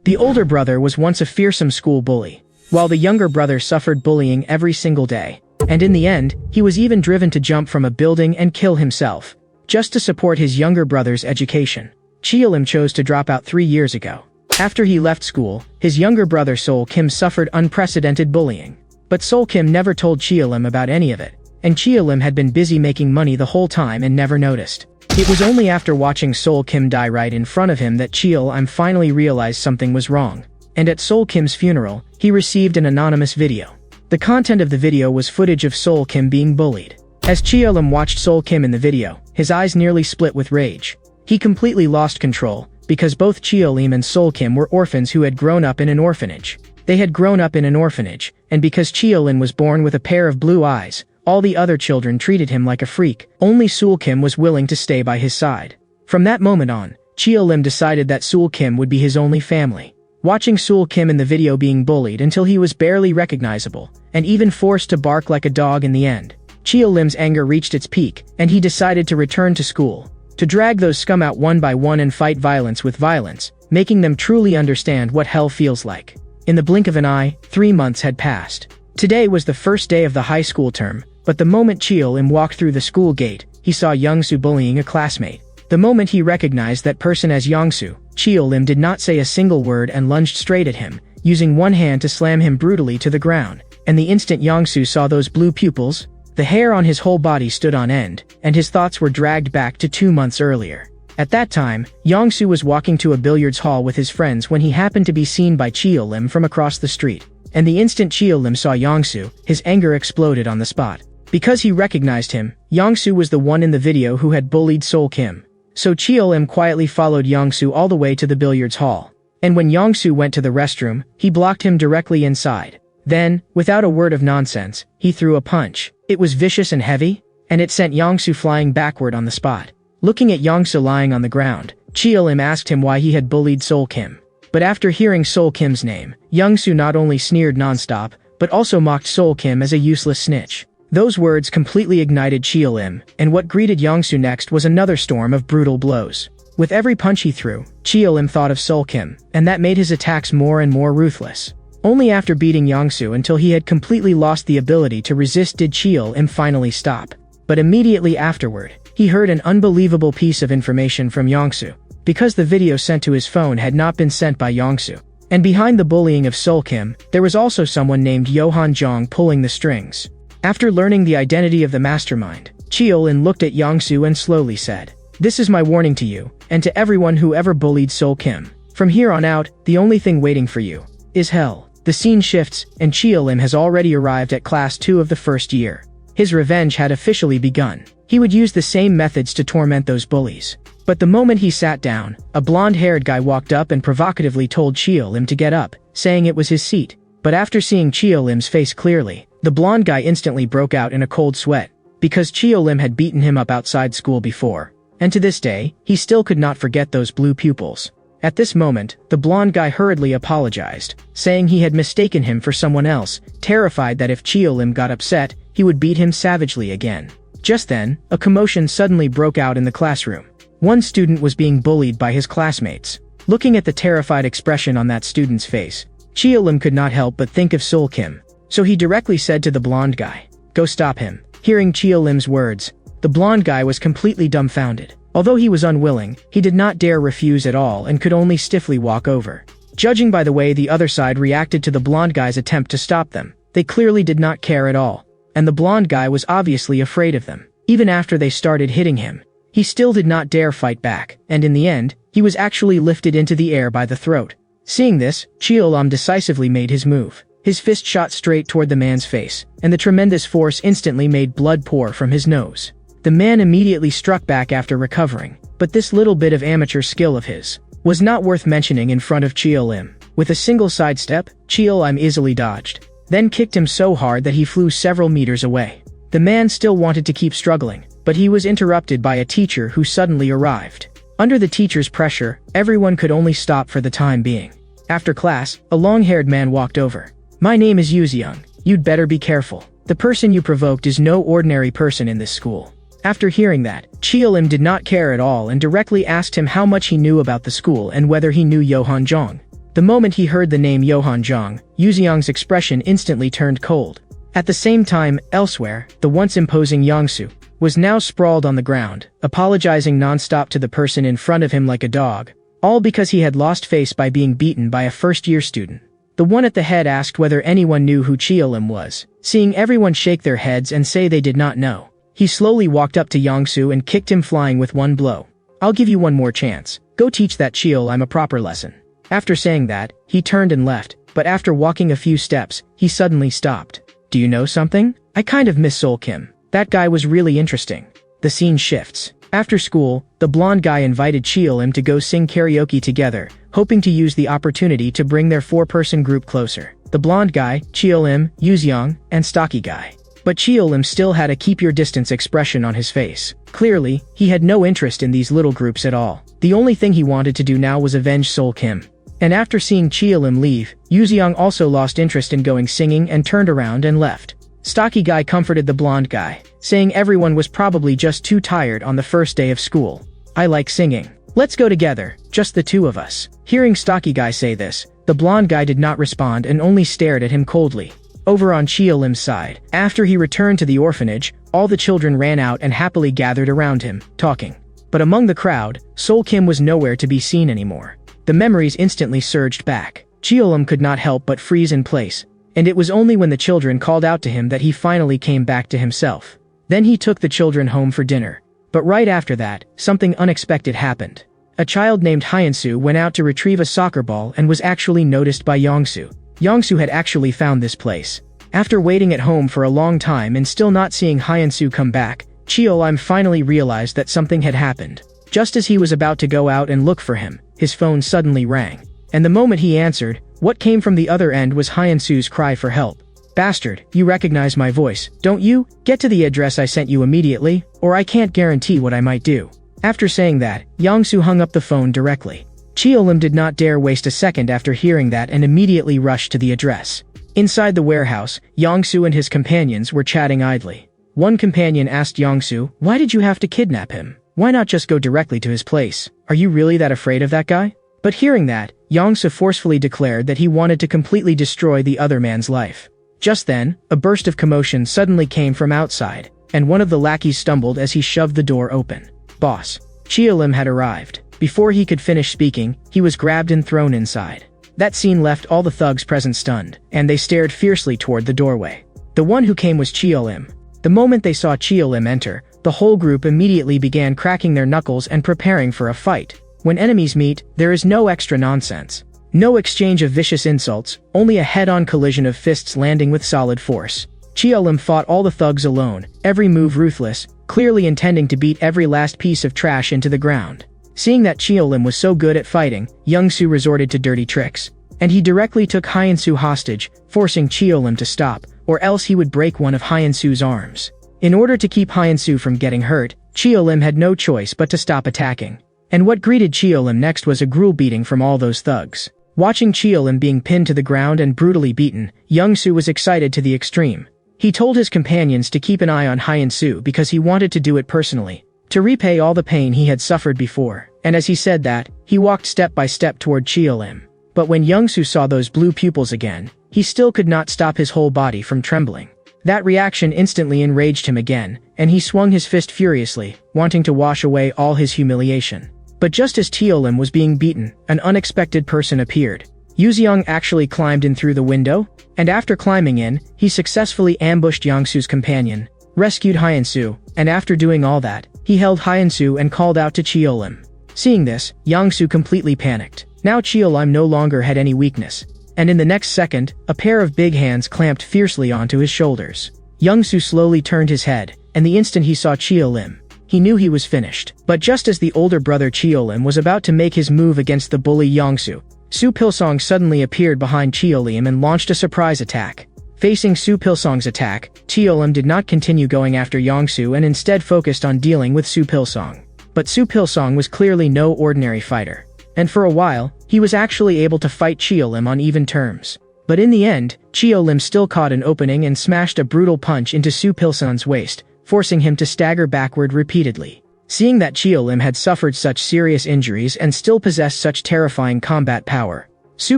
The older brother was once a fearsome school bully, while the younger brother suffered bullying every single day. And in the end, he was even driven to jump from a building and kill himself, just to support his younger brother's education. Cheolim chose to drop out 3 years ago. After he left school, his younger brother Sol Kim suffered unprecedented bullying. But Sol Kim never told Cheolim about any of it, and Cheolim had been busy making money the whole time and never noticed. It was only after watching Sol Kim die right in front of him that Cheolim finally realized something was wrong. And at Sol Kim's funeral, he received an anonymous video. The content of the video was footage of Sol Kim being bullied. As Cheolim watched Sol Kim in the video, his eyes nearly split with rage. He completely lost control, because both Cheolim and Sol Kim were orphans who had grown up in an orphanage. They had grown up in an orphanage, and because Cheolim was born with a pair of blue eyes, all the other children treated him like a freak. Sol Kim was willing to stay by his side. From that moment on, Cheolim decided that Sol Kim would be his only family. Watching Sol Kim in the video being bullied until he was barely recognizable, and even forced to bark like a dog in the end, Cheolim's anger reached its peak, and he decided to return to school, to drag those scum out one by one and fight violence with violence, making them truly understand what hell feels like. In the blink of an eye, 3 months had passed. Today was the first day of the high school term, but the moment Cheolim walked through the school gate, he saw Youngsu bullying a classmate. The moment he recognized that person as Youngsu, Cheolim did not say a single word and lunged straight at him, using one hand to slam him brutally to the ground. And the instant Youngsu saw those blue pupils, the hair on his whole body stood on end, and his thoughts were dragged back to 2 months earlier. At that time, Youngsu was walking to a billiards hall with his friends when he happened to be seen by Cheolim from across the street. And the instant Cheolim saw Youngsu, his anger exploded on the spot. Because he recognized him, Youngsu was the one in the video who had bullied Sol Kim. So Cheolim quietly followed Youngsu all the way to the billiards hall. And when Youngsu went to the restroom, he blocked him directly inside. Then, without a word of nonsense, he threw a punch. It was vicious and heavy, and it sent Youngsu flying backward on the spot. Looking at Youngsu lying on the ground, Cheolim asked him why he had bullied Sol Kim. But after hearing Sol Kim's name, Youngsu not only sneered nonstop, but also mocked Sol Kim as a useless snitch. Those words completely ignited Cheolim, and what greeted Youngsu next was another storm of brutal blows. With every punch he threw, Cheolim thought of Sol Kim, and that made his attacks more and more ruthless. Only after beating Youngsu until he had completely lost the ability to resist did Cheolim finally stop. But immediately afterward, he heard an unbelievable piece of information from Youngsu, because the video sent to his phone had not been sent by Youngsu. And behind the bullying of Sol Kim, there was also someone named Johan Jong pulling the strings. After learning the identity of the mastermind, Cheolim looked at Youngsu and slowly said, "This is my warning to you, and to everyone who ever bullied Sol Kim. From here on out, the only thing waiting for you is hell." The scene shifts, and Cheolim has already arrived at class 2 of the first year. His revenge had officially begun. He would use the same methods to torment those bullies. But the moment he sat down, a blonde-haired guy walked up and provocatively told Cheolim to get up, saying it was his seat. But after seeing Cheolim's face clearly, the blonde guy instantly broke out in a cold sweat, because Cheolim had beaten him up outside school before. And to this day, he still could not forget those blue pupils. At this moment, the blonde guy hurriedly apologized, saying he had mistaken him for someone else, terrified that if Cheolim got upset, he would beat him savagely again. Just then, a commotion suddenly broke out in the classroom. One student was being bullied by his classmates. Looking at the terrified expression on that student's face, Cheolim could not help but think of Sol Kim. So he directly said to the blonde guy, "Go stop him." Hearing Cheolim's words, the blonde guy was completely dumbfounded. Although he was unwilling, he did not dare refuse at all and could only stiffly walk over. Judging by the way the other side reacted to the blonde guy's attempt to stop them, they clearly did not care at all. And the blonde guy was obviously afraid of them. Even after they started hitting him, he still did not dare fight back, and in the end, he was actually lifted into the air by the throat. Seeing this, Cheolim decisively made his move. His fist shot straight toward the man's face, and the tremendous force instantly made blood pour from his nose. The man immediately struck back after recovering, but this little bit of amateur skill of his was not worth mentioning in front of Cheolim. With a single sidestep, Cheolim easily dodged, then kicked him so hard that he flew several meters away. The man still wanted to keep struggling, but he was interrupted by a teacher who suddenly arrived. Under the teacher's pressure, everyone could only stop for the time being. After class, a long-haired man walked over. "My name is Yuzeung. You'd better be careful. The person you provoked is no ordinary person in this school." After hearing that, Cheolim did not care at all and directly asked him how much he knew about the school and whether he knew Johan Jong. The moment he heard the name Johan Zhang, Yuxiang's expression instantly turned cold. At the same time, elsewhere, the once imposing Yangsu was now sprawled on the ground, apologizing non-stop to the person in front of him like a dog, all because he had lost face by being beaten by a first-year student. The one at the head asked whether anyone knew who Chiolim was. Seeing everyone shake their heads and say they did not know, he slowly walked up to Yangsu and kicked him flying with one blow. "I'll give you one more chance. Go teach that Chiolim a proper lesson." After saying that, he turned and left, but after walking a few steps, he suddenly stopped. "Do you know something? I kind of miss Sol Kim. That guy was really interesting." The scene shifts. After school, the blonde guy invited Chiolim to go sing karaoke together, hoping to use the opportunity to bring their four-person group closer. The blonde guy, Chiolim, Yuxiang, and stocky guy. But Chiolim still had a keep-your-distance expression on his face. Clearly, he had no interest in these little groups at all. The only thing he wanted to do now was avenge Sol Kim. And after seeing Chiolim leave, Yuxiang also lost interest in going singing and turned around and left. Stocky guy comforted the blonde guy, saying everyone was probably just too tired on the first day of school. "I like singing. Let's go together, just the two of us." Hearing stocky guy say this, the blonde guy did not respond and only stared at him coldly. Over on Chiolim's side, after he returned to the orphanage, all the children ran out and happily gathered around him, talking. But among the crowd, Sol Kim was nowhere to be seen anymore. The memories instantly surged back. Chiolim could not help but freeze in place, and it was only when the children called out to him that he finally came back to himself. Then he took the children home for dinner. But right after that, something unexpected happened. A child named Hyansu went out to retrieve a soccer ball and was actually noticed by Yangsu. Yangsu had actually found this place. After waiting at home for a long time and still not seeing Hyansu come back, Chiolim finally realized that something had happened. Just as he was about to go out and look for him, his phone suddenly rang. And the moment he answered, what came from the other end was Hyansu's cry for help. "Bastard, you recognize my voice, don't you? Get to the address I sent you immediately, or I can't guarantee what I might do." After saying that, Yangsu hung up the phone directly. Chiolim did not dare waste a second after hearing that and immediately rushed to the address. Inside the warehouse, Yangsu and his companions were chatting idly. One companion asked Yangsu, "Why did you have to kidnap him? Why not just go directly to his place? Are you really that afraid of that guy?" But hearing that, Yangsu forcefully declared that he wanted to completely destroy the other man's life. Just then, a burst of commotion suddenly came from outside, and one of the lackeys stumbled as he shoved the door open. "Boss." Chiolim had arrived. Before he could finish speaking, he was grabbed and thrown inside. That scene left all the thugs present stunned, and they stared fiercely toward the doorway. The one who came was Chiolim. The moment they saw Chiolim enter, the whole group immediately began cracking their knuckles and preparing for a fight. When enemies meet, there is no extra nonsense. No exchange of vicious insults, only a head-on collision of fists landing with solid force. Chiolim fought all the thugs alone, every move ruthless, clearly intending to beat every last piece of trash into the ground. Seeing that Chiolim was so good at fighting, Yangsu resorted to dirty tricks. And he directly took Hyansu hostage, forcing Chiolim to stop, or else he would break one of Hyansu's arms. In order to keep Hyansu from getting hurt, Chiolim had no choice but to stop attacking. And what greeted Chiolim next was a gruel beating from all those thugs. Watching Chiolim being pinned to the ground and brutally beaten, Yangsu was excited to the extreme. He told his companions to keep an eye on Hyansu because he wanted to do it personally, to repay all the pain he had suffered before, and as he said that, he walked step by step toward Chiolim. But when Yangsu saw those blue pupils again, he still could not stop his whole body from trembling. That reaction instantly enraged him again, and he swung his fist furiously, wanting to wash away all his humiliation. But just as Chiolim was being beaten, an unexpected person appeared. Yuxiang actually climbed in through the window, and after climbing in, he successfully ambushed Yangsu's companion, rescued Hyansu, and after doing all that, he held Hyansu and called out to Chiolim. Seeing this, Yangsu completely panicked. Now Chiolim no longer had any weakness, and in the next second, a pair of big hands clamped fiercely onto his shoulders. Yangsu slowly turned his head, and the instant he saw Chiolim, he knew he was finished. But just as the older brother Chiolim was about to make his move against the bully Yangsu, Su Pilsong suddenly appeared behind Chiolim and launched a surprise attack. Facing Su Pilsong's attack, Chiolim did not continue going after Yangsu and instead focused on dealing with Su Pilsong. But Su Pilsong was clearly no ordinary fighter. And for a while, he was actually able to fight Chiolim on even terms. But in the end, Chiolim still caught an opening and smashed a brutal punch into Su Pilsong's waist, forcing him to stagger backward repeatedly. Seeing that Chiolim had suffered such serious injuries and still possessed such terrifying combat power, Soo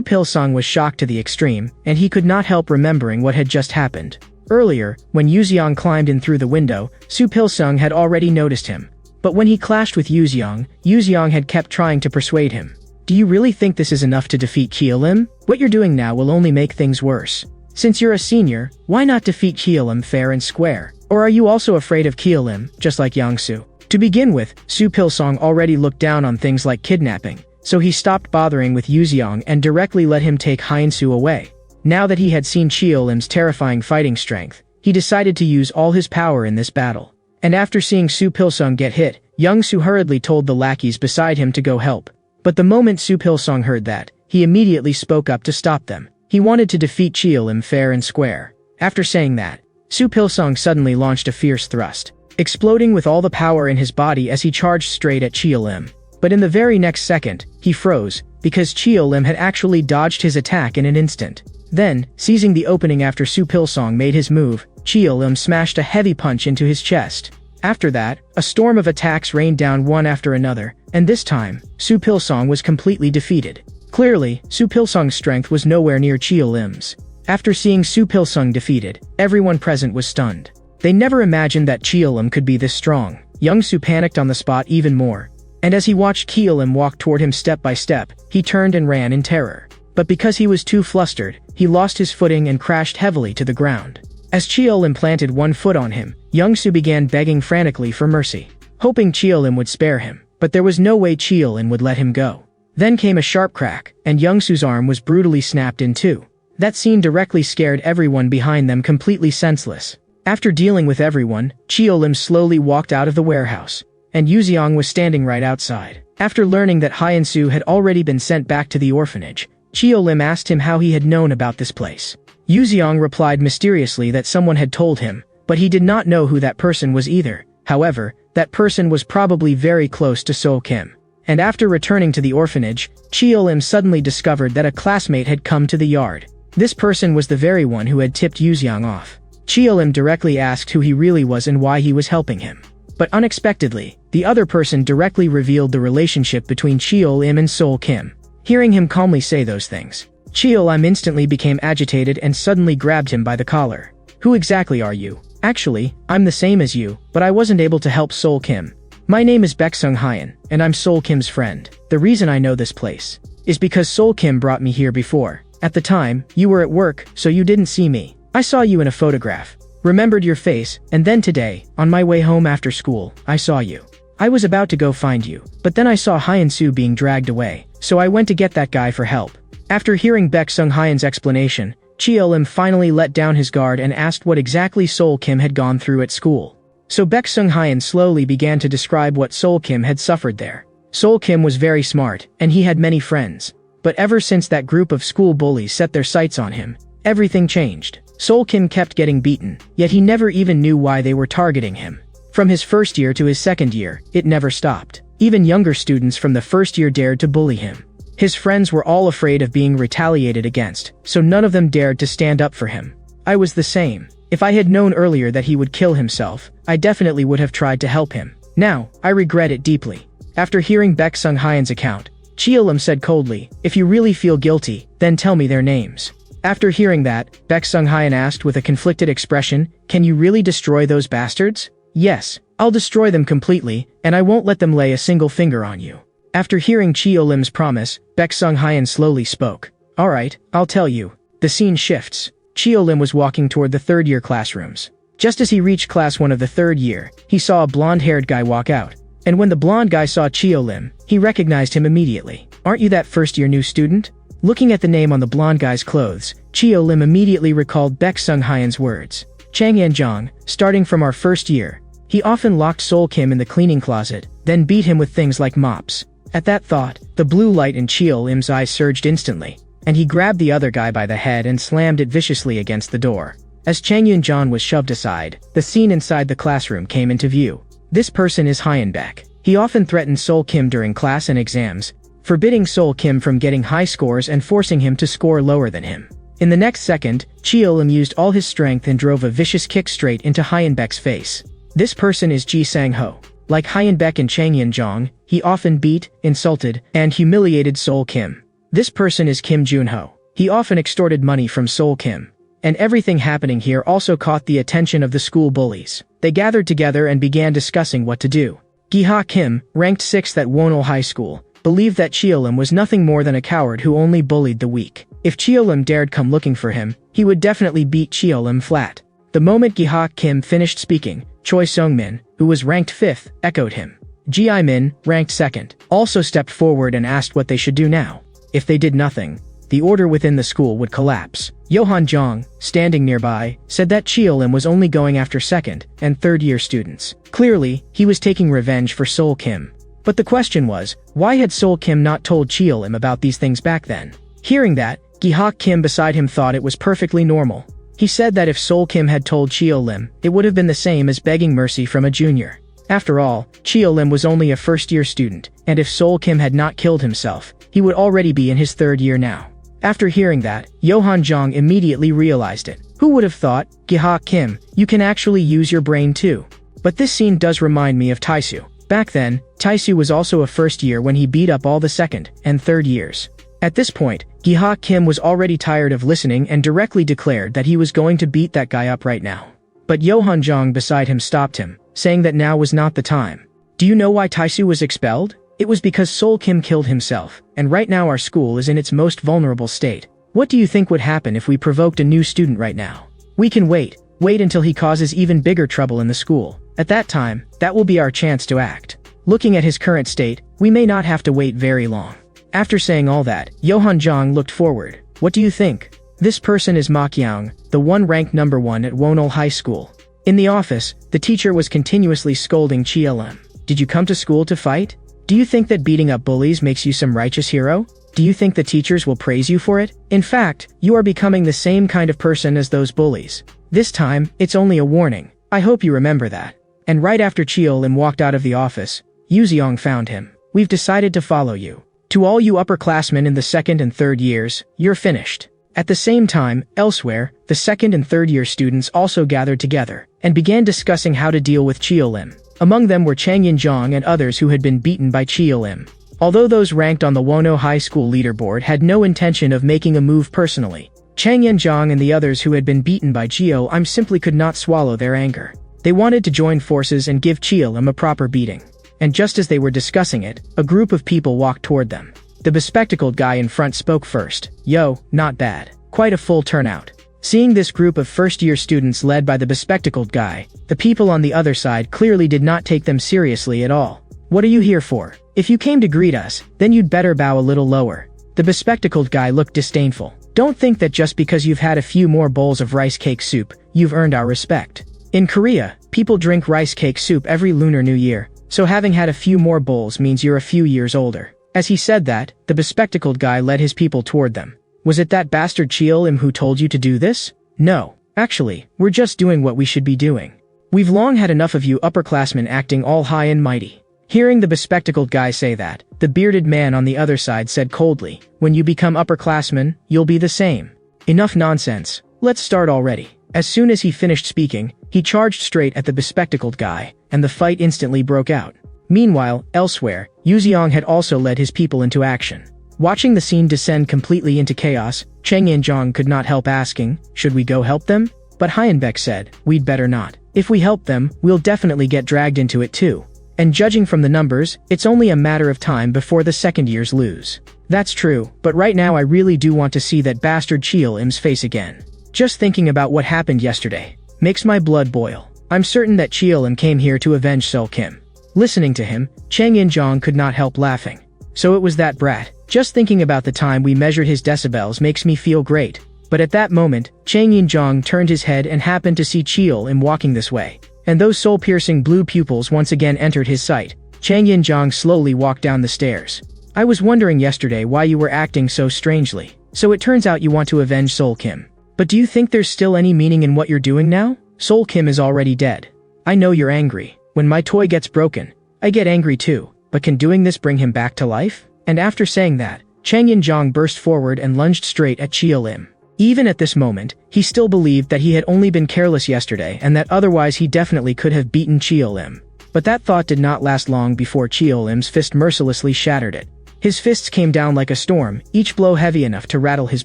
Pil-sung was shocked to the extreme, and he could not help remembering what had just happened. Earlier, when Yuzeong climbed in through the window, Soo Pil-sung had already noticed him. But when he clashed with Yuzeong had kept trying to persuade him. Do you really think this is enough to defeat Kyo-lim? What you're doing now will only make things worse. Since you're a senior, why not defeat Kyo-lim fair and square? Or are you also afraid of Kyo-lim, just like Yang-soo? To begin with, Soo Pil-sung already looked down on things like kidnapping, so he stopped bothering with Yuzeong and directly let him take Hyein-soo away. Now that he had seen Kyo-lim's terrifying fighting strength, he decided to use all his power in this battle. And after seeing Soo Pil-sung get hit, Yang-soo hurriedly told the lackeys beside him to go help. But the moment Soo Pil-sung heard that, he immediately spoke up to stop them. He wanted to defeat Kyo-lim fair and square. After saying that, Soo Pil-sung suddenly launched a fierce thrust, exploding with all the power in his body as he charged straight at Kyo-lim. But in the very next second, he froze, because Kyo-lim had actually dodged his attack in an instant. Then, seizing the opening after Soo Pil-sung made his move, Kyo-lim smashed a heavy punch into his chest. After that, a storm of attacks rained down one after another, and this time, Soo Pil-sung was completely defeated. Clearly, Soo Pil-sung's strength was nowhere near Kyo-lim's. After seeing Soo Pil-sung defeated, everyone present was stunned. They never imagined that Kyo-lim could be this strong. Young-soo panicked on the spot even more. And as he watched Kyo-lim walk toward him step by step, he turned and ran in terror. But because he was too flustered, he lost his footing and crashed heavily to the ground. As Kyo-lim planted one foot on him, Young-soo began begging frantically for mercy, hoping Kyo-lim would spare him, but there was no way Kyo-lim would let him go. Then came a sharp crack, and Young-soo's arm was brutally snapped in two. That scene directly scared everyone behind them completely senseless. After dealing with everyone, Kyo-lim slowly walked out of the warehouse, and Yuzeong was standing right outside. After learning that Hyein-soo had already been sent back to the orphanage, Kyo-lim asked him how he had known about this place. Yuzeong replied mysteriously that someone had told him, but he did not know who that person was either. However, that person was probably very close to Sol Kim. And after returning to the orphanage, Kyo-lim suddenly discovered that a classmate had come to the yard. This person was the very one who had tipped Yuzeong off. Kyo-lim directly asked who he really was and why he was helping him. But unexpectedly, the other person directly revealed the relationship between Kyo-lim and Sol Kim. Hearing him calmly say those things, Kyo-lim instantly became agitated and suddenly grabbed him by the collar. Who exactly are you? Actually, I'm the same as you, but I wasn't able to help Sol Kim. My name is Baek-sung Hyein, and I'm Sol Kim's friend. The reason I know this place is because Sol Kim brought me here before. At the time, you were at work, so you didn't see me. I saw you in a photograph, remembered your face, and then today, on my way home after school, I saw you. I was about to go find you, but then I saw Hyein-soo being dragged away, so I went to get that guy for help. After hearing Baek-sung Hyeon's explanation, Kyo-lim finally let down his guard and asked what exactly Sol Kim had gone through at school. So Baek-sung Hyeon slowly began to describe what Sol Kim had suffered there. Sol Kim was very smart, and he had many friends. But ever since that group of school bullies set their sights on him, everything changed. Sol Kim kept getting beaten, yet he never even knew why they were targeting him. From his first year to his second year, it never stopped. Even younger students from the first year dared to bully him. His friends were all afraid of being retaliated against, so none of them dared to stand up for him. I was the same. If I had known earlier that he would kill himself, I definitely would have tried to help him. Now, I regret it deeply. After hearing Baek-sung Hyeon's account, Kyo-lim said coldly, if you really feel guilty, then tell me their names. After hearing that, Baek-sung Hyeon asked with a conflicted expression, can you really destroy those bastards? Yes, I'll destroy them completely, and I won't let them lay a single finger on you. After hearing Kyo-lim's promise, Baek-sung Hyeon slowly spoke. Alright, I'll tell you. The scene shifts. Kyo-lim was walking toward the third-year classrooms. Just as he reached class 1 of the third year, he saw a blonde-haired guy walk out. And when the blonde guy saw Kyo-lim, he recognized him immediately. Aren't you that first-year new student? Looking at the name on the blonde guy's clothes, Kyo-lim immediately recalled Baek-sung Hyeon's words. Chang Yan-jong, starting from our first year. He often locked Sol Kim in the cleaning closet, then beat him with things like mops. At that thought, the blue light in Kyo-lim's eyes surged instantly, and he grabbed the other guy by the head and slammed it viciously against the door. As Chang Yun-jon was shoved aside, the scene inside the classroom came into view. This person is Hyeon-baek. He often threatened Sol Kim during class and exams, forbidding Sol Kim from getting high scores and forcing him to score lower than him. In the next second, Kyo-lim used all his strength and drove a vicious kick straight into Hyeon-baek's face. This person is Ji Sang-ho. Like Hyeon-baek and Chang Yun-jong, he often beat, insulted, and humiliated Sol Kim. This person is Kim Junho. He often extorted money from Sol Kim. And everything happening here also caught the attention of the school bullies. They gathered together and began discussing what to do. Gi-ha Kim, ranked 6th at Wonol High School, believed that Cheolim was nothing more than a coward who only bullied the weak. If Cheolim dared come looking for him, he would definitely beat Cheolim flat. The moment Gi-ha Kim finished speaking, Choi Sung-min, who was ranked 5th, echoed him. Ji-min, ranked 2nd, also stepped forward and asked what they should do now. If they did nothing, the order within the school would collapse. Johan Jong, standing nearby, said that Cheolim was only going after 2nd and 3rd year students. Clearly, he was taking revenge for Sol Kim. But the question was, why had Sol Kim not told Cheolim about these things back then? Hearing that, Gi-ha Kim beside him thought it was perfectly normal. He said that if Sol Kim had told Cheolim, it would have been the same as begging mercy from a junior. After all, Cheolim was only a first-year student, and if Sol Kim had not killed himself, he would already be in his 3rd year now. After hearing that, Johan Jong immediately realized it. Who would have thought, Gi-ha Kim, you can actually use your brain too. But this scene does remind me of Taisu. Back then, Taisu was also a first year when he beat up all the 2nd and 3rd years. At this point, Gi-ha Kim was already tired of listening and directly declared that he was going to beat that guy up right now. But Johan Jong beside him stopped him, saying that now was not the time. Do you know why Taisu was expelled? It was because Sol Kim killed himself, and right now our school is in its most vulnerable state. What do you think would happen if we provoked a new student right now? We can wait until he causes even bigger trouble in the school. At that time, that will be our chance to act. Looking at his current state, we may not have to wait very long. After saying all that, Johan Jong looked forward. What do you think? This person is Ma Kyung, the one ranked number 1 at Wonol High School. In the office, the teacher was continuously scolding Cheolim. Did you come to school to fight? Do you think that beating up bullies makes you some righteous hero? Do you think the teachers will praise you for it? In fact, you are becoming the same kind of person as those bullies. This time, it's only a warning. I hope you remember that. And right after Cheolim walked out of the office, Yuzeong found him. We've decided to follow you. To all you upperclassmen in the 2nd and 3rd years, you're finished. At the same time, elsewhere, the 2nd and 3rd year students also gathered together and began discussing how to deal with Cheolim. Among them were Chang Yin-jong and others who had been beaten by Cheolim. Although those ranked on the Wonol High School leaderboard had no intention of making a move personally, Chang Yin-jong and the others who had been beaten by Cheolim simply could not swallow their anger. They wanted to join forces and give Cheolim a proper beating. And just as they were discussing it, a group of people walked toward them. The bespectacled guy in front spoke first. Yo, not bad. Quite a full turnout. Seeing this group of first-year students led by the bespectacled guy, the people on the other side clearly did not take them seriously at all. What are you here for? If you came to greet us, then you'd better bow a little lower. The bespectacled guy looked disdainful. Don't think that just because you've had a few more bowls of rice cake soup, you've earned our respect. In Korea, people drink rice cake soup every Lunar New Year, so having had a few more bowls means you're a few years older. As he said that, the bespectacled guy led his people toward them. Was it that bastard Cheolim who told you to do this? No. Actually, we're just doing what we should be doing. We've long had enough of you upperclassmen acting all high and mighty. Hearing the bespectacled guy say that, the bearded man on the other side said coldly, when you become upperclassmen, you'll be the same. Enough nonsense. Let's start already. As soon as he finished speaking, he charged straight at the bespectacled guy, and the fight instantly broke out. Meanwhile, elsewhere, Yuzeong had also led his people into action. Watching the scene descend completely into chaos, Cheng Yin-jong could not help asking, should we go help them? But Hyenbek said, we'd better not. If we help them, we'll definitely get dragged into it too. And judging from the numbers, it's only a matter of time before the 2nd years lose. That's true, but right now I really do want to see that bastard Cheolim's face again. Just thinking about what happened yesterday makes my blood boil. I'm certain that Cheolim came here to avenge Sol Kim. Listening to him, Cheng Yin-jong could not help laughing. So it was that brat. Just thinking about the time we measured his decibels makes me feel great. But at that moment, Chang Yin-jong turned his head and happened to see Cheolim walking this way. And those soul-piercing blue pupils once again entered his sight. Chang Yin-jong slowly walked down the stairs. I was wondering yesterday why you were acting so strangely. So it turns out you want to avenge Sol Kim. But do you think there's still any meaning in what you're doing now? Sol Kim is already dead. I know you're angry. When my toy gets broken, I get angry too. But can doing this bring him back to life? And after saying that, Chang Yin-jong burst forward and lunged straight at Cheolim. Even at this moment, he still believed that he had only been careless yesterday and that otherwise he definitely could have beaten Cheolim. But that thought did not last long before Cheolim's fist mercilessly shattered it. His fists came down like a storm, each blow heavy enough to rattle his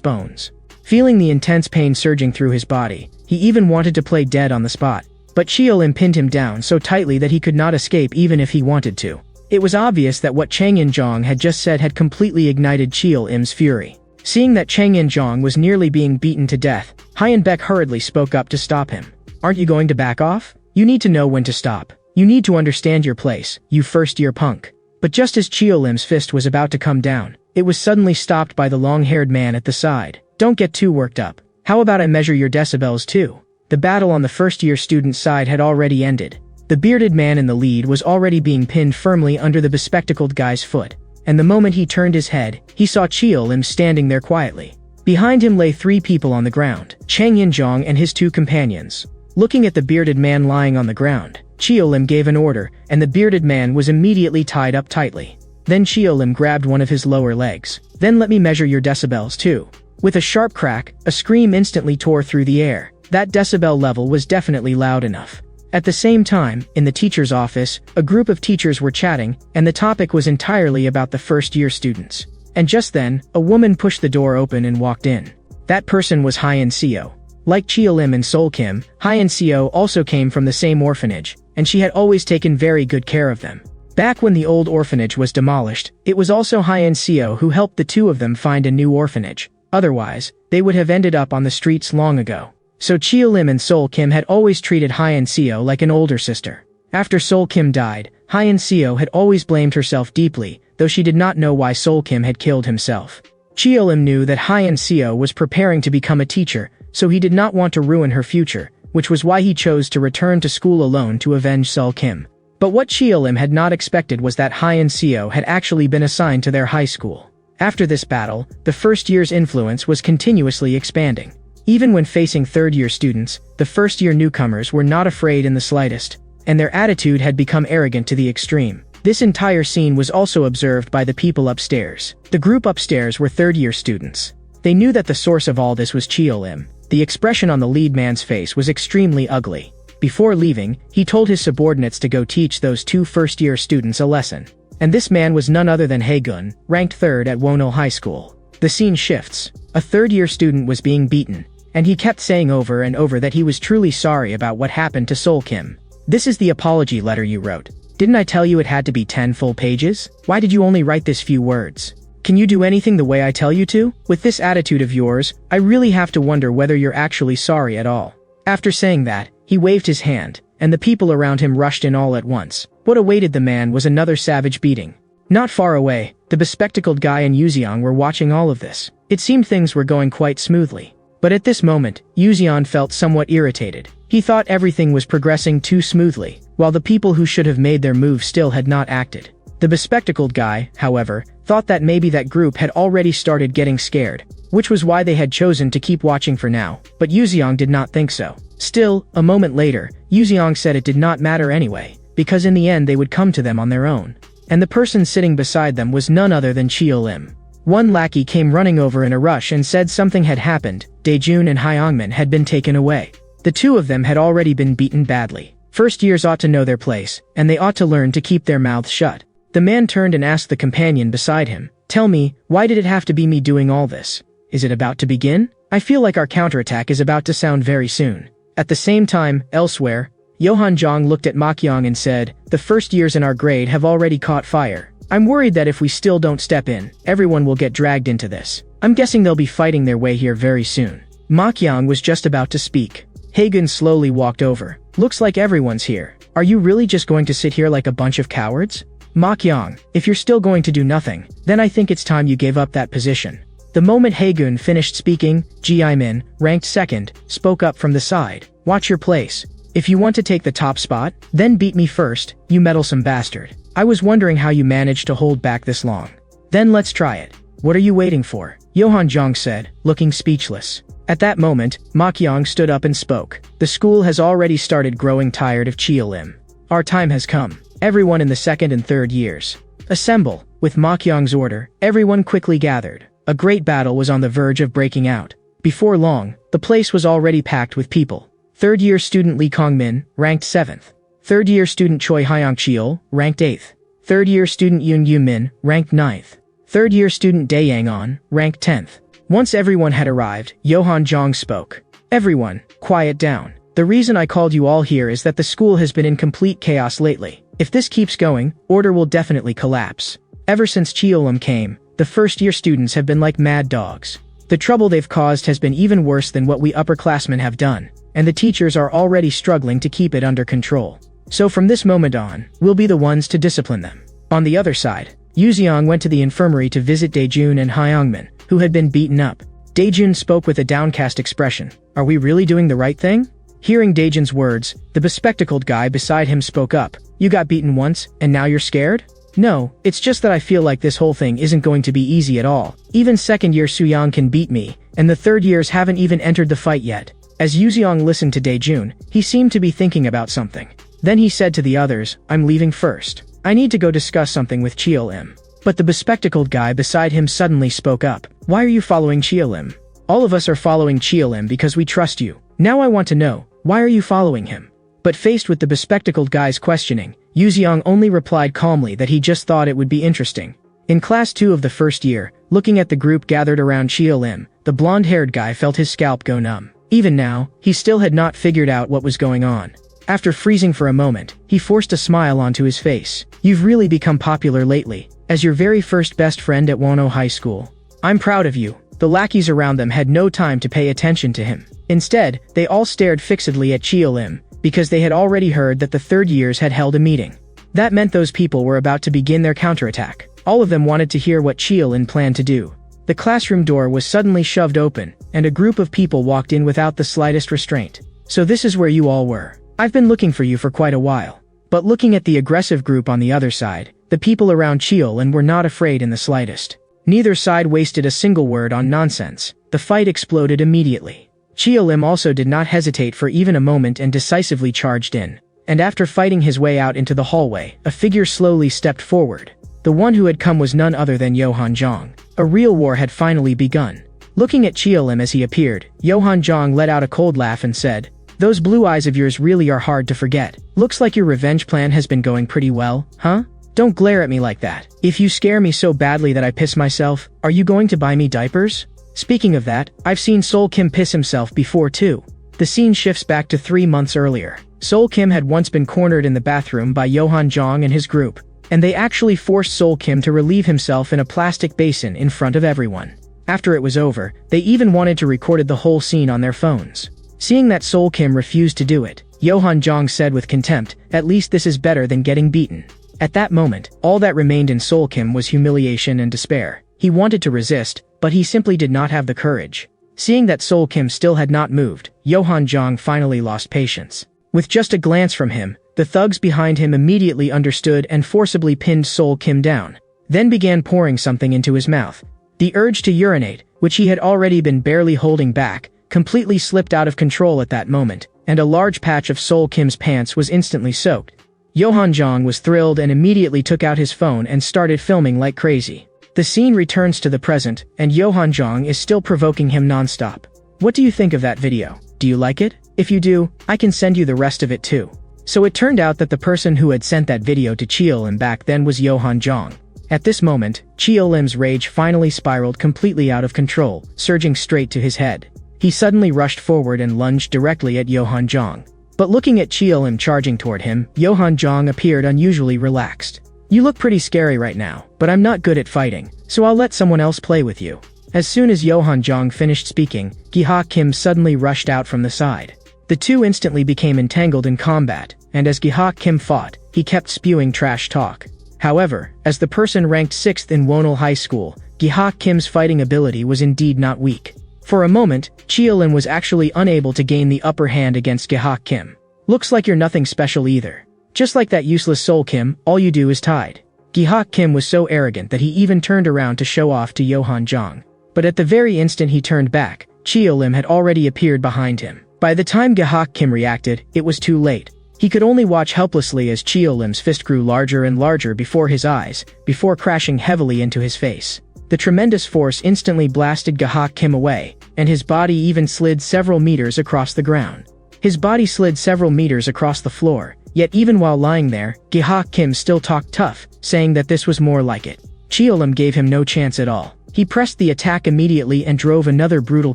bones. Feeling the intense pain surging through his body, he even wanted to play dead on the spot. But Chio-lim pinned him down so tightly that he could not escape even if he wanted to. It was obvious that what Chang In-jong had just said had completely ignited Chio-lim's fury. Seeing that Chang In-jong was nearly being beaten to death, Hyun-baek hurriedly spoke up to stop him. "Aren't you going to back off? You need to know when to stop. You need to understand your place, you first-year punk." But just as Chio-lim's fist was about to come down, it was suddenly stopped by the long-haired man at the side. "Don't get too worked up. How about I measure your decibels too?" The battle on the first-year student side had already ended. The bearded man in the lead was already being pinned firmly under the bespectacled guy's foot, and the moment he turned his head, he saw Chio-lim standing there quietly. Behind him lay 3 people on the ground, Chang In-jong and his 2 companions. Looking at the bearded man lying on the ground, Chio-lim gave an order, and the bearded man was immediately tied up tightly. Then Chio-lim grabbed one of his lower legs. "Then let me measure your decibels too." With a sharp crack, a scream instantly tore through the air. That decibel level was definitely loud enough. At the same time, in the teacher's office, a group of teachers were chatting, and the topic was entirely about the first-year students. And just then, a woman pushed the door open and walked in. That person was Hyun-seo. Like Chio-lim and Sol Kim, Hyun-seo also came from the same orphanage, and she had always taken very good care of them. Back when the old orphanage was demolished, it was also Hyun-seo who helped the 2 of them find a new orphanage. Otherwise, they would have ended up on the streets long ago. So Chio-lim and Sol Kim had always treated Hyun-seo like an older sister. After Sol Kim died, Hyun-seo had always blamed herself deeply, though she did not know why Sol Kim had killed himself. Chio-lim knew that Hyun-seo was preparing to become a teacher, so he did not want to ruin her future, which was why he chose to return to school alone to avenge Sol Kim. But what Chio-lim had not expected was that Hyun-seo had actually been assigned to their high school. After this battle, the first year's influence was continuously expanding. Even when facing third-year students, the first-year newcomers were not afraid in the slightest, and their attitude had become arrogant to the extreme. This entire scene was also observed by the people upstairs. The group upstairs were third-year students. They knew that the source of all this was Chio-lim. The expression on the lead man's face was extremely ugly. Before leaving, he told his subordinates to go teach those 2 first-year students a lesson. And this man was none other than Hae-gun, ranked 3rd at Wonil High School. The scene shifts. A third-year student was being beaten, and he kept saying over and over that he was truly sorry about what happened to Sol Kim. "This is the apology letter you wrote. Didn't I tell you it had to be 10 full pages? Why did you only write this few words? Can you do anything the way I tell you to? With this attitude of yours, I really have to wonder whether you're actually sorry at all." After saying that, he waved his hand, and the people around him rushed in all at once. What awaited the man was another savage beating. Not far away, the bespectacled guy and Yuzeong were watching all of this. It seemed things were going quite smoothly. But at this moment, Yuzeong felt somewhat irritated. He thought everything was progressing too smoothly, while the people who should have made their move still had not acted. The bespectacled guy, however, thought that maybe that group had already started getting scared, which was why they had chosen to keep watching for now, but Yuzeong did not think so. Still, a moment later, Yuzeong said it did not matter anyway, because in the end they would come to them on their own. And the person sitting beside them was none other than Chio-lim. One lackey came running over in a rush and said something had happened. Daejun and Hyungmin had been taken away. The 2 of them had already been beaten badly. First years ought to know their place, and they ought to learn to keep their mouths shut. The man turned and asked the companion beside him, "Tell me, why did it have to be me doing all this? Is it about to begin? I feel like our counterattack is about to sound very soon." At the same time, elsewhere, Johan Jong looked at Makyong and said, "The first years in our grade have already caught fire. I'm worried that if we still don't step in, everyone will get dragged into this. I'm guessing they'll be fighting their way here very soon." Makyong was just about to speak. Hae-gun slowly walked over. "Looks like everyone's here. Are you really just going to sit here like a bunch of cowards? Makyong, if you're still going to do nothing, then I think it's time you gave up that position." The moment Hae-gun finished speaking, Ji-min, ranked 2nd, spoke up from the side. "Watch your place. If you want to take the top spot, then beat me first, you meddlesome bastard. I was wondering how you managed to hold back this long. Then let's try it. What are you waiting for?" Johan Jong said, looking speechless. At that moment, Makyong stood up and spoke. "The school has already started growing tired of Chio-lim. Our time has come. Everyone in the 2nd and 3rd years, assemble." With Makyong's order, everyone quickly gathered. A great battle was on the verge of breaking out. Before long, the place was already packed with people. Third-year student Lee Kong-min, ranked 7th. Third-year student Choi Hyong-cheol, ranked 8th. Third-year student Yoon Yu-min, ranked 9th. Third-year student Dae-Yang-on, rank 10th. Once everyone had arrived, Yohan Jong spoke. Everyone, quiet down. The reason I called you all here is that the school has been in complete chaos lately. If this keeps going, order will definitely collapse. Ever since Cheolim came, the first-year students have been like mad dogs. The trouble they've caused has been even worse than what we upperclassmen have done, and the teachers are already struggling to keep it under control. So from this moment on, we'll be the ones to discipline them. On the other side, Yuziang went to the infirmary to visit Daejun and Hyungmin, who had been beaten up. Daejun spoke with a downcast expression. Are we really doing the right thing? Hearing Daejun's words, the bespectacled guy beside him spoke up. You got beaten once, and now you're scared? No, it's just that I feel like this whole thing isn't going to be easy at all. Even second-year Suyang can beat me, and the third years haven't even entered the fight yet. As Yuziang listened to Daejun, he seemed to be thinking about something. Then he said to the others, I'm leaving first. I need to go discuss something with Cheolim. But the bespectacled guy beside him suddenly spoke up. Why are you following Cheolim? All of us are following Cheolim because we trust you. Now I want to know, why are you following him? But faced with the bespectacled guy's questioning, Yuziang only replied calmly that he just thought it would be interesting. In class 2 of the first year, looking at the group gathered around Cheolim, the blonde-haired guy felt his scalp go numb. Even now, he still had not figured out what was going on. After freezing for a moment, he forced a smile onto his face. You've really become popular lately, as your very first best friend at Wano High School. I'm proud of you. The lackeys around them had no time to pay attention to him. Instead, they all stared fixedly at Cheolim, because they had already heard that the third years had held a meeting. That meant those people were about to begin their counterattack. All of them wanted to hear what Cheolim planned to do. The classroom door was suddenly shoved open, and a group of people walked in without the slightest restraint. So this is where you all were. I've been looking for you for quite a while. But looking at the aggressive group on the other side, the people around Cheolim were not afraid in the slightest. Neither side wasted a single word on nonsense. The fight exploded immediately. Cheolim also did not hesitate for even a moment and decisively charged in. And after fighting his way out into the hallway, a figure slowly stepped forward. The one who had come was none other than Yohan Jong. A real war had finally begun. Looking at Cheolim as he appeared, Yohan Jong let out a cold laugh and said, Those blue eyes of yours really are hard to forget. Looks like your revenge plan has been going pretty well, huh? Don't glare at me like that. If you scare me so badly that I piss myself, are you going to buy me diapers? Speaking of that, I've seen Sol Kim piss himself before too. The scene shifts back to 3 months earlier. Sol Kim had once been cornered in the bathroom by Yohan Jong and his group, and they actually forced Sol Kim to relieve himself in a plastic basin in front of everyone. After it was over, they even wanted to record the whole scene on their phones. Seeing that Sol Kim refused to do it, Yohan Jong said with contempt, At least this is better than getting beaten. At that moment, all that remained in Sol Kim was humiliation and despair. He wanted to resist, but he simply did not have the courage. Seeing that Sol Kim still had not moved, Yohan Jong finally lost patience. With just a glance from him, the thugs behind him immediately understood and forcibly pinned Sol Kim down, then began pouring something into his mouth. The urge to urinate, which he had already been barely holding back, completely slipped out of control at that moment, and a large patch of Sol Kim's pants was instantly soaked. Yohan Jong was thrilled and immediately took out his phone and started filming like crazy. The scene returns to the present, and Yohan Jong is still provoking him non-stop. What do you think of that video? Do you like it? If you do, I can send you the rest of it too. So it turned out that the person who had sent that video to Cheolim back then was Yohan Jong. At this moment, Cheolim's rage finally spiraled completely out of control, surging straight to his head. He suddenly rushed forward and lunged directly at Yohan Jong. But looking at Cheolim charging toward him, Yohan Jong appeared unusually relaxed. You look pretty scary right now, but I'm not good at fighting, so I'll let someone else play with you. As soon as Yohan Jong finished speaking, Gi-ha Kim suddenly rushed out from the side. The two instantly became entangled in combat, and as Gi-ha Kim fought, he kept spewing trash talk. However, as the person ranked 6th in Wonol High School, Gi-ha Kim's fighting ability was indeed not weak. For a moment, Cheolim was actually unable to gain the upper hand against Gi-ha Kim. Looks like you're nothing special either. Just like that useless Sol Kim, all you do is tide. Gi-ha Kim was so arrogant that he even turned around to show off to Yohan Jong. But at the very instant he turned back, Cheolim had already appeared behind him. By the time Gi-ha Kim reacted, it was too late. He could only watch helplessly as Cheolim's fist grew larger and larger before his eyes, before crashing heavily into his face. The tremendous force instantly blasted Gi-ha Kim away, and his body even slid several meters across the ground. His body slid several meters across the floor, yet even while lying there, Gi-ha Kim still talked tough, saying that this was more like it. Chiolim gave him no chance at all. He pressed the attack immediately and drove another brutal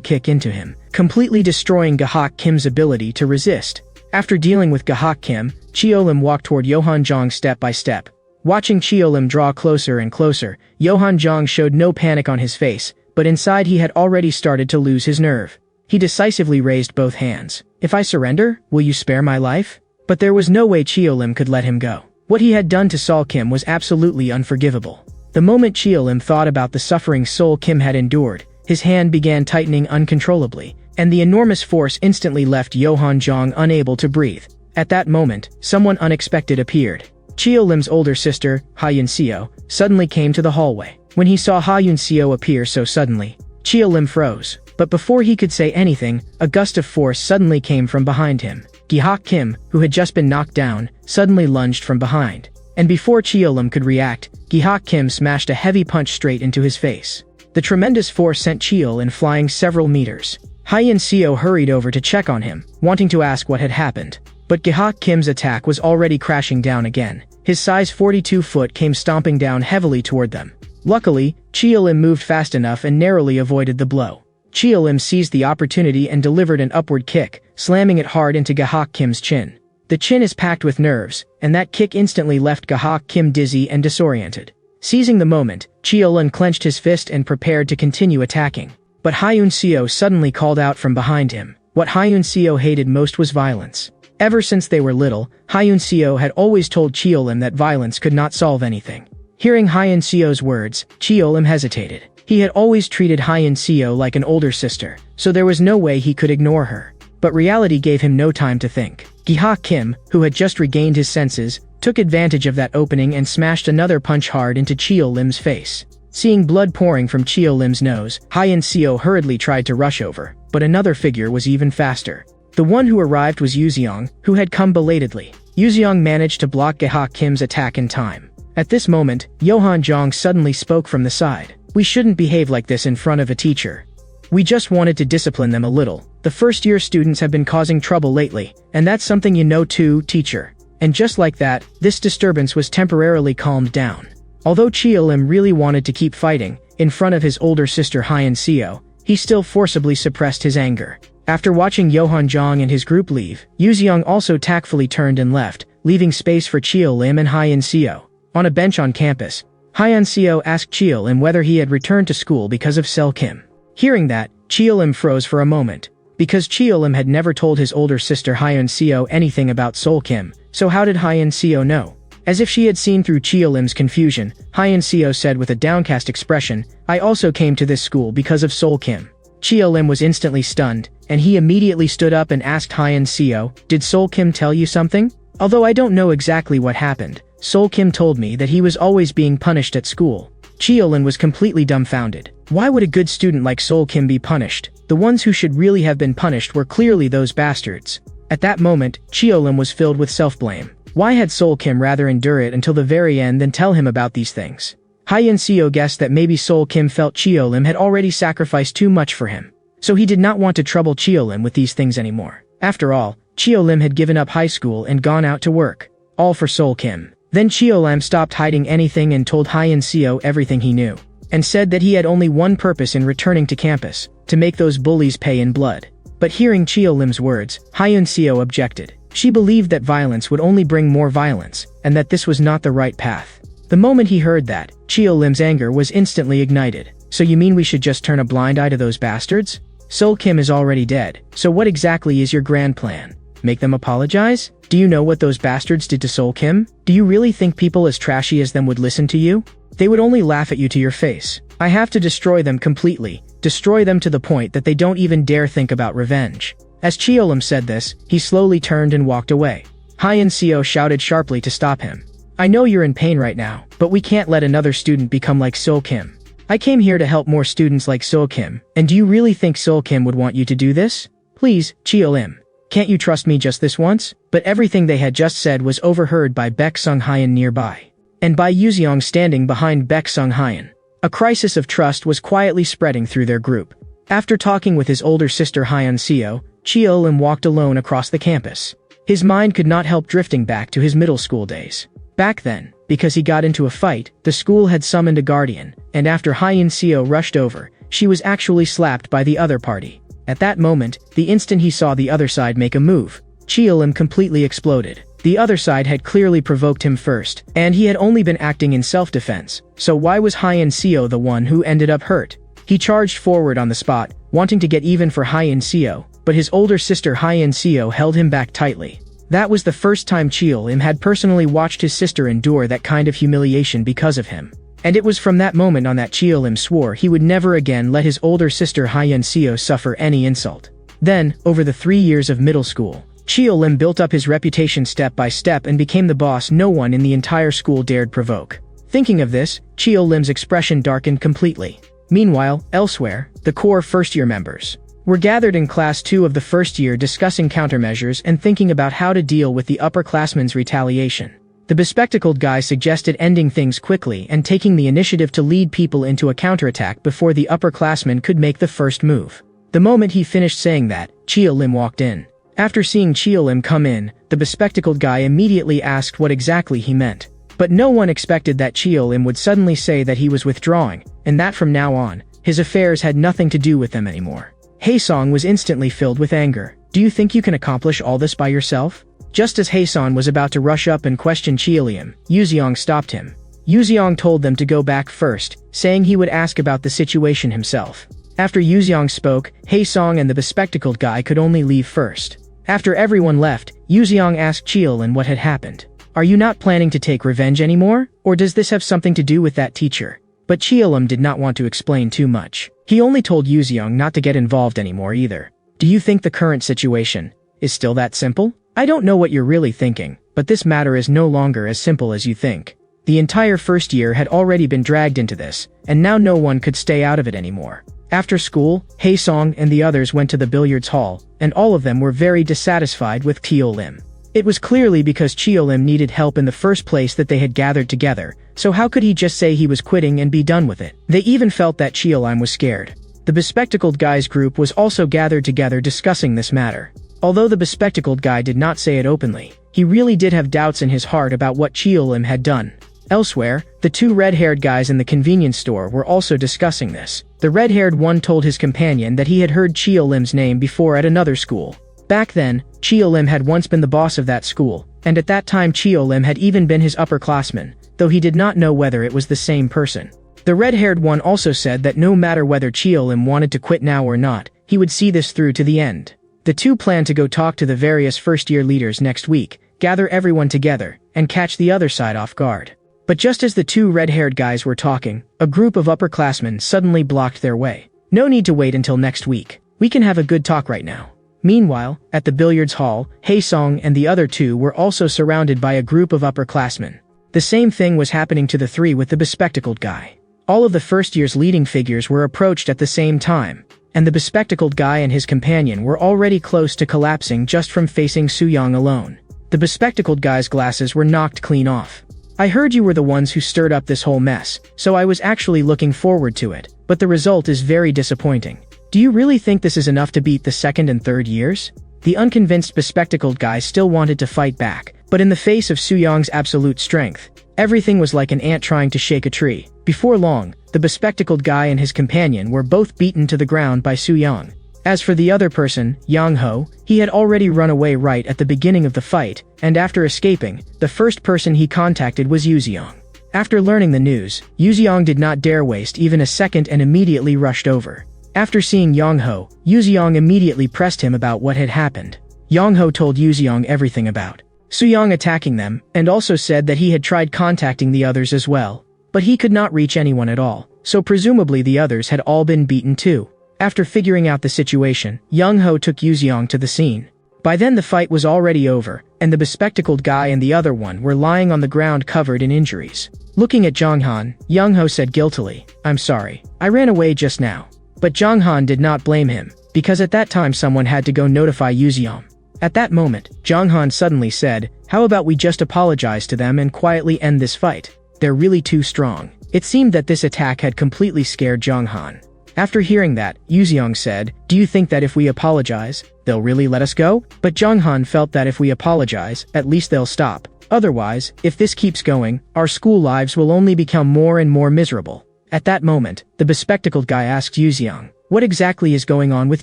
kick into him, completely destroying Gahak Kim's ability to resist. After dealing with Gahak Kim, Chiolim walked toward Johan Jong step by step. Watching Chiolim draw closer and closer, Johan Jong showed no panic on his face, but inside he had already started to lose his nerve. He decisively raised both hands. "If I surrender, will you spare my life?" But there was no way Chiolim could let him go. What he had done to Sol Kim was absolutely unforgivable. The moment Chiolim thought about the suffering Sol Kim had endured, his hand began tightening uncontrollably, and the enormous force instantly left Johan Jong unable to breathe. At that moment, someone unexpected appeared. Chiolim's older sister, Ha Yun-seo, suddenly came to the hallway. When he saw Ha Yun-seo appear so suddenly, Chiolim froze. But before he could say anything, a gust of force suddenly came from behind him. Gahak Kim, who had just been knocked down, suddenly lunged from behind. And before Chiolim could react, Gahak Kim smashed a heavy punch straight into his face. The tremendous force sent Chiolim flying several meters. Ha Yun-seo hurried over to check on him, wanting to ask what had happened. But Gahak Kim's attack was already crashing down again. His size 42 foot came stomping down heavily toward them. Luckily, Chiolim moved fast enough and narrowly avoided the blow. Chiolim seized the opportunity and delivered an upward kick, slamming it hard into Gahak Kim's chin. The chin is packed with nerves, and that kick instantly left Gahak Kim dizzy and disoriented. Seizing the moment, Chiolim clenched his fist and prepared to continue attacking. But Ha Yun-seo suddenly called out from behind him. What Ha Yun-seo hated most was violence. Ever since they were little, Ha Yun-seo had always told Chiolim that violence could not solve anything. Hearing Ha Yun-seo's words, Chiolim hesitated. He had always treated Ha Yun-seo like an older sister, so there was no way he could ignore her. But reality gave him no time to think. Gahak Kim, who had just regained his senses, took advantage of that opening and smashed another punch hard into Chiolim's face. Seeing blood pouring from Chiolim's nose, Ha Yun-seo hurriedly tried to rush over, but another figure was even faster. The one who arrived was Yuzeong, who had come belatedly. Yuzeong managed to block Gahak Kim's attack in time. At this moment, Johan Jong suddenly spoke from the side. "We shouldn't behave like this in front of a teacher. We just wanted to discipline them a little. The first-year students have been causing trouble lately, and that's something you know too, teacher." And just like that, this disturbance was temporarily calmed down. Although Chiolim really wanted to keep fighting, in front of his older sister Ha Yun-seo, he still forcibly suppressed his anger. After watching Johan Jong and his group leave, Yuzeong also tactfully turned and left, leaving space for Chiolim and Ha Yun-seo. On a bench on campus, Ha Yun-seo asked Chiolim whether he had returned to school because of Sol Kim. Hearing that, Chiolim froze for a moment. Because Chiolim had never told his older sister Ha Yun-seo anything about Sol Kim, so how did Ha Yun-seo know? As if she had seen through Chiolim's confusion, Ha Yun-seo said with a downcast expression, "I also came to this school because of Sol Kim." Chiolim was instantly stunned, and he immediately stood up and asked Ha Yun-seo, "Did Sol Kim tell you something? Although I don't know exactly what happened, Sol Kim told me that he was always being punished at school." Chiolim was completely dumbfounded. Why would a good student like Sol Kim be punished? The ones who should really have been punished were clearly those bastards. At that moment, Chiolim was filled with self-blame. Why had Sol Kim rather endure it until the very end than tell him about these things? Ha Yun-seo guessed that maybe Sol Kim felt Chiolim had already sacrificed too much for him. So he did not want to trouble Chiolim with these things anymore. After all, Chiolim had given up high school and gone out to work. All for Sol Kim. Then Chiolim stopped hiding anything and told Ha Yun-seo everything he knew, and said that he had only one purpose in returning to campus, to make those bullies pay in blood. But hearing Chiolim's words, Ha Yun-seo objected. She believed that violence would only bring more violence, and that this was not the right path. The moment he heard that, Chiolim's anger was instantly ignited. "So you mean we should just turn a blind eye to those bastards? Sol Kim is already dead, so what exactly is your grand plan? Make them apologize? Do you know what those bastards did to Sol Kim? Do you really think people as trashy as them would listen to you? They would only laugh at you to your face. I have to destroy them completely, destroy them to the point that they don't even dare think about revenge." As Chiolim said this, he slowly turned and walked away. Ha Yun-seo shouted sharply to stop him. "I know you're in pain right now, but we can't let another student become like Sol Kim. I came here to help more students like Sol Kim, and do you really think Sol Kim would want you to do this? Please, Chiolim. Can't you trust me just this once?" But everything they had just said was overheard by Baek Sung-hyun nearby, and by Yuzeong standing behind Baek Sung-hyun. A crisis of trust was quietly spreading through their group. After talking with his older sister Ha Yun-seo, Chiolim walked alone across the campus. His mind could not help drifting back to his middle school days. Back then, because he got into a fight, the school had summoned a guardian, and after Hyun Seo rushed over, she was actually slapped by the other party. At that moment, the instant he saw the other side make a move, Cheolim completely exploded. The other side had clearly provoked him first, and he had only been acting in self-defense, so why was Hyun Seo the one who ended up hurt? He charged forward on the spot, wanting to get even for Hyun Seo, but his older sister Hyun Seo held him back tightly. That was the first time Cheolim had personally watched his sister endure that kind of humiliation because of him. And it was from that moment on that Cheolim swore he would never again let his older sister Hyun Seo suffer any insult. Then, over the 3 years of middle school, Cheolim built up his reputation step by step and became the boss no one in the entire school dared provoke. Thinking of this, Cheolim's expression darkened completely. Meanwhile, elsewhere, the core first-year members were gathered in Class 2 of the first year discussing countermeasures and thinking about how to deal with the upperclassmen's retaliation. The bespectacled guy suggested ending things quickly and taking the initiative to lead people into a counterattack before the upperclassmen could make the first move. The moment he finished saying that, Cheolim walked in. After seeing Cheolim come in, the bespectacled guy immediately asked what exactly he meant. But no one expected that Cheolim would suddenly say that he was withdrawing, and that from now on, his affairs had nothing to do with them anymore. Haesong was instantly filled with anger. Do you think you can accomplish all this by yourself? Just as Haesong was about to rush up and question Cheolim, Yuzeong stopped him. Yuzeong told them to go back first, saying he would ask about the situation himself. After Yuzeong spoke, Haesong and the bespectacled guy could only leave first. After everyone left, Yuzeong asked Cheolim what had happened. Are you not planning to take revenge anymore, or does this have something to do with that teacher? But Cheolim did not want to explain too much. He only told Yuzeong not to get involved anymore either. Do you think the current situation is still that simple? I don't know what you're really thinking, but this matter is no longer as simple as you think. The entire first year had already been dragged into this, and now no one could stay out of it anymore. After school, Haesong and the others went to the billiards hall, and all of them were very dissatisfied with Cheolim. It was clearly because Cheolim needed help in the first place that they had gathered together, so how could he just say he was quitting and be done with it? They even felt that Cheolim was scared. The bespectacled guy's group was also gathered together discussing this matter. Although the bespectacled guy did not say it openly, he really did have doubts in his heart about what Cheolim had done. Elsewhere, the two red-haired guys in the convenience store were also discussing this. The red-haired one told his companion that he had heard Cheolim's name before at another school. Back then, Cheolim had once been the boss of that school, and at that time Cheolim had even been his upperclassman, though he did not know whether it was the same person. The red-haired one also said that no matter whether Cheolim wanted to quit now or not, he would see this through to the end. The two planned to go talk to the various first-year leaders next week, gather everyone together, and catch the other side off guard. But just as the two red-haired guys were talking, a group of upperclassmen suddenly blocked their way. No need to wait until next week. We can have a good talk right now. Meanwhile, at the billiards hall, Haesong and the other two were also surrounded by a group of upperclassmen. The same thing was happening to the three with the bespectacled guy. All of the first year's leading figures were approached at the same time, and the bespectacled guy and his companion were already close to collapsing just from facing Suyang alone. The bespectacled guy's glasses were knocked clean off. I heard you were the ones who stirred up this whole mess, so I was actually looking forward to it, but the result is very disappointing. Do you really think this is enough to beat the second and third years? The unconvinced bespectacled guy still wanted to fight back, but in the face of Suyang's absolute strength, everything was like an ant trying to shake a tree. Before long, the bespectacled guy and his companion were both beaten to the ground by Suyang. As for the other person, Yang Ho, he had already run away right at the beginning of the fight, and after escaping, the first person he contacted was Yuzeong. After learning the news, Yuzeong did not dare waste even a second and immediately rushed over. After seeing Yang Ho, Yuzeong immediately pressed him about what had happened. Yang Ho told Yuzeong everything about Suyang attacking them, and also said that he had tried contacting the others as well, but he could not reach anyone at all, so presumably the others had all been beaten too. After figuring out the situation, Yang Ho took Yuzeong to the scene. By then the fight was already over, and the bespectacled guy and the other one were lying on the ground covered in injuries. Looking at Jonghan, Yang Ho said guiltily, "I'm sorry. I ran away just now." But Jonghan did not blame him, because at that time someone had to go notify Yuzeong. At that moment, Jonghan suddenly said, "How about we just apologize to them and quietly end this fight? They're really too strong." It seemed that this attack had completely scared Jonghan. After hearing that, Yuzeong said, "Do you think that if we apologize, they'll really let us go?" But Jonghan felt that if we apologize, at least they'll stop. Otherwise, if this keeps going, our school lives will only become more and more miserable. At that moment, the bespectacled guy asked Yuziang, what exactly is going on with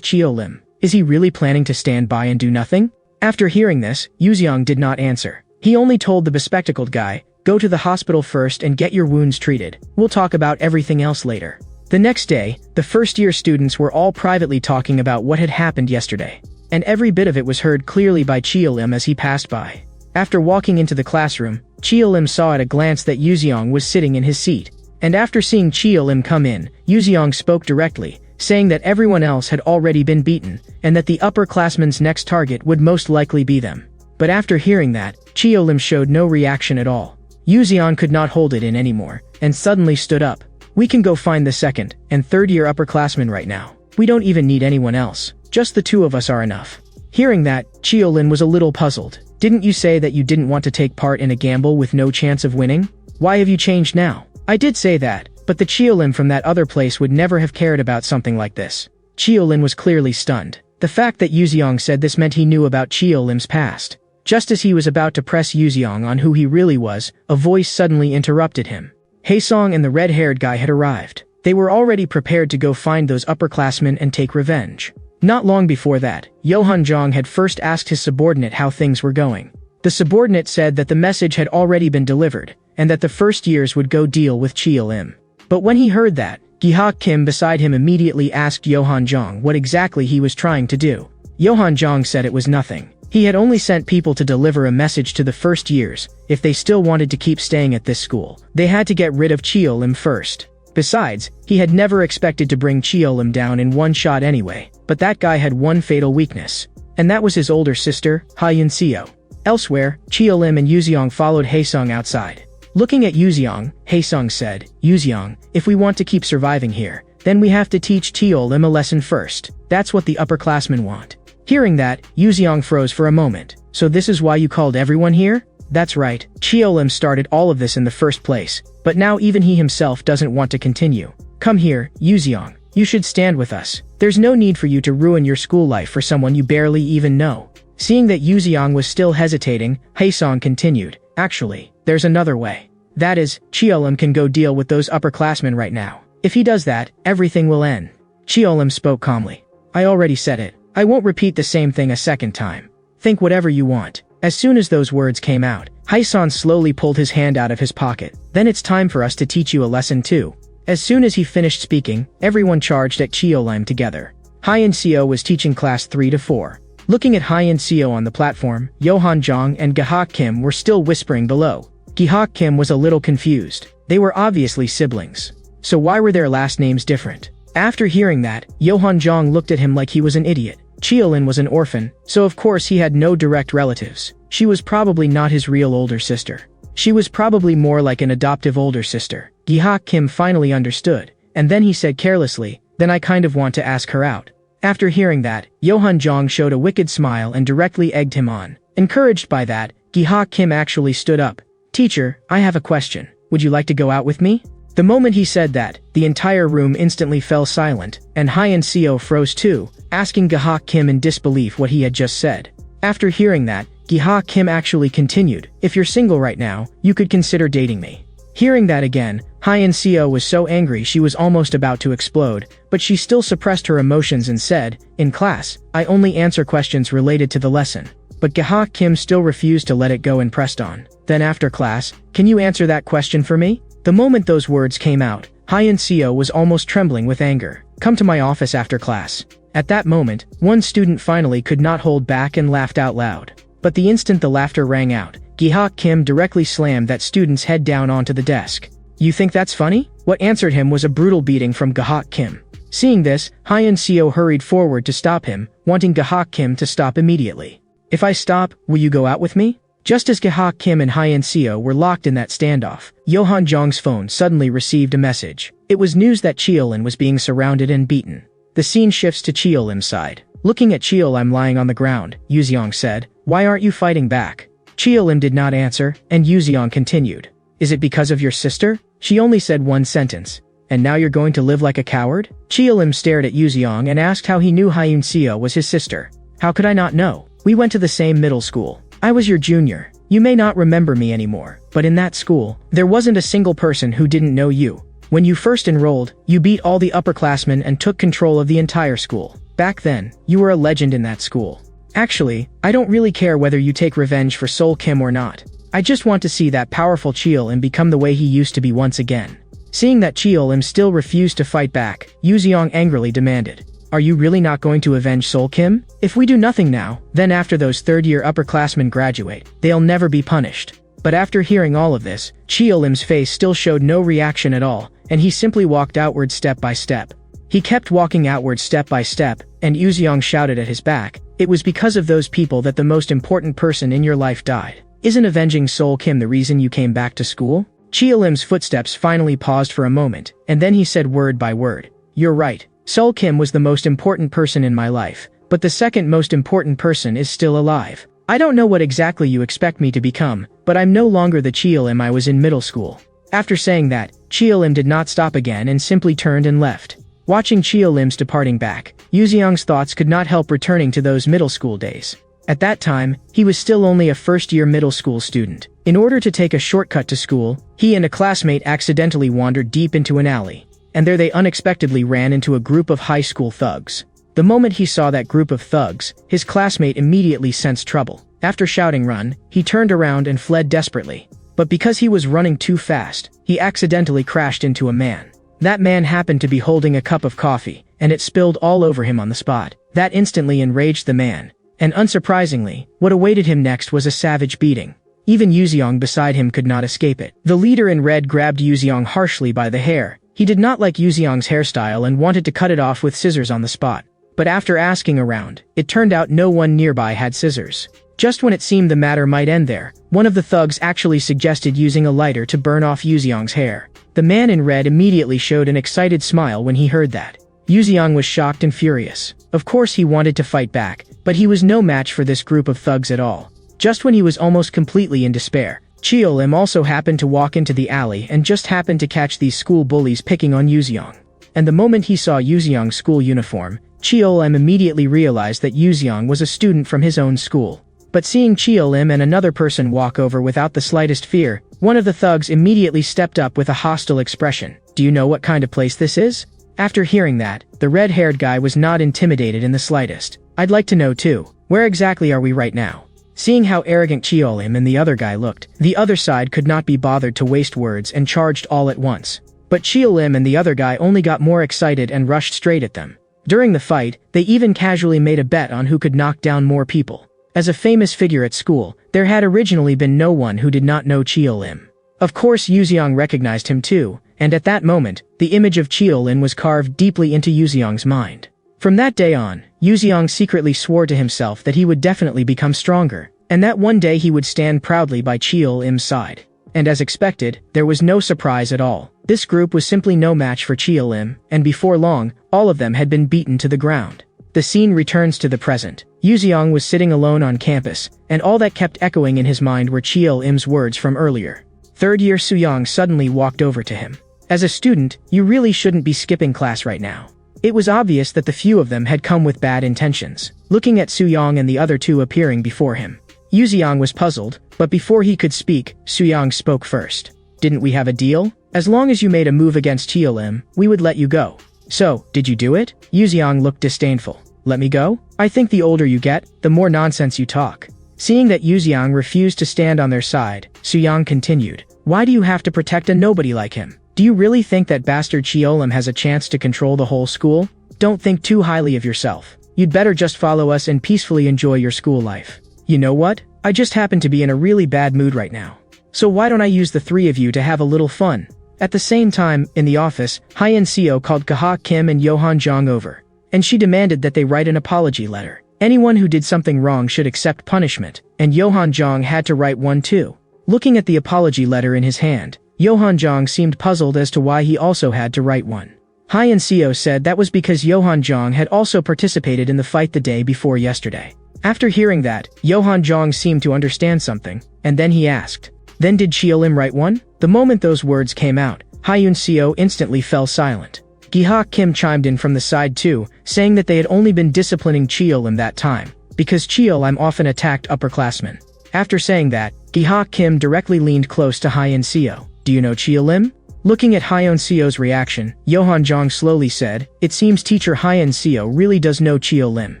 Chio-lim? Is he really planning to stand by and do nothing? After hearing this, Yuziang did not answer. He only told the bespectacled guy, go to the hospital first and get your wounds treated. We'll talk about everything else later. The next day, the first-year students were all privately talking about what had happened yesterday. And every bit of it was heard clearly by Chio-lim as he passed by. After walking into the classroom, Chio-lim saw at a glance that Yuziang was sitting in his seat. And after seeing Chio-lim come in, Yuziang spoke directly, saying that everyone else had already been beaten, and that the upperclassmen's next target would most likely be them. But after hearing that, Chio-lim showed no reaction at all. Yuziang could not hold it in anymore, and suddenly stood up. We can go find the second and third-year upperclassmen right now. We don't even need anyone else. Just the two of us are enough. Hearing that, Chio-lim was a little puzzled. Didn't you say that you didn't want to take part in a gamble with no chance of winning? Why have you changed now? I did say that, but the Chio-lim from that other place would never have cared about something like this. Chio-lim was clearly stunned. The fact that Yuziang said this meant he knew about Chio-lim's past. Just as he was about to press Yuziang on who he really was, a voice suddenly interrupted him. Haesong and the red-haired guy had arrived. They were already prepared to go find those upperclassmen and take revenge. Not long before that, Yohan Jong had first asked his subordinate how things were going. The subordinate said that the message had already been delivered, and that the first years would go deal with Chio-lim. But when he heard that, Gi-hak Kim beside him immediately asked Yohan Jong what exactly he was trying to do. Yohan Jong said it was nothing. He had only sent people to deliver a message to the first years. If they still wanted to keep staying at this school, they had to get rid of Chio-lim first. Besides, he had never expected to bring Chio-lim down in one shot anyway, but that guy had one fatal weakness. And that was his older sister, Ha-Yun-seo. Elsewhere, Chio-lim and Yuziang followed Haesong outside. Looking at Yuziang, Haesong said, Yuziang, if we want to keep surviving here, then we have to teach Chio-lim a lesson first. That's what the upperclassmen want. Hearing that, Yuziang froze for a moment. So this is why you called everyone here? That's right, Chio-lim started all of this in the first place, but now even he himself doesn't want to continue. Come here, Yuziang. You should stand with us. There's no need for you to ruin your school life for someone you barely even know. Seeing that Yuziang was still hesitating, Haesong continued, actually, there's another way. That is, Chio-lim can go deal with those upperclassmen right now. If he does that, everything will end. Chio-lim spoke calmly. I already said it. I won't repeat the same thing a second time. Think whatever you want. As soon as those words came out, Haesong slowly pulled his hand out of his pocket. Then it's time for us to teach you a lesson too. As soon as he finished speaking, everyone charged at Chio-lim together. Ha-Yun-seo was teaching class 3 to 4. Looking at Ha-Yun-seo on the platform, Yohan Jong and Gi-hak Kim were still whispering below. Gi-hak Kim was a little confused. They were obviously siblings. So why were their last names different? After hearing that, Yohan Jong looked at him like he was an idiot. Chio-lim was an orphan, so of course he had no direct relatives. She was probably not his real older sister. She was probably more like an adoptive older sister. Gi-hak Kim finally understood, and then he said carelessly, then I kind of want to ask her out. After hearing that, Yohan Jong showed a wicked smile and directly egged him on. Encouraged by that, Gi-hak Kim actually stood up. Teacher, I have a question. Would you like to go out with me? The moment he said that, the entire room instantly fell silent, and Ha-Yun-seo froze too, asking Gi-hak Kim in disbelief what he had just said. After hearing that, Gi-hak Kim actually continued, if you're single right now, you could consider dating me. Hearing that again, Ha-Yun-seo was so angry she was almost about to explode, but she still suppressed her emotions and said, in class, I only answer questions related to the lesson. But Gi-hak Kim still refused to let it go and pressed on. Then after class, can you answer that question for me? The moment those words came out, Ha-Yun-seo was almost trembling with anger. Come to my office after class. At that moment, one student finally could not hold back and laughed out loud. But the instant the laughter rang out, Gi-hak Kim directly slammed that student's head down onto the desk. You think that's funny? What answered him was a brutal beating from Gi-hak Kim. Seeing this, Ha-Yun-seo hurried forward to stop him, wanting Gi-hak Kim to stop immediately. If I stop, will you go out with me? Just as Gi-hak Kim and Ha-Yun-seo were locked in that standoff, Yohan Jong's phone suddenly received a message. It was news that Chio-lim was being surrounded and beaten. The scene shifts to Chio-lim's side. Looking at Chio-lim lying on the ground, Yuziang said, why aren't you fighting back? Chio-lim did not answer, and Yuziang continued. Is it because of your sister? She only said one sentence. And now you're going to live like a coward? Chio-lim stared at Yuziang and asked how he knew Ha-Yun-seo was his sister. How could I not know? We went to the same middle school. I was your junior. You may not remember me anymore, but in that school, there wasn't a single person who didn't know you. When you first enrolled, you beat all the upperclassmen and took control of the entire school. Back then, you were a legend in that school. Actually, I don't really care whether you take revenge for Sol Kim or not. I just want to see that powerful Cheol-im become the way he used to be once again. Seeing that Cheol-im still refused to fight back, Yuzeong angrily demanded, "Are you really not going to avenge Sol Kim? If we do nothing now, then after those third-year upperclassmen graduate, they'll never be punished." But after hearing all of this, Cheol-im's face still showed no reaction at all, and he simply walked outward step by step. He kept walking outward step by step, and Yuzeong shouted at his back, "It was because of those people that the most important person in your life died. Isn't avenging Sol Kim the reason you came back to school?" Cheol-im's footsteps finally paused for a moment, and then he said word by word, "You're right. Sol Kim was the most important person in my life, but the second most important person is still alive. I don't know what exactly you expect me to become, but I'm no longer the Cheol-im I was in middle school." After saying that, Cheol-im did not stop again and simply turned and left. Watching Cheol-im's departing back, Yuzeong's thoughts could not help returning to those middle school days. At that time, he was still only a first-year middle school student. In order to take a shortcut to school, he and a classmate accidentally wandered deep into an alley, and there they unexpectedly ran into a group of high school thugs. The moment he saw that group of thugs, his classmate immediately sensed trouble. After shouting "Run," he turned around and fled desperately. But because he was running too fast, he accidentally crashed into a man. That man happened to be holding a cup of coffee, and it spilled all over him on the spot. That instantly enraged the man. And unsurprisingly, what awaited him next was a savage beating. Even Yuzeong beside him could not escape it. The leader in red grabbed Yuzeong harshly by the hair. He did not like Yuzeong's hairstyle and wanted to cut it off with scissors on the spot. But after asking around, it turned out no one nearby had scissors. Just when it seemed the matter might end there, one of the thugs actually suggested using a lighter to burn off Yuzeong's hair. The man in red immediately showed an excited smile when he heard that. Yuzeong was shocked and furious. Of course he wanted to fight back, but he was no match for this group of thugs at all. Just when he was almost completely in despair, Cheol-im also happened to walk into the alley and just happened to catch these school bullies picking on Yuzeong. And the moment he saw Yuzeong's school uniform, Cheol-im immediately realized that Yuzeong was a student from his own school. But seeing Cheol-im and another person walk over without the slightest fear, one of the thugs immediately stepped up with a hostile expression. "Do you know what kind of place this is?" After hearing that, the red-haired guy was not intimidated in the slightest. "I'd like to know too. Where exactly are we right now?" Seeing how arrogant Cheol-im and the other guy looked, the other side could not be bothered to waste words and charged all at once. But Cheol-im and the other guy only got more excited and rushed straight at them. During the fight, they even casually made a bet on who could knock down more people. As a famous figure at school, there had originally been no one who did not know Cheol-im. Of course Yuzeong recognized him too, and at that moment, the image of Cheol-im was carved deeply into Yuzeong's mind. From that day on, Yuzeong secretly swore to himself that he would definitely become stronger, and that one day he would stand proudly by Cheol-im's side. And as expected, there was no surprise at all. This group was simply no match for Cheol-im, and before long, all of them had been beaten to the ground. The scene returns to the present. Yuzeong was sitting alone on campus, and all that kept echoing in his mind were Cheol-im's words from earlier. Third-year Suyong suddenly walked over to him. "As a student, you really shouldn't be skipping class right now." It was obvious that the few of them had come with bad intentions. Looking at Suyong and the other two appearing before him, Yuzeong was puzzled, but before he could speak, Suyong spoke first. "Didn't we have a deal? As long as you made a move against Cheol-im, we would let you go. So, did you do it?" Yuzeong looked disdainful. "Let me go? I think the older you get, the more nonsense you talk." Seeing that Yuzeong refused to stand on their side, Suyong continued, "Why do you have to protect a nobody like him? Do you really think that bastard Cheol-im has a chance to control the whole school? Don't think too highly of yourself. You'd better just follow us and peacefully enjoy your school life. You know what? I just happen to be in a really bad mood right now. So why don't I use the three of you to have a little fun?" At the same time, in the office, Hyun Seo called Kaha Kim and Yohan Jong over, and she demanded that they write an apology letter. Anyone who did something wrong should accept punishment, and Yohan Jong had to write one too. Looking at the apology letter in his hand, Yohan Jong seemed puzzled as to why he also had to write one. Hyun Seo said that was because Yohan Jong had also participated in the fight the day before yesterday. After hearing that, Yohan Jong seemed to understand something, and then he asked, "Then did Cheol-im write one?" The moment those words came out, Hyun Seo instantly fell silent. Gi-ha Kim chimed in from the side too, saying that they had only been disciplining Cheol-im that time, because Cheol-im often attacked upperclassmen. After saying that, Gi-ha Kim directly leaned close to Hyun-seo. Do you know Chia-lim? Looking at Hyun-seo's reaction, Yohan-jong slowly said, it seems teacher Hyun-seo really does know Chia-lim.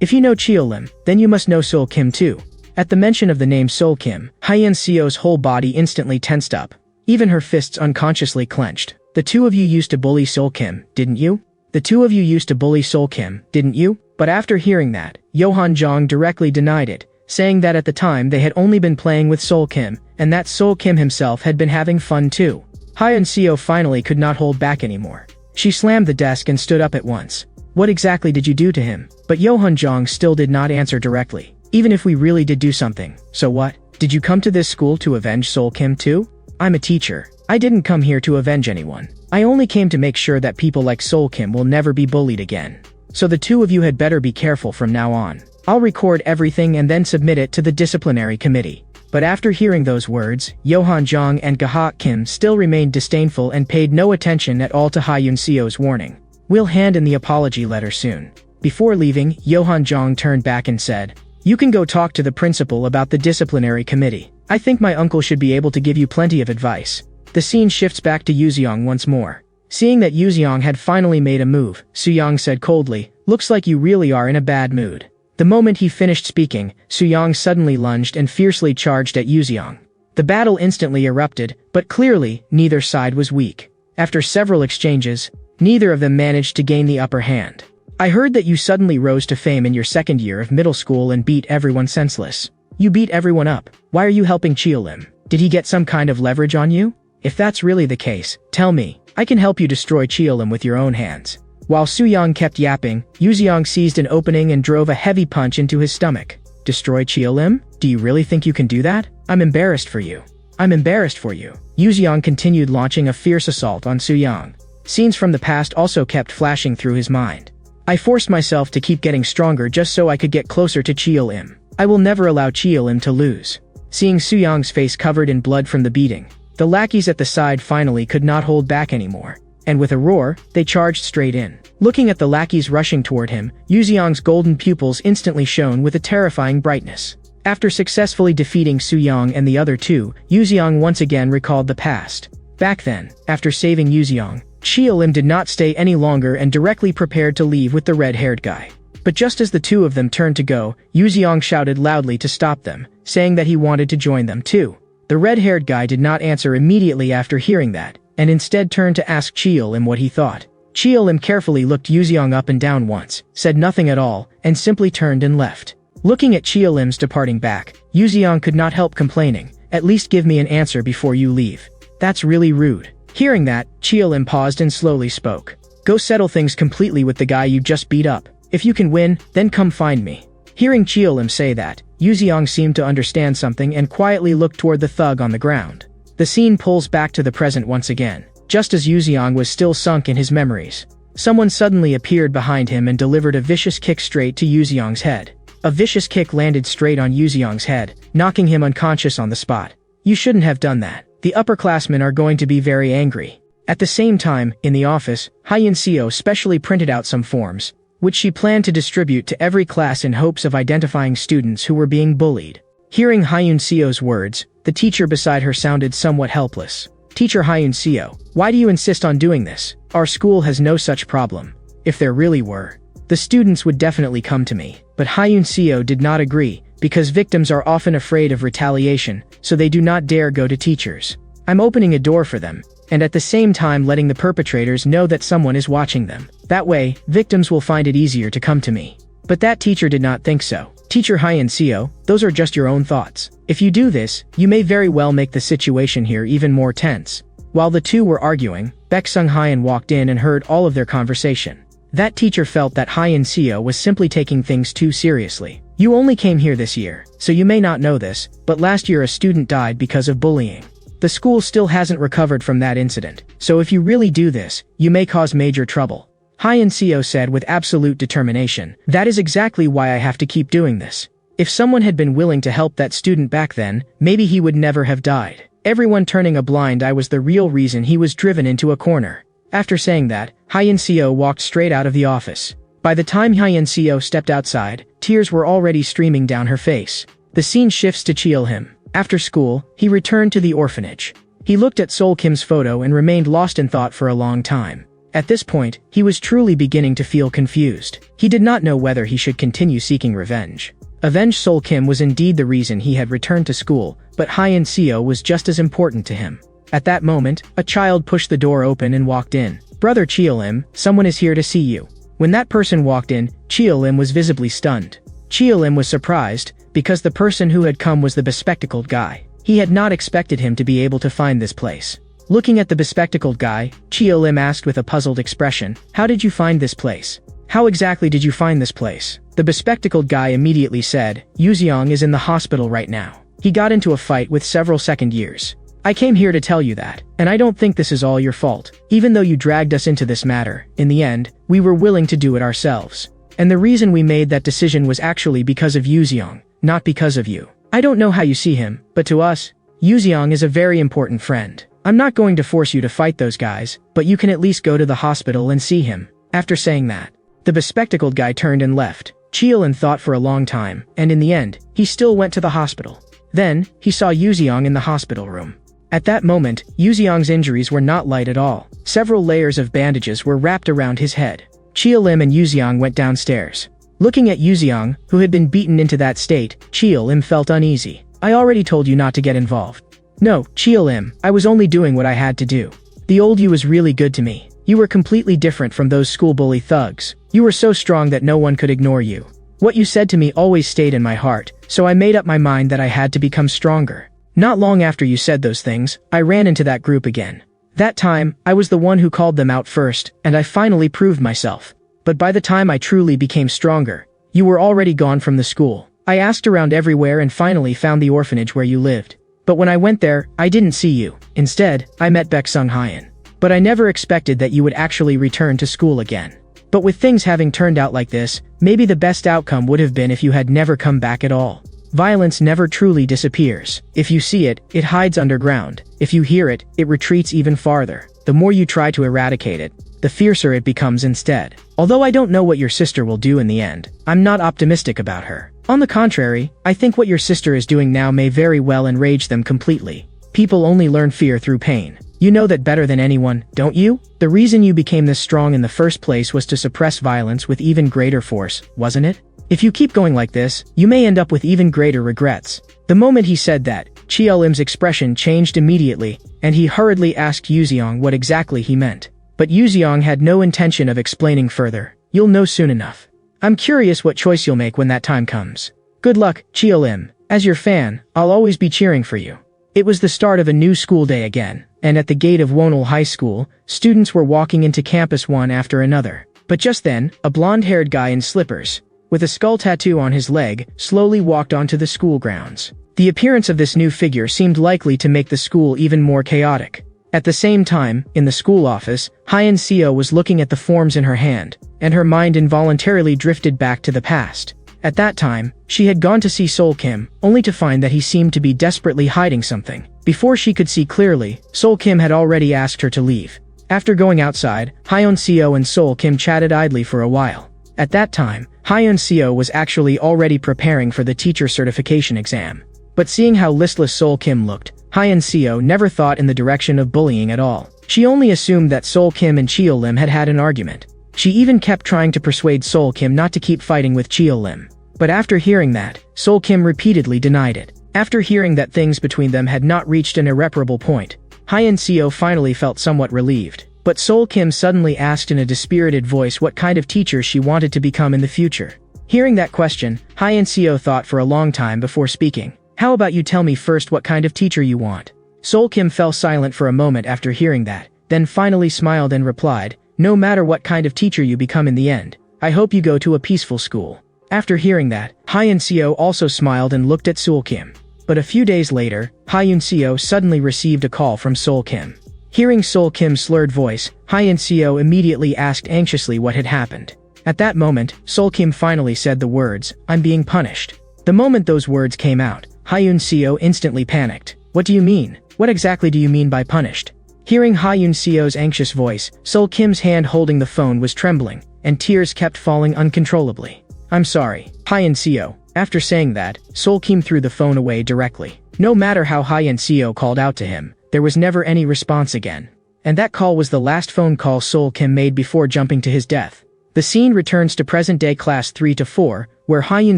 If you know Chia-lim, then you must know Sol Kim too. At the mention of the name Sol Kim, Hyun-seo's whole body instantly tensed up. Even her fists unconsciously clenched. The two of you used to bully Sol Kim, didn't you? The two of you used to bully Sol Kim, didn't you? But after hearing that, Yohan-jong directly denied it, saying that at the time they had only been playing with Sol Kim, and that Sol Kim himself had been having fun too. Hyun-seo finally could not hold back anymore. She slammed the desk and stood up at once. What exactly did you do to him? But Yohan-jong still did not answer directly. Even if we really did do something, so what? Did you come to this school to avenge Sol Kim too? I'm a teacher. I didn't come here to avenge anyone. I only came to make sure that people like Sol Kim will never be bullied again. So the two of you had better be careful from now on. I'll record everything and then submit it to the disciplinary committee. But after hearing those words, Yohan-jong and Gi-ha Kim still remained disdainful and paid no attention at all to Hyun-seo's warning. We'll hand in the apology letter soon. Before leaving, Yohan-jong turned back and said, you can go talk to the principal about the disciplinary committee. I think my uncle should be able to give you plenty of advice. The scene shifts back to Yuzeong once more. Seeing that Yuzeong had finally made a move, Suyang said coldly, looks like you really are in a bad mood. The moment he finished speaking, Suyang suddenly lunged and fiercely charged at Yuzeong. The battle instantly erupted, but clearly, neither side was weak. After several exchanges, neither of them managed to gain the upper hand. I heard that you suddenly rose to fame in your second year of middle school and beat everyone senseless. You beat everyone up. Why are you helping Chia-lim? Did he get some kind of leverage on you? If that's really the case, tell me. I can help you destroy Chia-lim with your own hands. While Suyang kept yapping, Yuzeong seized an opening and drove a heavy punch into his stomach. Destroy Chia-lim? Do you really think you can do that? I'm embarrassed for you. I'm embarrassed for you. Yuzeong continued launching a fierce assault on Suyang. Scenes from the past also kept flashing through his mind. I forced myself to keep getting stronger just so I could get closer to Chia-lim. I will never allow Chia-lim to lose. Seeing Suyang's face covered in blood from the beating, the lackeys at the side finally could not hold back anymore. And with a roar, they charged straight in. Looking at the lackeys rushing toward him, Yuzeong's golden pupils instantly shone with a terrifying brightness. After successfully defeating Suyang and the other two, Yuzeong once again recalled the past. Back then, after saving Yuzeong, Chia-lim did not stay any longer and directly prepared to leave with the red-haired guy. But just as the two of them turned to go, Yuzeong shouted loudly to stop them, saying that he wanted to join them too. The red-haired guy did not answer immediately after hearing that, and instead turned to ask Chia-lim what he thought. Chia-lim carefully looked Yuzeong up and down once, said nothing at all, and simply turned and left. Looking at Chia-lim's departing back, Yuzeong could not help complaining, at least give me an answer before you leave. That's really rude. Hearing that, Chia-lim paused and slowly spoke. Go settle things completely with the guy you just beat up. If you can win, then come find me. Hearing Chia-lim say that, Yuzeong seemed to understand something and quietly looked toward the thug on the ground. The scene pulls back to the present once again. Just as Yuzeong was still sunk in his memories, someone suddenly appeared behind him and delivered a vicious kick straight to Yuzeong's head. A vicious kick landed straight on Yuzeong's head, knocking him unconscious on the spot. You shouldn't have done that. The upperclassmen are going to be very angry. At the same time, in the office, Hyun-seo specially printed out some forms, which she planned to distribute to every class in hopes of identifying students who were being bullied. Hearing Hyun-seo's words, the teacher beside her sounded somewhat helpless. Teacher Hyun-seo, why do you insist on doing this? Our school has no such problem. If there really were, the students would definitely come to me. But Hyun-seo did not agree, because victims are often afraid of retaliation, so they do not dare go to teachers. I'm opening a door for them, and at the same time letting the perpetrators know that someone is watching them. That way, victims will find it easier to come to me. But that teacher did not think so. Teacher Hyun-seo, those are just your own thoughts. If you do this, you may very well make the situation here even more tense. While the two were arguing, Baek Sung-hyun walked in and heard all of their conversation. That teacher felt that Hyun-seo was simply taking things too seriously. You only came here this year, so you may not know this, but last year a student died because of bullying. The school still hasn't recovered from that incident, so if you really do this, you may cause major trouble. Hyun-seo said with absolute determination, that is exactly why I have to keep doing this. If someone had been willing to help that student back then, maybe he would never have died. Everyone turning a blind eye was the real reason he was driven into a corner. After saying that, Hyun-seo walked straight out of the office. By the time Hyun-seo stepped outside, tears were already streaming down her face. The scene shifts to Cheol-him. After school, he returned to the orphanage. He looked at Sol-kim's photo and remained lost in thought for a long time. At this point, he was truly beginning to feel confused. He did not know whether he should continue seeking revenge. Avenge Sol-kim was indeed the reason he had returned to school, but Hyun-seo was just as important to him. At that moment, a child pushed the door open and walked in. "Brother Cheol-lim, someone is here to see you." When that person walked in, Cheol-lim was visibly stunned. Cheol-lim was surprised, because the person who had come was the bespectacled guy. He had not expected him to be able to find this place. Looking at the bespectacled guy, Cheol-lim asked with a puzzled expression, "How did you find this place? How exactly did you find this place?" The bespectacled guy immediately said, "Yuzeong is in the hospital right now. He got into a fight with several second years. I came here to tell you that, and I don't think this is all your fault. Even though you dragged us into this matter, in the end, we were willing to do it ourselves. And the reason we made that decision was actually because of Yuzeong, not because of you. I don't know how you see him, but to us, Yuzeong is a very important friend. I'm not going to force you to fight those guys, but you can at least go to the hospital and see him." After saying that, the bespectacled guy turned and left. Cheol-lim thought for a long time, and in the end, he still went to the hospital. Then, he saw Yuzeong in the hospital room. At that moment, Yuzeong's injuries were not light at all. Several layers of bandages were wrapped around his head. Cheol-lim and Yuzeong went downstairs. Looking at Yuzeong, who had been beaten into that state, Cheol-lim felt uneasy. "I already told you not to get involved." "No, Cheol-lim, I was only doing what I had to do. The old you was really good to me. You were completely different from those school bully thugs. You were so strong that no one could ignore you. What you said to me always stayed in my heart, so I made up my mind that I had to become stronger. Not long after you said those things, I ran into that group again. That time, I was the one who called them out first, and I finally proved myself. But by the time I truly became stronger, you were already gone from the school. I asked around everywhere and finally found the orphanage where you lived. But when I went there, I didn't see you. Instead, I met Baek-sung Hyun. But I never expected that you would actually return to school again. But with things having turned out like this, maybe the best outcome would have been if you had never come back at all. Violence never truly disappears. If you see it, it hides underground. If you hear it, it retreats even farther. The more you try to eradicate it, the fiercer it becomes instead. Although I don't know what your sister will do in the end, I'm not optimistic about her. On the contrary, I think what your sister is doing now may very well enrage them completely. People only learn fear through pain. You know that better than anyone, don't you? The reason you became this strong in the first place was to suppress violence with even greater force, wasn't it? If you keep going like this, you may end up with even greater regrets. The moment he said that, Cheol-lim's expression changed immediately, and he hurriedly asked Yuzeong what exactly he meant. But Yuzeong had no intention of explaining further. "You'll know soon enough. I'm curious what choice you'll make when that time comes. Good luck, Cheol-lim. As your fan, I'll always be cheering for you." It was the start of a new school day again, and at the gate of Wonil High School, students were walking into campus one after another. But just then, a blonde-haired guy in slippers, with a skull tattoo on his leg, slowly walked onto the school grounds. The appearance of this new figure seemed likely to make the school even more chaotic. At the same time, in the school office, Hyun-seo was looking at the forms in her hand, and her mind involuntarily drifted back to the past. At that time, she had gone to see Sol-kim, only to find that he seemed to be desperately hiding something. Before she could see clearly, Sol-kim had already asked her to leave. After going outside, Hyun-seo and Sol-kim chatted idly for a while. At that time, Hyun-seo was actually already preparing for the teacher certification exam. But seeing how listless Sol-kim looked, Hyun-seo never thought in the direction of bullying at all. She only assumed that Sol-kim and Cheol-lim had had an argument. She even kept trying to persuade Sol-kim not to keep fighting with Cheol-lim. But after hearing that, Sol-kim repeatedly denied it. After hearing that things between them had not reached an irreparable point, Hyun-seo finally felt somewhat relieved. But Sol-kim suddenly asked in a dispirited voice what kind of teacher she wanted to become in the future. Hearing that question, Hyun-seo thought for a long time before speaking. "How about you tell me first what kind of teacher you want?" Sol-kim fell silent for a moment after hearing that, then finally smiled and replied, "No matter what kind of teacher you become in the end, I hope you go to a peaceful school." After hearing that, Hyun-seo also smiled and looked at Sol-kim. But a few days later, Hyun-seo suddenly received a call from Sol-kim. Hearing Sol-kim's slurred voice, Hyun-seo immediately asked anxiously what had happened. At that moment, Sol-kim finally said the words, "I'm being punished." The moment those words came out, Hyun-seo instantly panicked. "What do you mean? What exactly do you mean by punished?" Hearing Hyun-seo's anxious voice, Sol-kim's hand holding the phone was trembling, and tears kept falling uncontrollably. "I'm sorry, Hyun-seo. After saying that, Sol Kim threw the phone away directly. No matter how Hyen Seo called out to him, there was never any response again. And that call was the last phone call Sol Kim made before jumping to his death. The scene returns to present-day class 3 to 4, where Hyen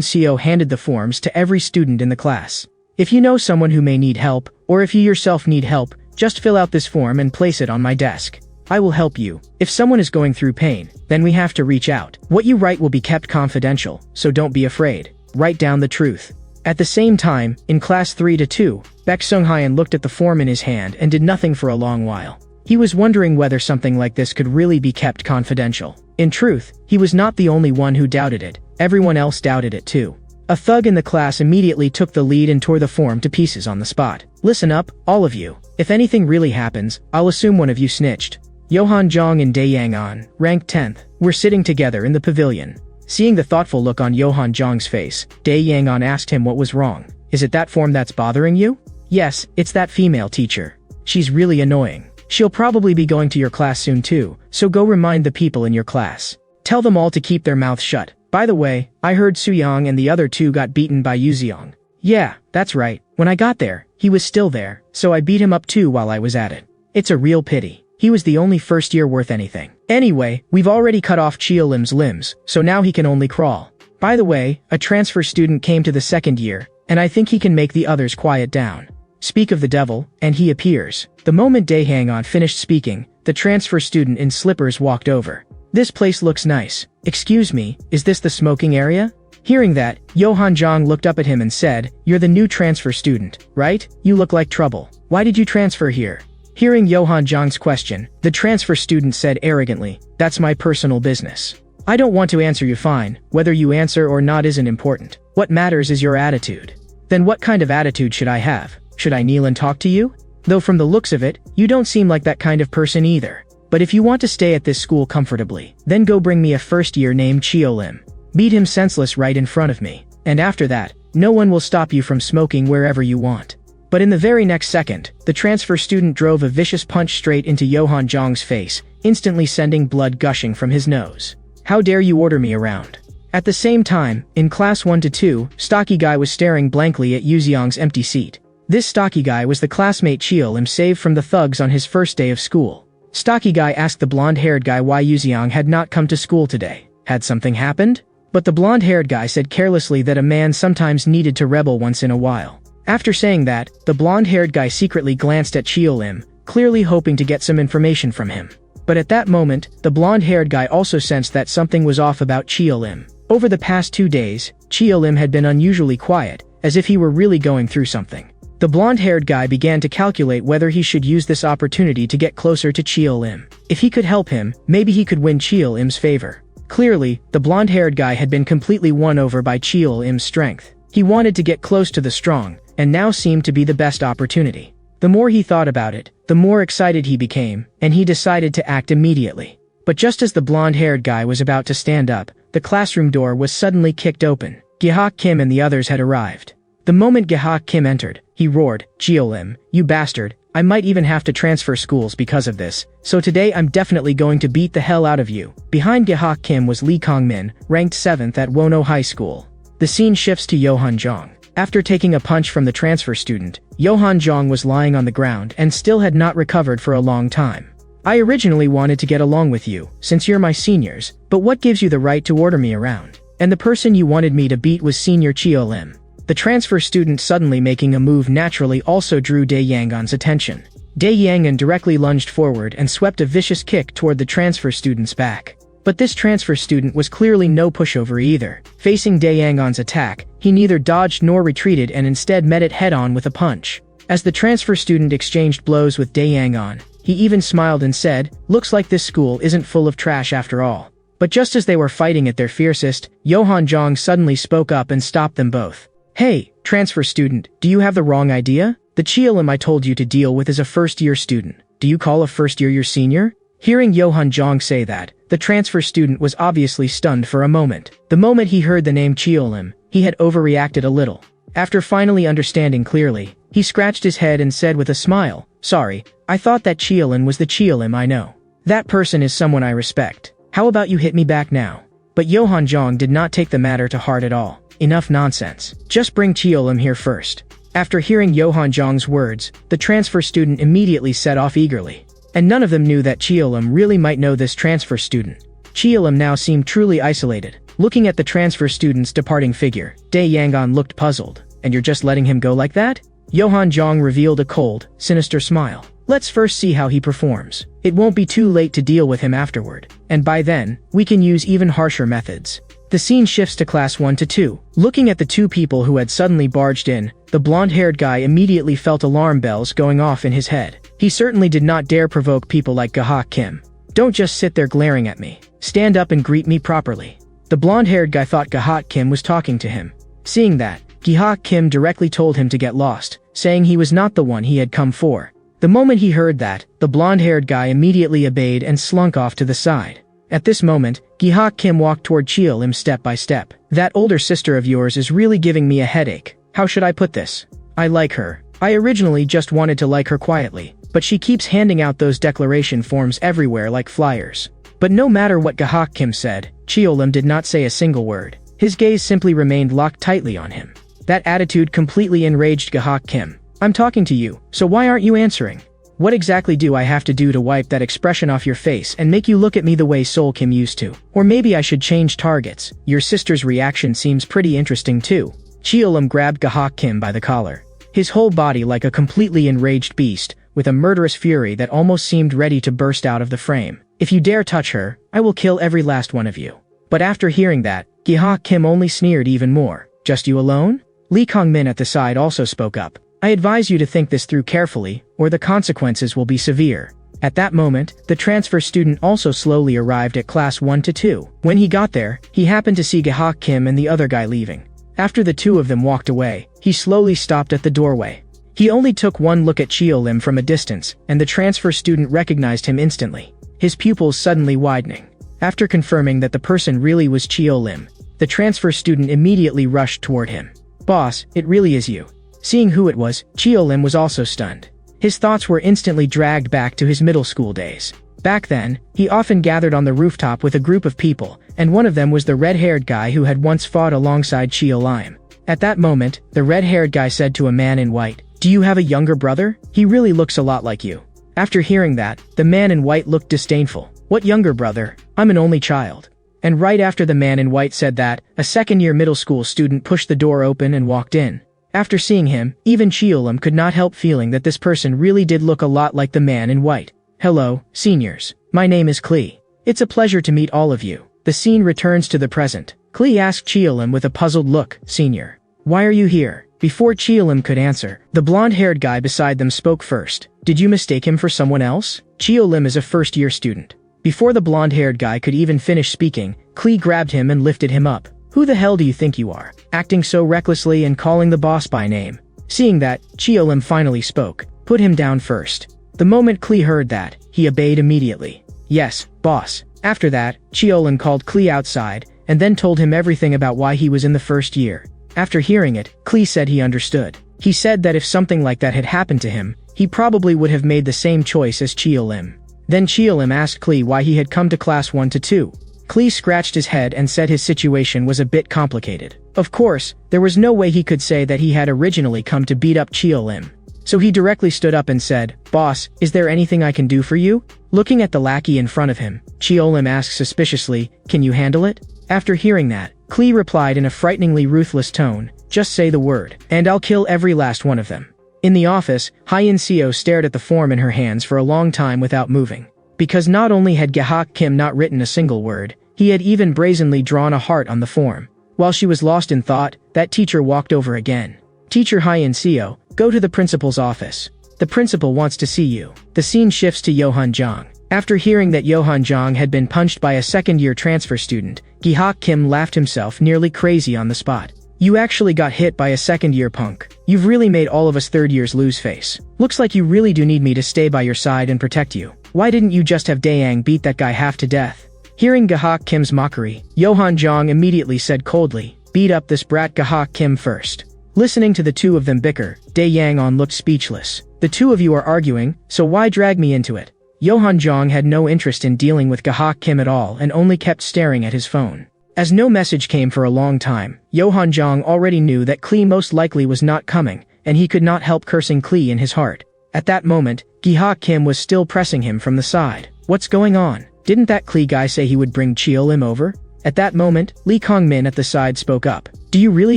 Seo handed the forms to every student in the class. If you know someone who may need help, or if you yourself need help, just fill out this form and place it on my desk. I will help you. If someone is going through pain, then we have to reach out. What you write will be kept confidential, so don't be afraid. Write down the truth. At the same time, in class 3 to 2, Baek Sung-hyen looked at the form in his hand and did nothing for a long while. He was wondering whether something like this could really be kept confidential. In truth, he was not the only one who doubted it. Everyone else doubted it too. A thug in the class immediately took the lead and tore the form to pieces on the spot. Listen up, all of you. If anything really happens, I'll assume one of you snitched. Yohan Jong and Dae Yang-on, ranked 10th, were sitting together in the pavilion. Seeing the thoughtful look on Yohan Jong's face, Dae Yang-on asked him what was wrong. Is it that form that's bothering you? Yes, it's that female teacher. She's really annoying. She'll probably be going to your class soon too, so go remind the people in your class. Tell them all to keep their mouths shut. By the way, I heard Soo-young and the other two got beaten by Yoo-seong. Yeah, that's right. When I got there, he was still there, so I beat him up too while I was at it. It's a real pity. He was the only first year worth anything. Anyway, we've already cut off Cheo-lim's limbs, so now he can only crawl. By the way, a transfer student came to the second year, and I think he can make the others quiet down. Speak of the devil, and he appears. The moment Dae Hang-on finished speaking, the transfer student in slippers walked over. This place looks nice. Excuse me, is this the smoking area? Hearing that, Yohan Jong looked up at him and said, You're the new transfer student, right? You look like trouble. Why did you transfer here? Hearing Yohan Jong's question, the transfer student said arrogantly, That's my personal business. I don't want to answer you fine. Whether you answer or not isn't important. What matters is your attitude. Then what kind of attitude should I have? Should I kneel and talk to you? Though from the looks of it, you don't seem like that kind of person either. But if you want to stay at this school comfortably, then go bring me a first year named Cheo-lim. Beat him senseless right in front of me. And after that, no one will stop you from smoking wherever you want. But in the very next second, the transfer student drove a vicious punch straight into Yohan Jong's face, instantly sending blood gushing from his nose. How dare you order me around? At the same time, in class 1 to 2, stocky guy was staring blankly at Yoo-seong's empty seat. This stocky guy was the classmate Cheo-lim saved from the thugs on his first day of school. Stocky guy asked the blonde-haired guy why Yoo-seong had not come to school today. Had something happened? But the blonde-haired guy said carelessly that a man sometimes needed to rebel once in a while. After saying that, the blonde-haired guy secretly glanced at Cheo-lim, clearly hoping to get some information from him. But at that moment, the blonde-haired guy also sensed that something was off about Cheo-lim. Over the past 2 days, Cheo-lim had been unusually quiet, as if he were really going through something. The blonde-haired guy began to calculate whether he should use this opportunity to get closer to Cheo-lim. If he could help him, maybe he could win Cheo-lim's favor. Clearly, the blonde-haired guy had been completely won over by Cheo-lim's strength. He wanted to get close to the strong, and now seemed to be the best opportunity. The more he thought about it, the more excited he became, and he decided to act immediately. But just as the blonde-haired guy was about to stand up, the classroom door was suddenly kicked open. Gi-hak Kim and the others had arrived. The moment Gi-hak Kim entered, he roared, Cheo-lim, you bastard, I might even have to transfer schools because of this, so today I'm definitely going to beat the hell out of you. Behind Gi-hak Kim was Lee Kong-min, ranked 7th at Wono High School. The scene shifts to Yohan Jong. After taking a punch from the transfer student, Yohan Jong was lying on the ground and still had not recovered for a long time. I originally wanted to get along with you, since you're my seniors, but what gives you the right to order me around? And the person you wanted me to beat was senior Cheo-lim. The transfer student suddenly making a move naturally also drew Dae Yang-on's attention. Dae Yang-on directly lunged forward and swept a vicious kick toward the transfer student's back. But this transfer student was clearly no pushover either. Facing Dae Yang-on's attack, he neither dodged nor retreated and instead met it head-on with a punch. As the transfer student exchanged blows with Dae Yang-on, he even smiled and said, Looks like this school isn't full of trash after all. But just as they were fighting at their fiercest, Yohan Jong suddenly spoke up and stopped them both. Hey, transfer student, do you have the wrong idea? The Cheo-lim I told you to deal with is a first-year student. Do you call a first year your senior? Hearing Yohan Jong say that, the transfer student was obviously stunned for a moment. The moment he heard the name Cheo-lim, he had overreacted a little. After finally understanding clearly, he scratched his head and said with a smile, Sorry, I thought that Cheo-lim was the Cheo-lim I know. That person is someone I respect. How about you hit me back now? But Yohan Jong did not take the matter to heart at all. enough nonsense. Just bring Cheolim here first. After hearing Yohan Jong's words, the transfer student immediately set off eagerly. And none of them knew that Cheolim really might know this transfer student. Cheolim now seemed truly isolated. Looking at the transfer student's departing figure, Dae Yangon looked puzzled. And you're just letting him go like that? Yohan Jong revealed a cold, sinister smile. Let's first see how he performs. It won't be too late to deal with him afterward. And by then, we can use even harsher methods. The scene shifts to class 1 to 2. Looking at the two people who had suddenly barged in, the blonde-haired guy immediately felt alarm bells going off in his head. He certainly did not dare provoke people like Gahak Kim. Don't just sit there glaring at me. Stand up and greet me properly. The blonde-haired guy thought Gahak Kim was talking to him. Seeing that, Gahak Kim directly told him to get lost, saying he was not the one he had come for. The moment he heard that, the blonde-haired guy immediately obeyed and slunk off to the side. At this moment, Gahak Kim walked toward Cheolim step by step. That older sister of yours is really giving me a headache. How should I put this? I like her. I originally just wanted to like her quietly, but she keeps handing out those declaration forms everywhere like flyers. But no matter what Gahak Kim said, Cheolim did not say a single word. His gaze simply remained locked tightly on him. That attitude completely enraged Gahak Kim. I'm talking to you, so why aren't you answering? What exactly do I have to do to wipe that expression off your face and make you look at me the way Sol Kim used to? Or maybe I should change targets. Your sister's reaction seems pretty interesting too. Cheolim grabbed Gahak Kim by the collar. His whole body like a completely enraged beast, with a murderous fury that almost seemed ready to burst out of the frame. If you dare touch her, I will kill every last one of you. But after hearing that, Gahak Kim only sneered even more. Just you alone? Lee Kong-min at the side also spoke up. I advise you to think this through carefully, or the consequences will be severe. At that moment, the transfer student also slowly arrived at class 1 to 2. When he got there, he happened to see Gahak Kim and the other guy leaving. After the two of them walked away, he slowly stopped at the doorway. He only took one look at Cheolim from a distance, and the transfer student recognized him instantly, his pupils suddenly widening. After confirming that the person really was Cheolim, the transfer student immediately rushed toward him. Boss, it really is you. Seeing who it was, Cheolim was also stunned. His thoughts were instantly dragged back to his middle school days. Back then, he often gathered on the rooftop with a group of people, and one of them was the red-haired guy who had once fought alongside Cheolim. At that moment, the red-haired guy said to a man in white, "Do you have a younger brother? He really looks a lot like you." After hearing that, the man in white looked disdainful. "What younger brother? I'm an only child." And right after the man in white said that, a second-year middle school student pushed the door open and walked in. After seeing him, even Cheolim could not help feeling that this person really did look a lot like the man in white. "Hello, seniors. My name is Klee. It's a pleasure to meet all of you." The scene returns to the present. Klee asked Cheolim with a puzzled look, "Senior, why are you here?" Before Cheolim could answer, the blonde-haired guy beside them spoke first. "Did you mistake him for someone else? Cheolim is a first-year student." Before the blonde-haired guy could even finish speaking, Klee grabbed him and lifted him up. "Who the hell do you think you are? Acting so recklessly and calling the boss by name." Seeing that, Cheolim finally spoke. "Put him down first." The moment Klee heard that, he obeyed immediately. "Yes, boss." After that, Cheolim called Klee outside, and then told him everything about why he was in the first year. After hearing it, Klee said he understood. He said that if something like that had happened to him, he probably would have made the same choice as Cheolim. Then Cheolim asked Klee why he had come to class 1 to 2. Klee scratched his head and said his situation was a bit complicated. Of course, there was no way he could say that he had originally come to beat up Cheolim. So he directly stood up and said, "Boss, is there anything I can do for you?" Looking at the lackey in front of him, Cheolim asked suspiciously, "Can you handle it?" After hearing that, Klee replied in a frighteningly ruthless tone, "Just say the word, and I'll kill every last one of them." In the office, Hyein Seo stared at the form in her hands for a long time without moving. Because not only had Gahak Kim not written a single word, he had even brazenly drawn a heart on the form. While she was lost in thought, that teacher walked over again. "Teacher Hyein Seo, go to the principal's office. The principal wants to see you." The scene shifts to Yohan Jong. After hearing that Yohan Jong had been punched by a second-year transfer student, Gahak Kim laughed himself nearly crazy on the spot. "You actually got hit by a second-year punk. You've really made all of us third-years lose face. Looks like you really do need me to stay by your side and protect you. Why didn't you just have Daeyang beat that guy half to death?" Hearing Gahak Kim's mockery, Yohan Jong immediately said coldly, "Beat up this brat Gahak Kim first." Listening to the two of them bicker, Dae-Yang-on looked speechless. "The two of you are arguing, so why drag me into it?" Yohan Jong had no interest in dealing with Gahak Kim at all and only kept staring at his phone. As no message came for a long time, Johan Jong already knew that Klee most likely was not coming, and he could not help cursing Klee in his heart. At that moment, Gi-ha Kim was still pressing him from the side. What's going on? Didn't that Klee guy say he would bring Cheo-lim over? At that moment, Lee Kong-min at the side spoke up. Do you really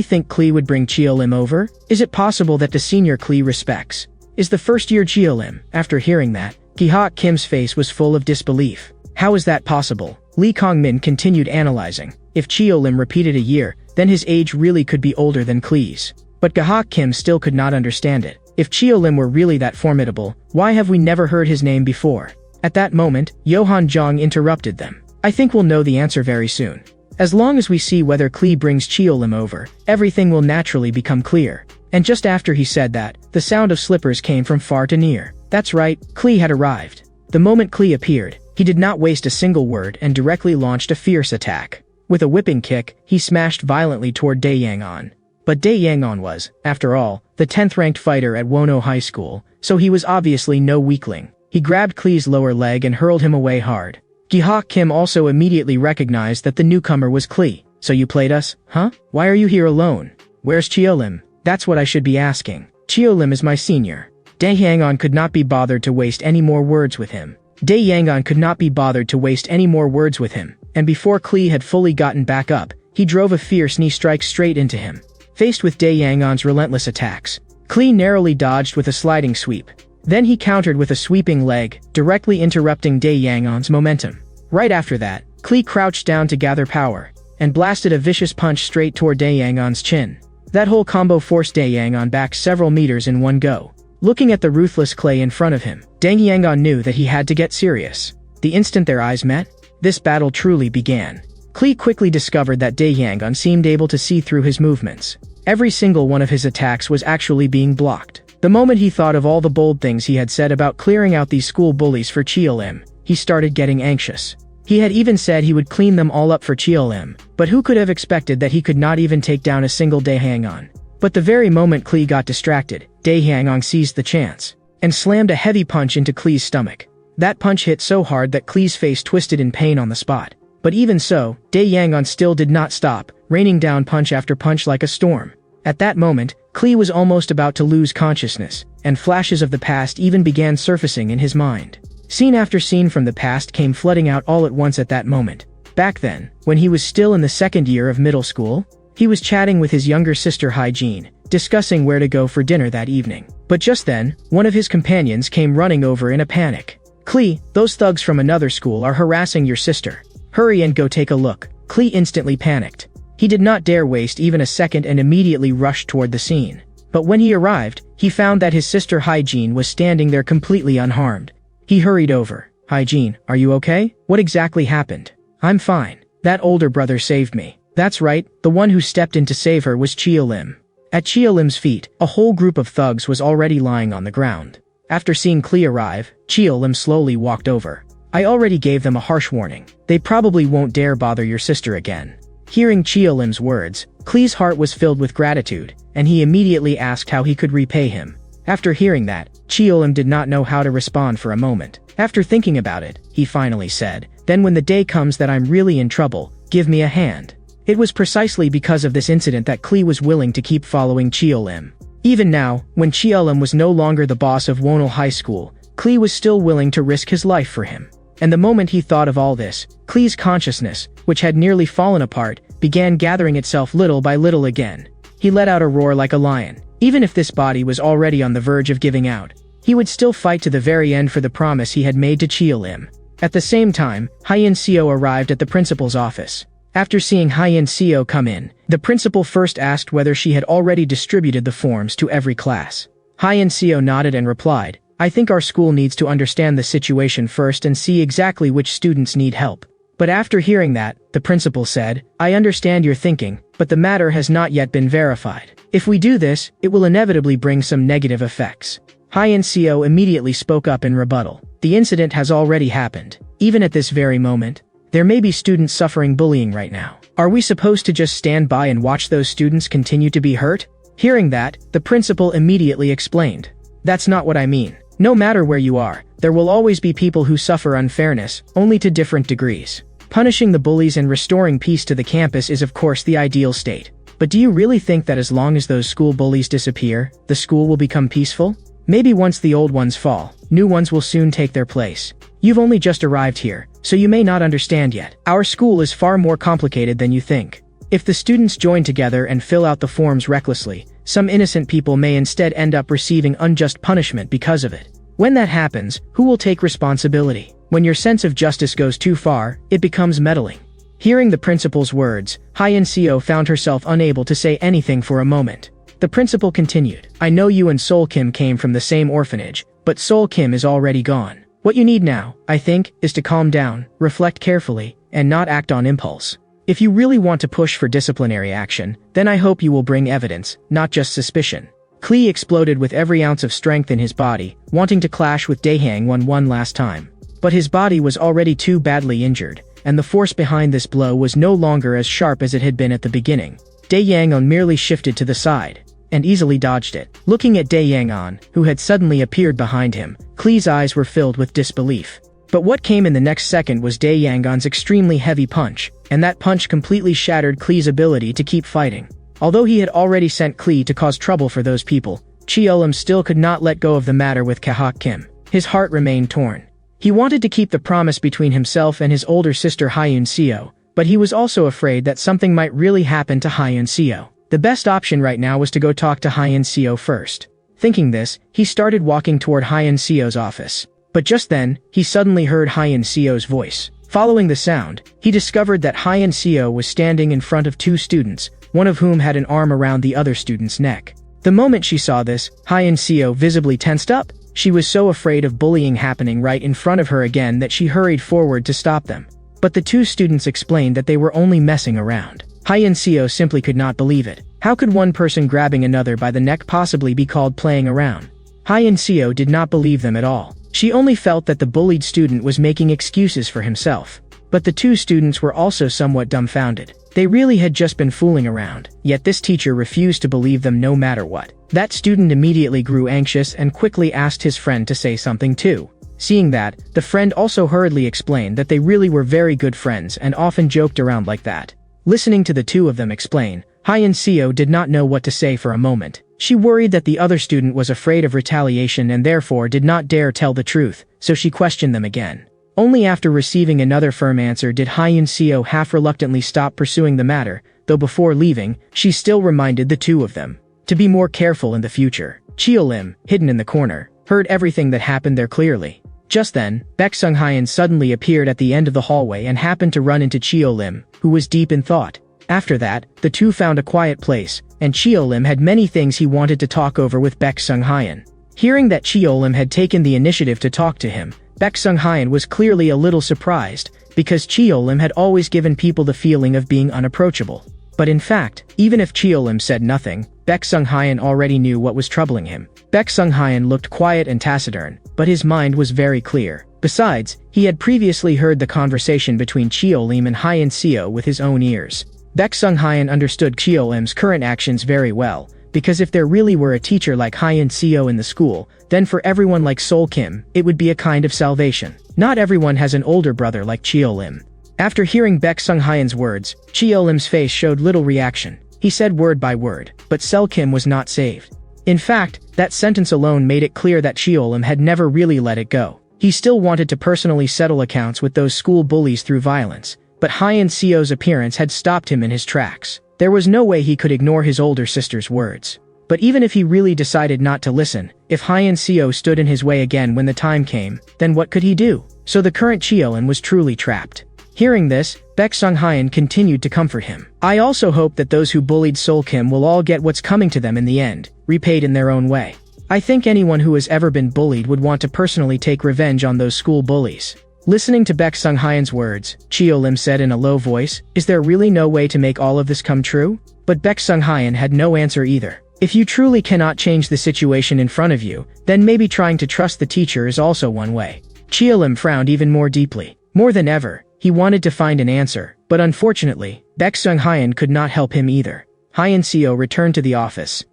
think Klee would bring Cheo-lim over? Is it possible that the senior Klee respects is the first-year Cheo-lim? After hearing that, Gi-ha Kim's face was full of disbelief. How is that possible? Lee Kong-min continued analyzing. If Cheo-lim repeated a year, then his age really could be older than Klee's. But Gi-ha Kim still could not understand it. If Cheo-lim were really that formidable, why have we never heard his name before? At that moment, Johan Jong interrupted them. I think we'll know the answer very soon. As long as we see whether Klee brings Cheo-lim over, everything will naturally become clear. And just after he said that, the sound of slippers came from far to near. That's right, Klee had arrived. The moment Klee appeared, he did not waste a single word and directly launched a fierce attack. With a whipping kick, he smashed violently toward Dae Yang-on. But Dae Yang-on was, after all, the 10th-ranked fighter at Wono High School, so he was obviously no weakling. He grabbed Klee's lower leg and hurled him away hard. Gi-ha Kim also immediately recognized that the newcomer was Klee. So you played us, huh? Why are you here alone? Where's Cheo-lim? That's what I should be asking. Cheo-lim is my senior. Dae Yang-on could not be bothered to waste any more words with him. Dae Yang-on could not be bothered to waste any more words with him, and before Klee had fully gotten back up, he drove a fierce knee strike straight into him. Faced with Dae Yang-on's relentless attacks, Klee narrowly dodged with a sliding sweep. Then he countered with a sweeping leg, directly interrupting Dae Yang-on's momentum. Right after that, Klee crouched down to gather power, and blasted a vicious punch straight toward Dae Yang-on's chin. That whole combo forced Dae Yang-on back several meters in one go. Looking at the ruthless Klee in front of him, Dae Yang-on knew that he had to get serious. The instant their eyes met, this battle truly began. Klee quickly discovered that Dae Yang-on seemed able to see through his movements. Every single one of his attacks was actually being blocked. The moment he thought of all the bold things he had said about clearing out these school bullies for Cheo-lim, he started getting anxious. He had even said he would clean them all up for Cheo-lim, but who could have expected that he could not even take down a single Dae Yang-on? But the very moment Klee got distracted, Dae Yang-on seized the chance and slammed a heavy punch into Klee's stomach. That punch hit so hard that Klee's face twisted in pain on the spot. But even so, Dae Yang-on still did not stop, raining down punch after punch like a storm. At that moment, Klee was almost about to lose consciousness, and flashes of the past even began surfacing in his mind. Scene after scene from the past came flooding out all at once at that moment. Back then, when he was still in the second year of middle school, he was chatting with his younger sister Hyejin, discussing where to go for dinner that evening. But just then, one of his companions came running over in a panic. Klee, those thugs from another school are harassing your sister. Hurry and go take a look. Klee instantly panicked. He did not dare waste even a second and immediately rushed toward the scene. But when he arrived, he found that his sister Hyejin was standing there completely unharmed. He hurried over. Hyejin, are you okay? What exactly happened? I'm fine. That older brother saved me. That's right, the one who stepped in to save her was Cheo-lim. At Cheo-lim's feet, a whole group of thugs was already lying on the ground. After seeing Klee arrive, Cheo-lim slowly walked over. I already gave them a harsh warning. They probably won't dare bother your sister again. Hearing Cheo-lim's words, Klee's heart was filled with gratitude, and he immediately asked how he could repay him. After hearing that, Cheo-lim did not know how to respond for a moment. After thinking about it, he finally said, then when the day comes that I'm really in trouble, give me a hand. It was precisely because of this incident that Klee was willing to keep following Cheo-lim. Even now, when Cheo-lim was no longer the boss of Wonol High School, Klee was still willing to risk his life for him. And the moment he thought of all this, Klee's consciousness, which had nearly fallen apart, began gathering itself little by little again. He let out a roar like a lion. Even if this body was already on the verge of giving out, he would still fight to the very end for the promise he had made to Cheo-lim. At the same time, Hyein Seo arrived at the principal's office. After seeing Hyein Seo come in, the principal first asked whether she had already distributed the forms to every class. Hyein Seo nodded and replied, I think our school needs to understand the situation first and see exactly which students need help. But after hearing that, the principal said, I understand your thinking, but the matter has not yet been verified. If we do this, it will inevitably bring some negative effects. Hyein Seo immediately spoke up in rebuttal. The incident has already happened. Even at this very moment, there may be students suffering bullying right now. Are we supposed to just stand by and watch those students continue to be hurt? Hearing that, the principal immediately explained. That's not what I mean. No matter where you are, there will always be people who suffer unfairness, only to different degrees. Punishing the bullies and restoring peace to the campus is of course the ideal state. But do you really think that as long as those school bullies disappear, the school will become peaceful? Maybe once the old ones fall, new ones will soon take their place. You've only just arrived here, so you may not understand yet. Our school is far more complicated than you think. If the students join together and fill out the forms recklessly, some innocent people may instead end up receiving unjust punishment because of it. When that happens, who will take responsibility? When your sense of justice goes too far, it becomes meddling. Hearing the principal's words, Hyun-seo found herself unable to say anything for a moment. The principal continued, I know you and Sol Kim came from the same orphanage, but Sol Kim is already gone. What you need now, I think, is to calm down, reflect carefully, and not act on impulse. If you really want to push for disciplinary action, then I hope you will bring evidence, not just suspicion. Klee exploded with every ounce of strength in his body, wanting to clash with Daehang one last time. But his body was already too badly injured, and the force behind this blow was no longer as sharp as it had been at the beginning. Dae-yang-on merely shifted to the side, and easily dodged it. Looking at Dae-yang-on, who had suddenly appeared behind him, Klee's eyes were filled with disbelief. But what came in the next second was Dae-yang-on's extremely heavy punch, and that punch completely shattered Klee's ability to keep fighting. Although he had already sent Klee to cause trouble for those people, Cheolim still could not let go of the matter with Kahak Kim. His heart remained torn. He wanted to keep the promise between himself and his older sister Hyun-seo, but he was also afraid that something might really happen to Hyun-seo. The best option right now was to go talk to Hyun-seo first. Thinking this, he started walking toward Hyun-seo's office. But just then, he suddenly heard Hyun-seo's voice. Following the sound, he discovered that Hyun-seo was standing in front of two students, one of whom had an arm around the other student's neck. The moment she saw this, Hyun-seo visibly tensed up. She was so afraid of bullying happening right in front of her again that she hurried forward to stop them. But the two students explained that they were only messing around. Hyun-seo simply could not believe it. How could one person grabbing another by the neck possibly be called playing around? Hyun-seo did not believe them at all. She only felt that the bullied student was making excuses for himself. But the two students were also somewhat dumbfounded. They really had just been fooling around, yet this teacher refused to believe them no matter what. That student immediately grew anxious and quickly asked his friend to say something too. Seeing that, the friend also hurriedly explained that they really were very good friends and often joked around like that. Listening to the two of them explain, Hyun-seo did not know what to say for a moment. She worried that the other student was afraid of retaliation and therefore did not dare tell the truth, so she questioned them again. Only after receiving another firm answer did Hyun-seo half-reluctantly stop pursuing the matter, though before leaving, she still reminded the two of them to be more careful in the future. Cheolim, hidden in the corner, heard everything that happened there clearly. Just then, Baek Sung-hyun suddenly appeared at the end of the hallway and happened to run into Cheolim, who was deep in thought. After that, the two found a quiet place, and Cheolim had many things he wanted to talk over with Baek Sung-hyun. Hearing that Cheolim had taken the initiative to talk to him, Baek Sung-hyun was clearly a little surprised, because Cheolim had always given people the feeling of being unapproachable. But in fact, even if Cheolim said nothing, Baek Sung-hyun already knew what was troubling him. Baek Sung-hyun looked quiet and taciturn, but his mind was very clear. Besides, he had previously heard the conversation between Cheolim and Hyun-seo with his own ears. Baek Sung-hyun understood Cheolim's current actions very well, because if there really were a teacher like Hyun-seo in the school, then for everyone like Sol Kim, it would be a kind of salvation. Not everyone has an older brother like Cheolim. After hearing Baek Sung-hyun's words, Cheolim's face showed little reaction. He said word by word, but Sol Kim was not saved. In fact, that sentence alone made it clear that Cheolim had never really let it go. He still wanted to personally settle accounts with those school bullies through violence, but Hyun-seo's appearance had stopped him in his tracks. There was no way he could ignore his older sister's words. But even if he really decided not to listen, if Hyun-seo stood in his way again when the time came, then what could he do? So the current Cheolim was truly trapped. Hearing this, Baek Sung-hyun continued to comfort him. I also hope that those who bullied Sol Kim will all get what's coming to them in the end, repaid in their own way. I think anyone who has ever been bullied would want to personally take revenge on those school bullies. Listening to Baek Sung-hyun's words, Cheolim said in a low voice, is there really no way to make all of this come true? But Baek Sung-hyun had no answer either. If you truly cannot change the situation in front of you, then maybe trying to trust the teacher is also one way. Cheolim frowned even more deeply. More than ever, he wanted to find an answer, but unfortunately, Baek Sung-hyun could not help him either. Hyun-seo returned to the office.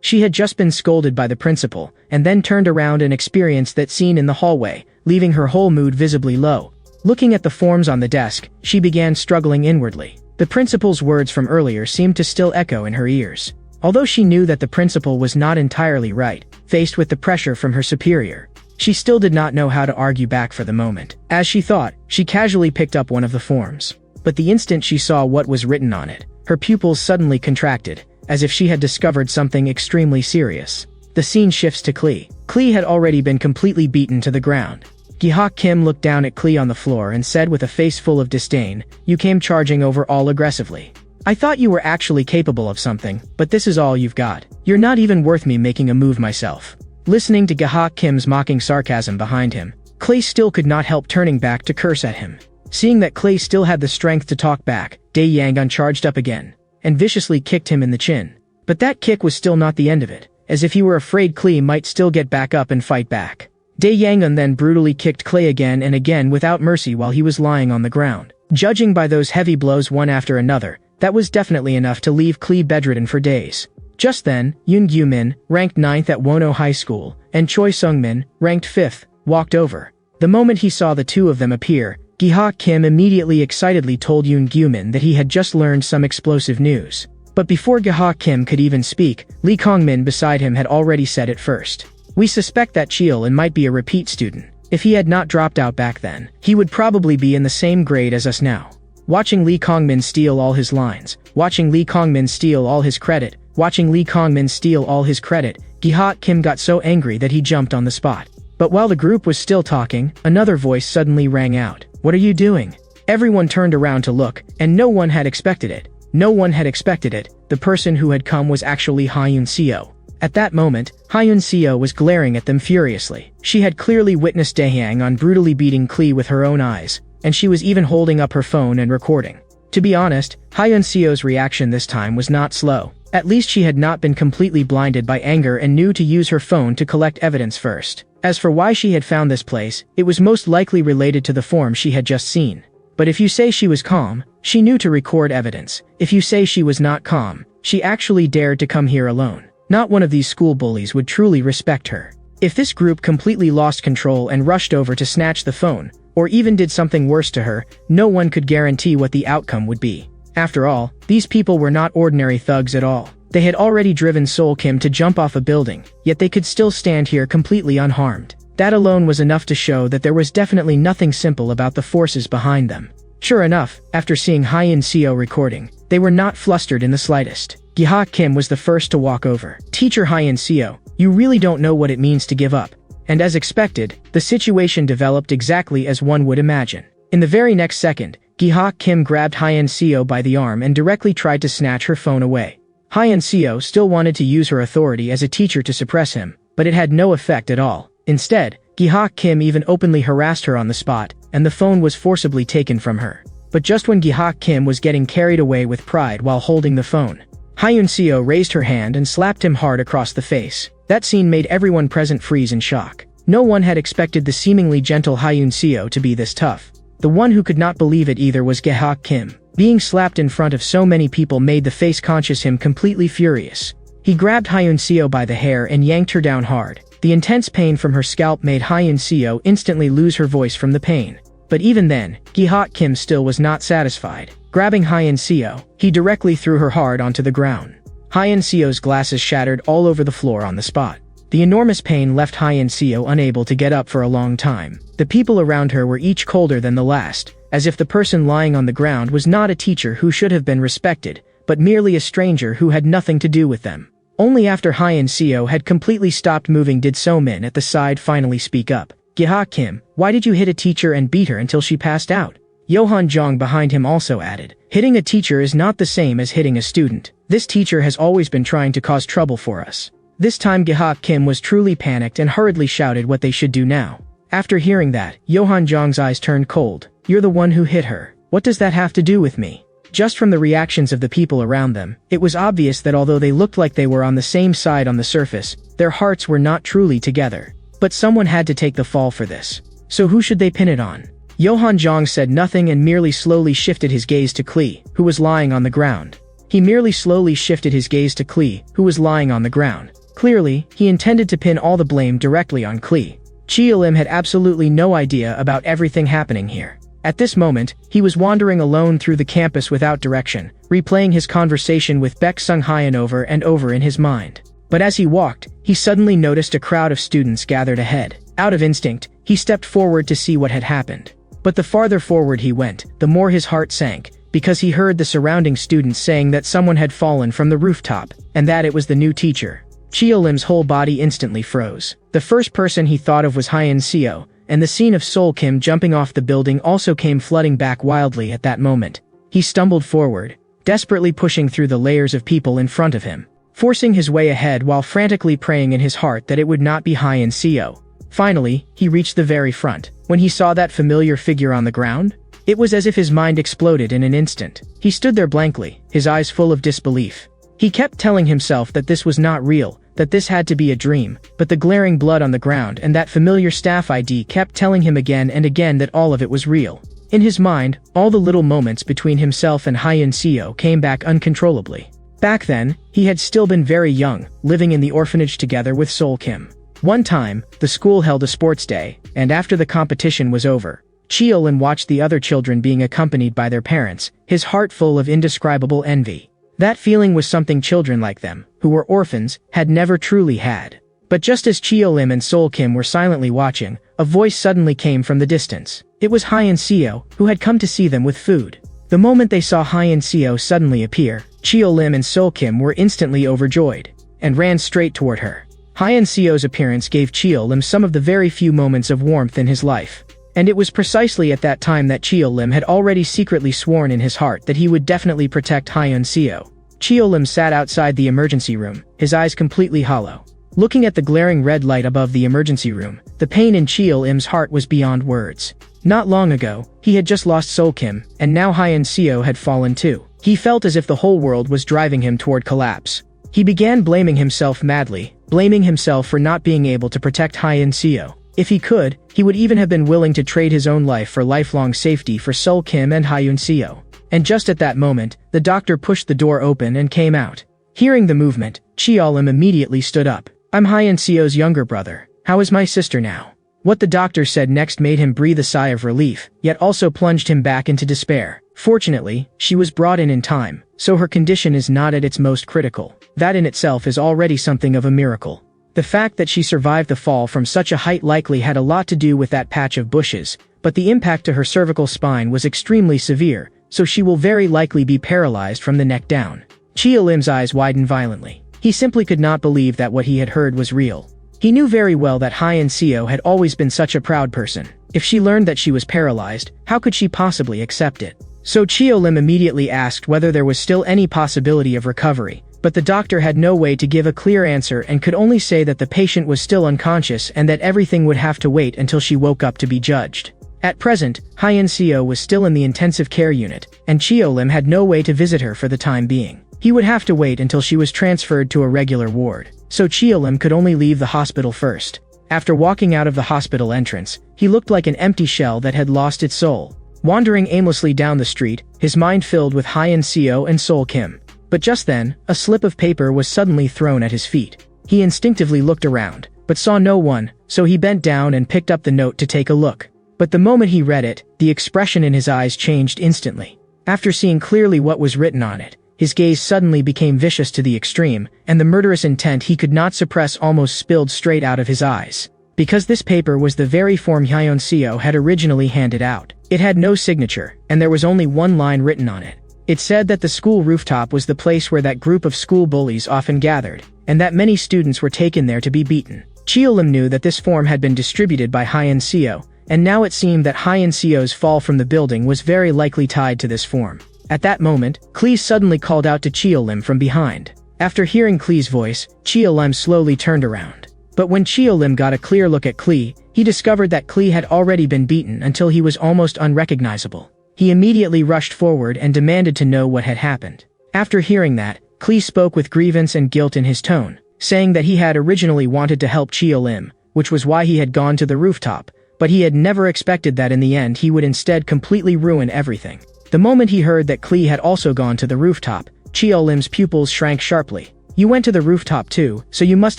She had just been scolded by the principal, and then turned around and experienced that scene in the hallway, leaving her whole mood visibly low. Looking at the forms on the desk, she began struggling inwardly. The principal's words from earlier seemed to still echo in her ears. Although she knew that the principal was not entirely right, faced with the pressure from her superior, she still did not know how to argue back for the moment. As she thought, she casually picked up one of the forms. But the instant she saw what was written on it, her pupils suddenly contracted, as if she had discovered something extremely serious. The scene shifts to Klee. Klee had already been completely beaten to the ground. Gi-ha Kim looked down at Klee on the floor and said with a face full of disdain, "You came charging over all aggressively. I thought you were actually capable of something, but this is all you've got. You're not even worth me making a move myself." Listening to Gi-ha Kim's mocking sarcasm behind him, Klee still could not help turning back to curse at him. Seeing that Klee still had the strength to talk back, Dae Yangon charged up again, and viciously kicked him in the chin. But that kick was still not the end of it, as if he were afraid Klee might still get back up and fight back. Dae Yangon then brutally kicked Klee again and again without mercy while he was lying on the ground. Judging by those heavy blows one after another, that was definitely enough to leave Klee bedridden for days. Just then, Yoon Gyu-min, ranked 9th at Wono High School, and Choi Sung-min, ranked 5th, walked over. The moment he saw the two of them appear, Gi-ha Kim immediately excitedly told Yoon Gyu-min that he had just learned some explosive news. But before Gi-ha Kim could even speak, Lee Kong-min beside him had already said it first. "We suspect that Cheol-in might be a repeat student. If he had not dropped out back then, he would probably be in the same grade as us now." Watching Lee Kong-min steal all his lines, watching Lee Kong-min steal all his credit, watching Lee Kong-min steal all his credit, Gi-ha Kim got so angry that he jumped on the spot. But while the group was still talking, another voice suddenly rang out. "What are you doing?" Everyone turned around to look, and no one had expected it. No one had expected it. The person who had come was actually Ha-Yoon Seo. At that moment, Ha-Yoon Seo was glaring at them furiously. She had clearly witnessed Dae Yangon brutally beating Klee with her own eyes, and she was even holding up her phone and recording. To be honest, Ha-Yoon Seo's reaction this time was not slow. At least she had not been completely blinded by anger and knew to use her phone to collect evidence first. As for why she had found this place, it was most likely related to the form she had just seen. But if you say she was calm, she knew to record evidence. If you say she was not calm, she actually dared to come here alone. Not one of these school bullies would truly respect her. If this group completely lost control and rushed over to snatch the phone, or even did something worse to her, no one could guarantee what the outcome would be. After all, these people were not ordinary thugs at all. They had already driven Sol Kim to jump off a building, yet they could still stand here completely unharmed. That alone was enough to show that there was definitely nothing simple about the forces behind them. Sure enough, after seeing Ha-Yoon Seo recording, they were not flustered in the slightest. Gi-ha Kim was the first to walk over. "Teacher Ha-Yoon Seo, you really don't know what it means to give up." And as expected, the situation developed exactly as one would imagine. In the very next second, Gi-ha Kim grabbed Ha-Yoon Seo by the arm and directly tried to snatch her phone away. Ha-Yoon Seo still wanted to use her authority as a teacher to suppress him, but it had no effect at all. Instead, Gi-ha Kim even openly harassed her on the spot, and the phone was forcibly taken from her. But just when Gi-ha Kim was getting carried away with pride while holding the phone, Ha-Yoon Seo raised her hand and slapped him hard across the face. That scene made everyone present freeze in shock. No one had expected the seemingly gentle Ha-Yoon Seo to be this tough. The one who could not believe it either was Gi-ha Kim. Being slapped in front of so many people made the face-conscious him completely furious. He grabbed Ha-Yoon Seo by the hair and yanked her down hard. The intense pain from her scalp made Ha-Yoon Seo instantly lose her voice from the pain. But even then, Gi-ha Kim still was not satisfied. Grabbing Ha-Yoon Seo, he directly threw her hard onto the ground. Ha-Yoon Seo's glasses shattered all over the floor on the spot. The enormous pain left Ha-Yoon Seo unable to get up for a long time. The people around her were each colder than the last, as if the person lying on the ground was not a teacher who should have been respected, but merely a stranger who had nothing to do with them. Only after Ha-Yoon Seo had completely stopped moving did So-min at the side finally speak up. "Gi-ha Kim, why did you hit a teacher and beat her until she passed out?" Johan Jong behind him also added, "Hitting a teacher is not the same as hitting a student. This teacher has always been trying to cause trouble for us." This time Gi-ha Kim was truly panicked and hurriedly shouted what they should do now. After hearing that, Johan Jong's eyes turned cold. "You're the one who hit her. What does that have to do with me?" Just from the reactions of the people around them, it was obvious that although they looked like they were on the same side on the surface, their hearts were not truly together. But someone had to take the fall for this. So who should they pin it on? Johan Jong said nothing and merely slowly shifted his gaze to Klee, who was lying on the ground. He merely slowly shifted his gaze to Klee, who was lying on the ground. Clearly, he intended to pin all the blame directly on Klee. Cheol-im had absolutely no idea about everything happening here. At this moment, he was wandering alone through the campus without direction, replaying his conversation with Baek Sung-hyun over and over in his mind. But as he walked, he suddenly noticed a crowd of students gathered ahead. Out of instinct, he stepped forward to see what had happened. But the farther forward he went, the more his heart sank, because he heard the surrounding students saying that someone had fallen from the rooftop, and that it was the new teacher. Cheo Lim's whole body instantly froze. The first person he thought of was Hyun Seo, and the scene of Sol Kim jumping off the building also came flooding back wildly at that moment. He stumbled forward, desperately pushing through the layers of people in front of him, forcing his way ahead while frantically praying in his heart that it would not be Hyun Seo. Finally, he reached the very front. When he saw that familiar figure on the ground, it was as if his mind exploded in an instant. He stood there blankly, his eyes full of disbelief. He kept telling himself that this was not real, that this had to be a dream, but the glaring blood on the ground and that familiar staff ID kept telling him again and again that all of it was real. In his mind, all the little moments between himself and Hyun Seo came back uncontrollably. Back then, he had still been very young, living in the orphanage together with Sol Kim. One time, the school held a sports day, and after the competition was over, Cheo Lim watched the other children being accompanied by their parents, his heart full of indescribable envy. That feeling was something children like them, who were orphans, had never truly had. But just as Cheo Lim and Sol Kim were silently watching, a voice suddenly came from the distance. It was Hyun Seo, who had come to see them with food. The moment they saw Hyun Seo suddenly appear, Cheo Lim and Sol Kim were instantly overjoyed, and ran straight toward her. Hyun Seo's appearance gave Cheo Lim some of the very few moments of warmth in his life. And it was precisely at that time that Cheo Lim had already secretly sworn in his heart that he would definitely protect Hyun Seo. Cheo Lim sat outside the emergency room, his eyes completely hollow. Looking at the glaring red light above the emergency room, the pain in Cheo Lim's heart was beyond words. Not long ago, he had just lost Sol Kim, and now Hyun Seo had fallen too. He felt as if the whole world was driving him toward collapse. He began blaming himself madly, blaming himself for not being able to protect Hyun Seo. If he could, he would even have been willing to trade his own life for lifelong safety for Sol Kim and Hyun Seo. And just at that moment, the doctor pushed the door open and came out. Hearing the movement, Cheo Lim immediately stood up. "I'm Hyun Seo's younger brother. How is my sister now?" What the doctor said next made him breathe a sigh of relief, yet also plunged him back into despair. Fortunately, she was brought in time, so her condition is not at its most critical. That in itself is already something of a miracle. The fact that she survived the fall from such a height likely had a lot to do with that patch of bushes, but the impact to her cervical spine was extremely severe, so she will very likely be paralyzed from the neck down. Cheo Lim's eyes widened violently. He simply could not believe that what he had heard was real. He knew very well that Hyun Seo had always been such a proud person. If she learned that she was paralyzed, how could she possibly accept it? So Cheo Lim immediately asked whether there was still any possibility of recovery, but the doctor had no way to give a clear answer and could only say that the patient was still unconscious and that everything would have to wait until she woke up to be judged. At present, Hyun Seo was still in the intensive care unit, and Cheo Lim had no way to visit her for the time being. He would have to wait until she was transferred to a regular ward, so Cheo Lim could only leave the hospital first. After walking out of the hospital entrance, he looked like an empty shell that had lost its soul. Wandering aimlessly down the street, his mind filled with Hyun Seo and Sol Kim. But just then, a slip of paper was suddenly thrown at his feet. He instinctively looked around, but saw no one, so he bent down and picked up the note to take a look. But the moment he read it, the expression in his eyes changed instantly. After seeing clearly what was written on it, his gaze suddenly became vicious to the extreme, and the murderous intent he could not suppress almost spilled straight out of his eyes. Because this paper was the very form Hyun Seo had originally handed out. It had no signature, and there was only one line written on it. It said that the school rooftop was the place where that group of school bullies often gathered, and that many students were taken there to be beaten. Cheo Lim knew that this form had been distributed by Hyun Seo, and now it seemed that Hyun Seo's fall from the building was very likely tied to this form. At that moment, Klee suddenly called out to Cheo Lim from behind. After hearing Klee's voice, Cheo Lim slowly turned around. But when Cheo Lim got a clear look at Klee, he discovered that Klee had already been beaten until he was almost unrecognizable. He immediately rushed forward and demanded to know what had happened. After hearing that, Klee spoke with grievance and guilt in his tone, saying that he had originally wanted to help Cheo Lim, which was why he had gone to the rooftop, but he had never expected that in the end he would instead completely ruin everything. The moment he heard that Klee had also gone to the rooftop, Cheo Lim's pupils shrank sharply. "You went to the rooftop too, so you must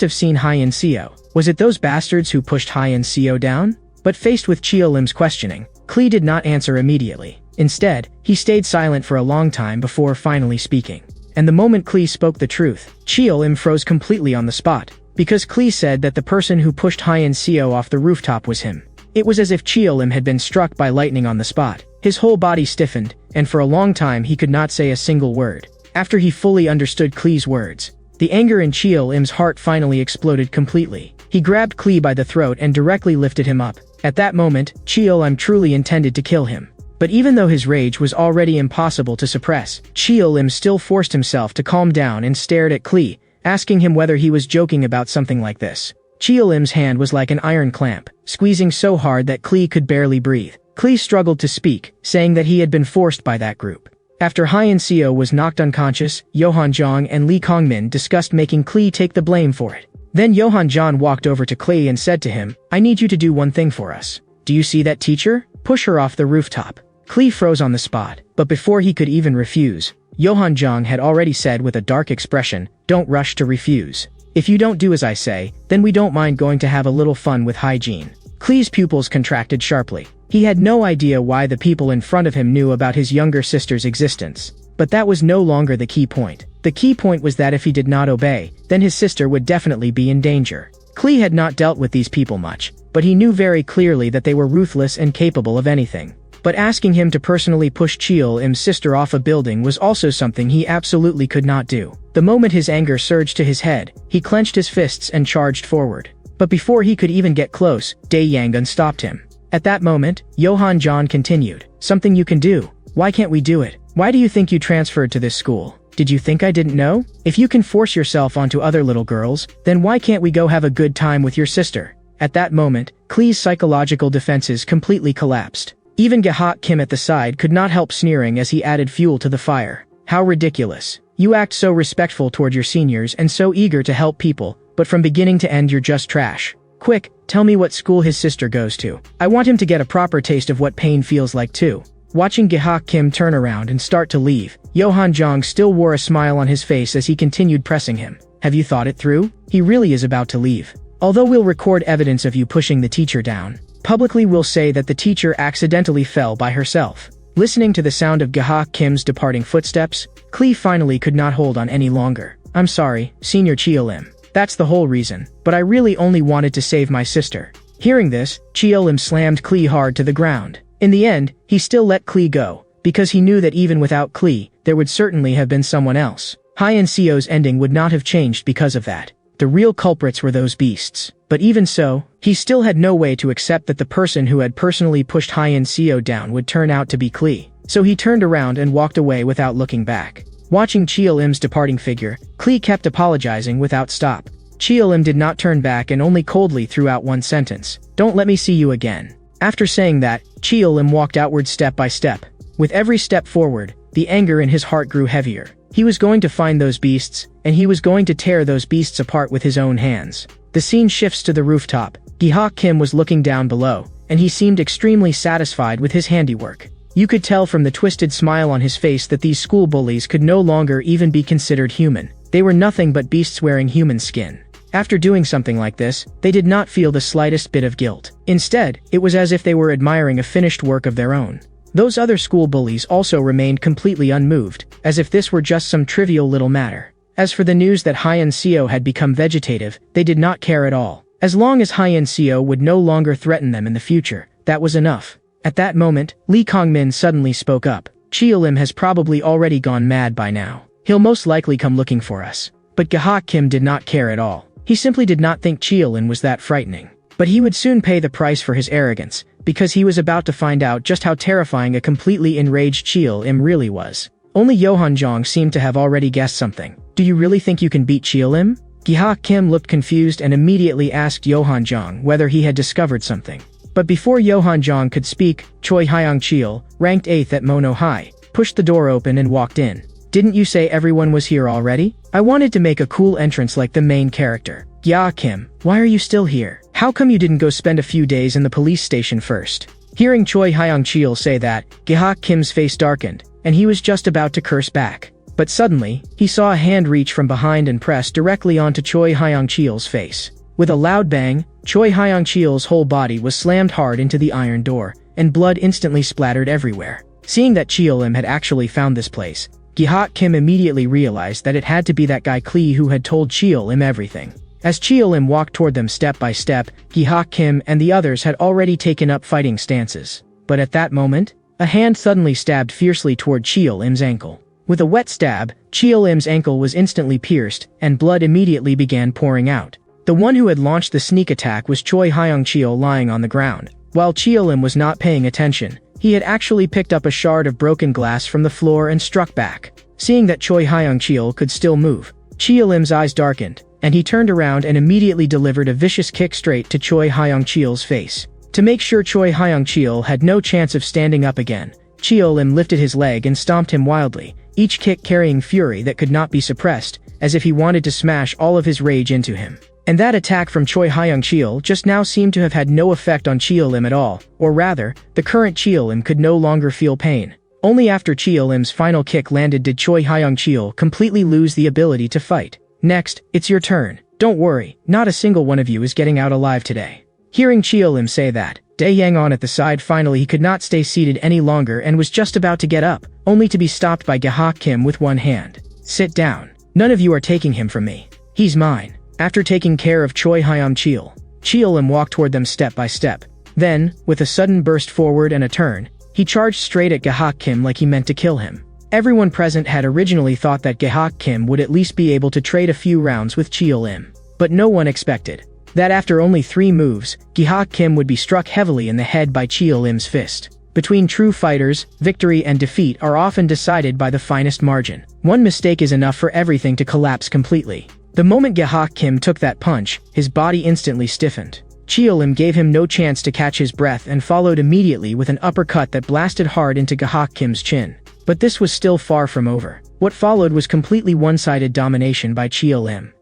have seen Hyun Seo. Was it those bastards who pushed Hyun Seo down?" But faced with Chio Lim's questioning, Klee did not answer immediately. Instead, he stayed silent for a long time before finally speaking. And the moment Klee spoke the truth, Chio Lim froze completely on the spot, because Klee said that the person who pushed Hyun Seo off the rooftop was him. It was as if Chio Lim had been struck by lightning on the spot. His whole body stiffened, and for a long time he could not say a single word. After he fully understood Klee's words, the anger in Chio Lim's heart finally exploded completely. He grabbed Klee by the throat and directly lifted him up. At that moment, Chio Lim truly intended to kill him. But even though his rage was already impossible to suppress, Chio Lim still forced himself to calm down and stared at Klee, asking him whether he was joking about something like this. Chio Lim's hand was like an iron clamp, squeezing so hard that Klee could barely breathe. Klee struggled to speak, saying that he had been forced by that group. After Hyun Seo was knocked unconscious, Yohan Jong and Lee Kongmin discussed making Klee take the blame for it. Then Yohan Jong walked over to Klee and said to him, "I need you to do one thing for us. Do you see that teacher? Push her off the rooftop." Klee froze on the spot, but before he could even refuse, Yohan Jong had already said with a dark expression, "Don't rush to refuse. If you don't do as I say, then we don't mind going to have a little fun with hygiene." Klee's pupils contracted sharply. He had no idea why the people in front of him knew about his younger sister's existence. But that was no longer the key point. The key point was that if he did not obey, then his sister would definitely be in danger. Klee had not dealt with these people much, but he knew very clearly that they were ruthless and capable of anything. But asking him to personally push Chio Lim's sister off a building was also something he absolutely could not do. The moment his anger surged to his head, he clenched his fists and charged forward. But before he could even get close, Dae Yangun stopped him. At that moment, Yohan Jong continued, "Something you can do. Why can't we do it? Why do you think you transferred to this school? Did you think I didn't know? If you can force yourself onto other little girls, then why can't we go have a good time with your sister?" At that moment, Klee's psychological defenses completely collapsed. Even Gahak Kim at the side could not help sneering as he added fuel to the fire. "How ridiculous. You act so respectful toward your seniors and so eager to help people, but from beginning to end you're just trash. Quick, tell me what school his sister goes to. I want him to get a proper taste of what pain feels like too." Watching Gahak Kim turn around and start to leave, Yohan Jong still wore a smile on his face as he continued pressing him. "Have you thought it through? He really is about to leave. Although we'll record evidence of you pushing the teacher down, publicly we'll say that the teacher accidentally fell by herself." Listening to the sound of Gahak Kim's departing footsteps, Klee finally could not hold on any longer. "I'm sorry, Senior Chio Lim. That's the whole reason, but I really only wanted to save my sister." Hearing this, Chio Lim slammed Klee hard to the ground. In the end, he still let Klee go, because he knew that even without Klee, there would certainly have been someone else. Hyun Seo's ending would not have changed because of that. The real culprits were those beasts. But even so, he still had no way to accept that the person who had personally pushed Hyun Seo down would turn out to be Klee. So he turned around and walked away without looking back. Watching Chio Lim's departing figure, Klee kept apologizing without stop. Chio Lim did not turn back and only coldly threw out one sentence, "Don't let me see you again." After saying that, Chio Lim walked outward step by step. With every step forward, the anger in his heart grew heavier. He was going to find those beasts, and he was going to tear those beasts apart with his own hands. The scene shifts to the rooftop. Gihak Kim was looking down below, and he seemed extremely satisfied with his handiwork. You could tell from the twisted smile on his face that these school bullies could no longer even be considered human. They were nothing but beasts wearing human skin. After doing something like this, they did not feel the slightest bit of guilt. Instead, it was as if they were admiring a finished work of their own. Those other school bullies also remained completely unmoved, as if this were just some trivial little matter. As for the news that Hyun Seo had become vegetative, they did not care at all. As long as Hyun Seo would no longer threaten them in the future, that was enough. At that moment, Lee Kongmin suddenly spoke up. "Chio Lim has probably already gone mad by now. He'll most likely come looking for us." But Gahak Kim did not care at all. He simply did not think Chio Lim was that frightening. But he would soon pay the price for his arrogance, because he was about to find out just how terrifying a completely enraged Chio Lim really was. Only Yohan Jong seemed to have already guessed something. "Do you really think you can beat Chio Lim?" Gihak Kim looked confused and immediately asked Yohan Jong whether he had discovered something. But before Yohan Jong could speak, Choi Hyang Chil, ranked 8th at Mono High, pushed the door open and walked in. "Didn't you say everyone was here already? I wanted to make a cool entrance like the main character." "Yeah, Kim, why are you still here? How come you didn't go spend a few days in the police station first?" Hearing Choi Hyang Chil say that, Gihak Kim's face darkened, and he was just about to curse back. But suddenly, he saw a hand reach from behind and press directly onto Choi Hyang Chil's face. With a loud bang, Choi Hyung-cheol's whole body was slammed hard into the iron door, and blood instantly splattered everywhere. Seeing that Cheol-im had actually found this place, Gi-hak Kim immediately realized that it had to be that guy Klee who had told Cheol-im everything. As Cheol-im walked toward them step by step, Gi-hak Kim and the others had already taken up fighting stances. But at that moment, a hand suddenly stabbed fiercely toward Cheol-im's ankle. With a wet stab, Cheol-im's ankle was instantly pierced, and blood immediately began pouring out. The one who had launched the sneak attack was Choi Hyung-cheol lying on the ground. While Cheol-im was not paying attention, he had actually picked up a shard of broken glass from the floor and struck back. Seeing that Choi Hyung-cheol could still move, Cheol-im's eyes darkened, and he turned around and immediately delivered a vicious kick straight to Choi Hyung-cheol's face. To make sure Choi Hyung-cheol had no chance of standing up again, Cheol-im lifted his leg and stomped him wildly, each kick carrying fury that could not be suppressed, as if he wanted to smash all of his rage into him. And that attack from Choi Hyung-cheol just now seemed to have had no effect on Cheol-im at all, or rather, the current Cheol-im could no longer feel pain. Only after Cheol-im's final kick landed did Choi Hyung-cheol completely lose the ability to fight. Next, it's your turn. Don't worry, not a single one of you is getting out alive today. Hearing Cheol-im say that, Dae-yang-on at the side finally could not stay seated any longer and was just about to get up, only to be stopped by Gi-hak Kim with one hand. Sit down. None of you are taking him from me. He's mine. After taking care of Choi Hyung-cheol, Cheol-im walked toward them step by step. Then, with a sudden burst forward and a turn, he charged straight at Gi-hak Kim like he meant to kill him. Everyone present had originally thought that Gi-hak Kim would at least be able to trade a few rounds with Cheol-im. But no one expected that after only 3 moves, Gi-hak Kim would be struck heavily in the head by Cheol-im's fist. Between true fighters, victory and defeat are often decided by the finest margin. One mistake is enough for everything to collapse completely. The moment Gi-hak Kim took that punch, his body instantly stiffened. Cheol-im gave him no chance to catch his breath and followed immediately with an uppercut that blasted hard into Gi-hak Kim's chin. But this was still far from over. What followed was completely one-sided domination by Cheol-im.